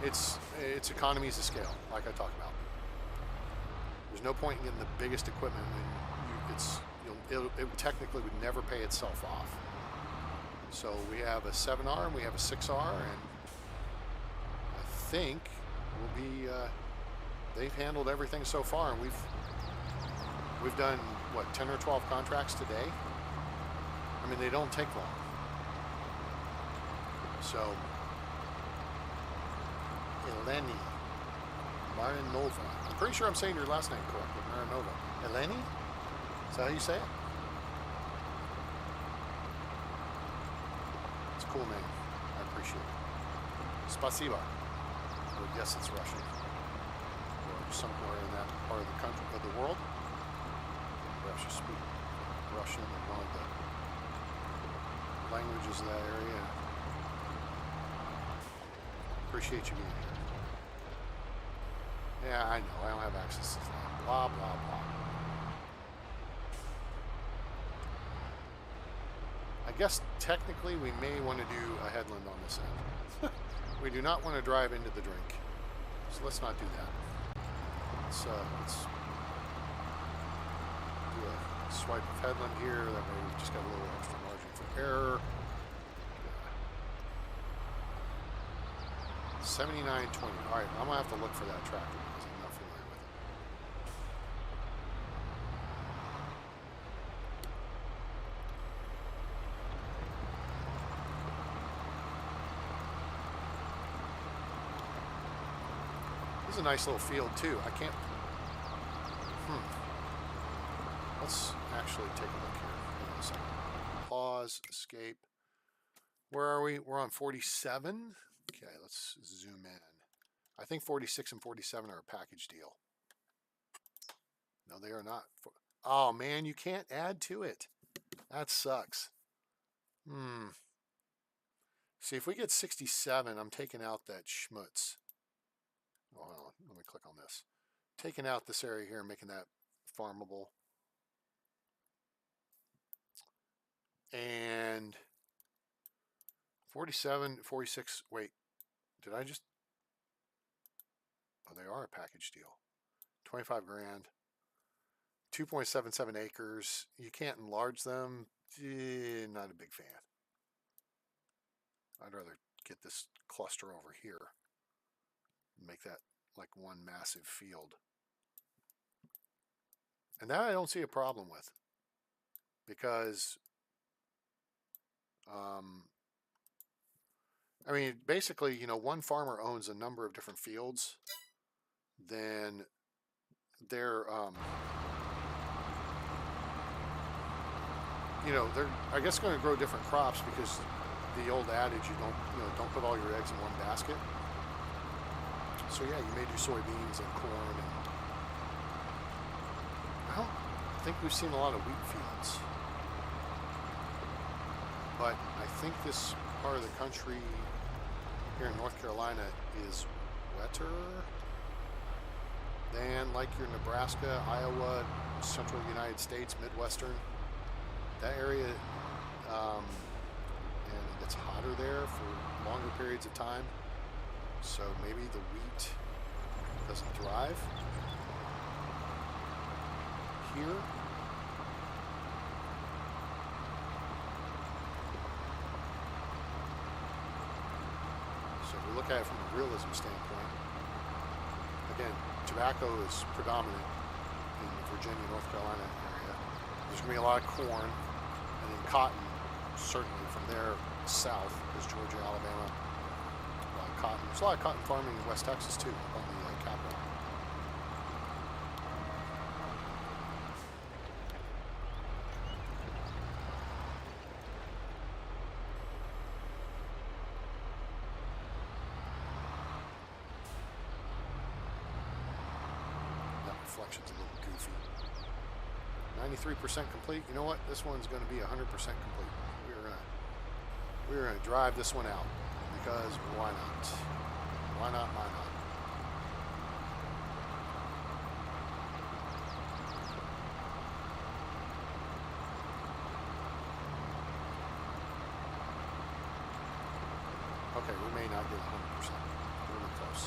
it's economies of scale, like I talked about. There's no point in getting the biggest equipment when it technically would never pay itself off. So we have a 7R and we have a 6R, and I think we'll be. They've handled everything so far, and we've done what, 10 or 12 contracts today. I mean, they don't take long. So Eleni Marinova. I'm pretty sure I'm saying your last name correctly. Marinova. Eleni? Is that how you say it? It's a cool name. I appreciate it. Spasiba. I would guess it's Russian. Or somewhere in that part of the country, of the world. Perhaps you speak Russian in one of the languages of that area. Appreciate you being here. Yeah, I know. I don't have access to that. Blah, blah, blah. I guess technically we may want to do a headland on this end. We do not want to drive into the drink. So let's not do that. Let's do a swipe of headland here. That way we've just got a little extra margin for error. 7920. All right, I'm gonna have to look for that tractor because I'm not familiar with it. This is a nice little field too. I can't. Let's actually take a look here. Hang on a second. Pause. Escape. Where are we? We're on 47. Okay, let's zoom in. I think 46 and 47 are a package deal. No, they are not. Oh, man, you can't add to it. That sucks. See, if we get 67, I'm taking out that schmutz. Oh, hold on. Let me click on this. Taking out this area here and making that farmable. And 47, 46, wait, did I just, oh, they are a package deal. 25 grand, 2.77 acres. You can't enlarge them. Not a big fan. I'd rather get this cluster over here and make that like one massive field. And that I don't see a problem with, because I mean, basically, you know, one farmer owns a number of different fields, then they're, you know, they're, I guess, going to grow different crops because the old adage, don't put all your eggs in one basket. So yeah, you may do soybeans and corn, and I don't think we've seen a lot of wheat fields, but I think this part of the country here in North Carolina is wetter than like your Nebraska, Iowa, central United States, Midwestern, that area, and it's hotter there for longer periods of time. So maybe the wheat doesn't thrive here. So if we look at it from a realism standpoint, again, tobacco is predominant in the Virginia, North Carolina area. There's going to be a lot of corn, and then cotton, certainly from there south, is Georgia, Alabama. Cotton. There's a lot of cotton farming in West Texas too, on the capital. That reflection's a little goofy. 93% complete. You know what? This one's going to be 100% complete. We're gonna drive this one out. Because why not? Why not? Why not? Okay, we may not get 100%. We're really close.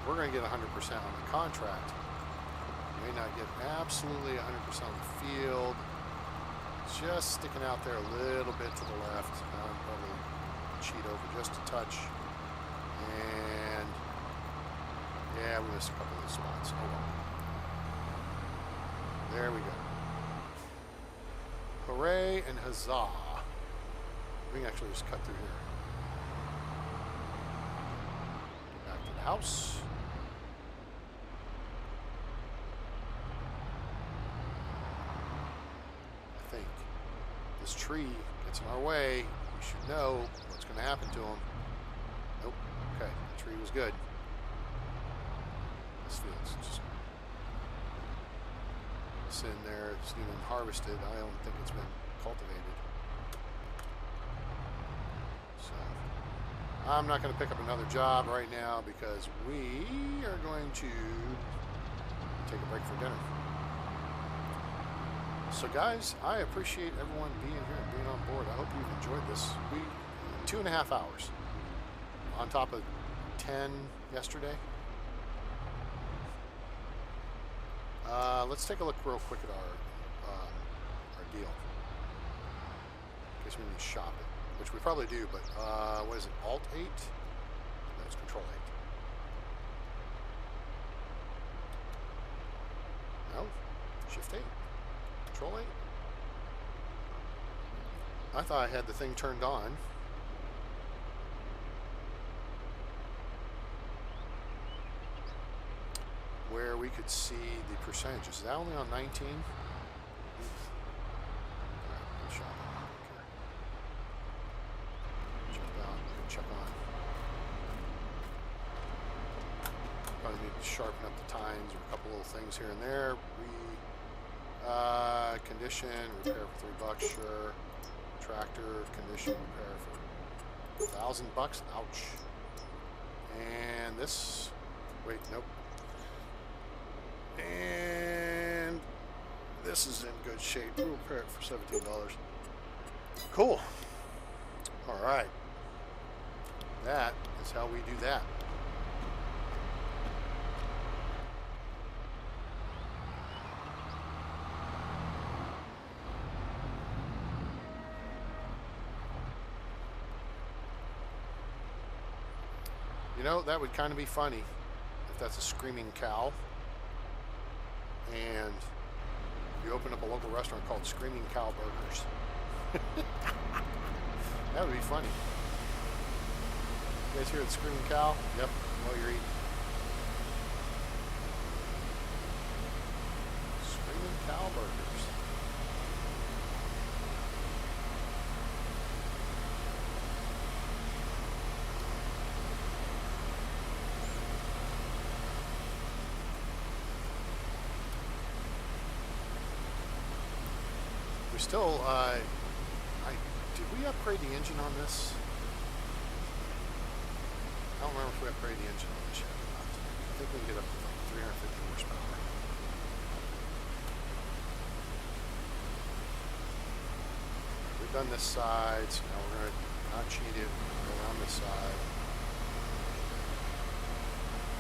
We're going to get 100% on the contract. We may not get absolutely 100% on the field. Just sticking out there a little bit to the left. Probably cheat over just a touch, and yeah, we missed a couple of those spots. Oh well. There we go. Hooray and huzzah. We can actually just cut through here. Get back to the house. I think this tree gets in our way. We should know what's going to happen to him. Nope. Okay, the tree was good. This field's just sitting there. It's even harvested. I don't think it's been cultivated. So I'm not going to pick up another job right now because we are going to take a break for dinner. So guys, I appreciate everyone being here and being on board. I hope you've enjoyed this. 2.5 hours on top of 10 yesterday. Let's take a look real quick at our deal. In case we need to shop it, which we probably do, but what is it, Alt 8? No, it's Control 8. No, Shift 8. Control 8? I thought I had the thing turned on. Where we could see the percentages. Is that only on 19? Alright, we'll shop it. Jump out, check on. Probably need to sharpen up the tines or a couple little things here and there. Condition, repair for $3, sure. Tractor, condition, repair for $1,000. Ouch. And this, wait, nope. And this is in good shape. We'll repair it for $17. Cool. All right. That is how we do that. You know, that would kind of be funny if that's a screaming cow and you open up a local restaurant called Screaming Cow Burgers. That would be funny. You guys hear the screaming cow? Yep, while you're eating. cow burgers. We still, did we upgrade the engine on this? I don't remember if we upgraded the engine on this yet or not. I think we can get up to 350 horsepower. We've done this side, so now we're going to not cheat it, go around this side.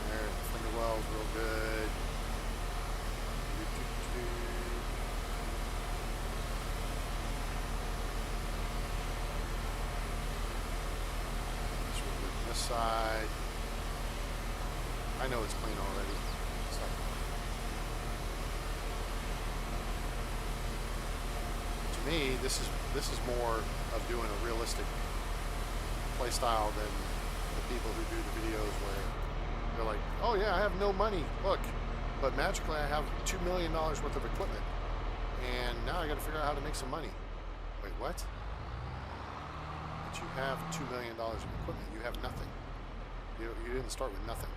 There, the finger well's real good. Side. I know it's clean already. It's not to me, this is more of doing a realistic play style than the people who do the videos where they're like, oh yeah, I have no money, look, but magically I have $2 million worth of equipment, and now I got to figure out how to make some money. Wait, what? But you have $2 million of equipment. You have nothing. You didn't start with nothing.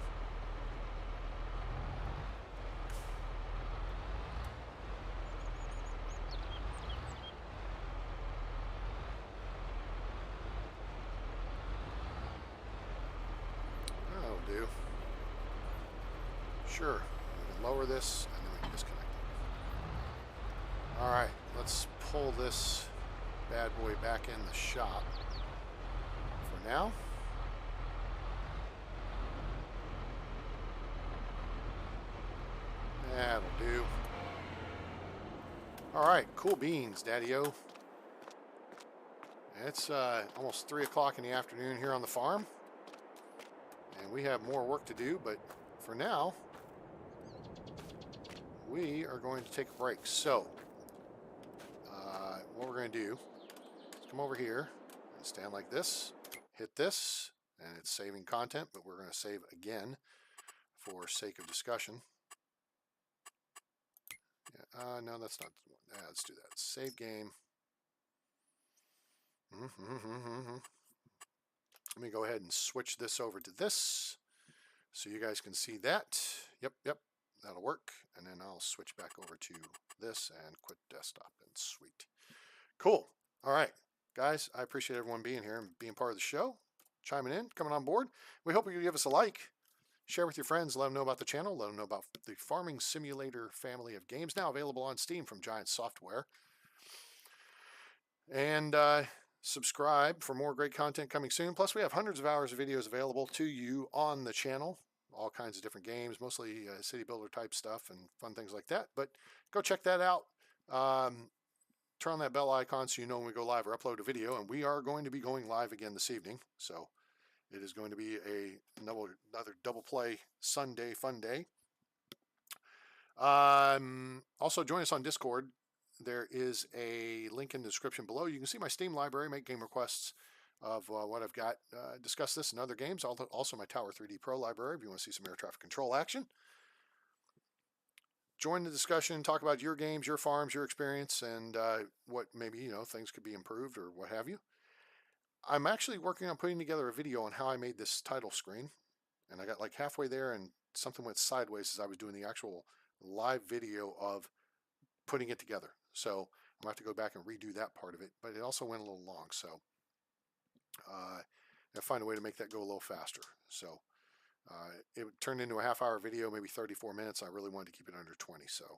That'll do. Sure. We can lower this and then we can disconnect it. Alright, let's pull this bad boy back in the shop for now. That'll do. Alright, cool beans, Daddy-O. It's almost 3 o'clock in the afternoon here on the farm. And we have more work to do, but for now, we are going to take a break. So, what we're going to do is come over here and stand like this, hit this, and it's saving content, but we're going to save again for sake of discussion. No, that's not the one. Let's do that. Save game. Let me go ahead and switch this over to this so you guys can see that. Yep, that'll work. And then I'll switch back over to this and quit desktop. And sweet. Cool. All right, guys, I appreciate everyone being here and being part of the show, chiming in, coming on board. We hope you give us a like. Share with your friends, let them know about the channel, let them know about the Farming Simulator family of games, now available on Steam from Giant Software. And subscribe for more great content coming soon. Plus, we have hundreds of hours of videos available to you on the channel. All kinds of different games, mostly city builder type stuff and fun things like that. But go check that out. Turn on that bell icon so you know when we go live or upload a video. And we are going to be going live again this evening. So it is going to be another double play Sunday Funday. Also, join us on Discord. There is a link in the description below. You can see my Steam library, make game requests of what I've got. Discuss this and other games. Also my Tower 3D Pro library if you want to see some air traffic control action. Join the discussion, talk about your games, your farms, your experience, and what maybe, things could be improved or what have you. I'm actually working on putting together a video on how I made this title screen. And I got like halfway there and something went sideways as I was doing the actual live video of putting it together. So I'm going to have to go back and redo that part of it. But it also went a little long. So I'll find a way to make that go a little faster. So it turned into a half-hour video, maybe 34 minutes. I really wanted to keep it under 20. So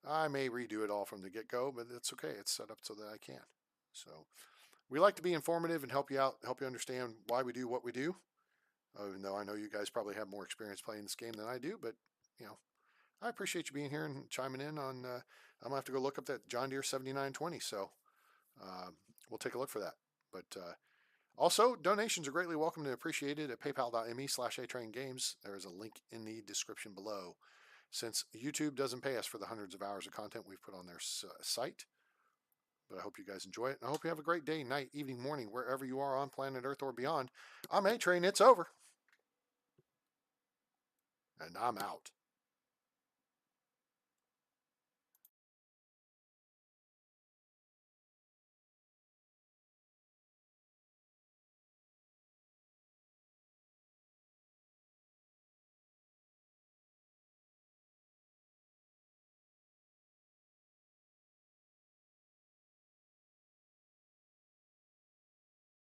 I may redo it all from the get-go, but it's okay. It's set up so that I can. So we like to be informative and help you out, help you understand why we do what we do. Even though I know you guys probably have more experience playing this game than I do, but I appreciate you being here and chiming in on. I'm gonna have to go look up that John Deere 7920, so we'll take a look for that. But also, donations are greatly welcome and appreciated at paypal.me/atraingames. There is a link in the description below. Since YouTube doesn't pay us for the hundreds of hours of content we've put on their site. But I hope you guys enjoy it. And I hope you have a great day, night, evening, morning, wherever you are on planet Earth or beyond. I'm A-Train. It's over. And I'm out.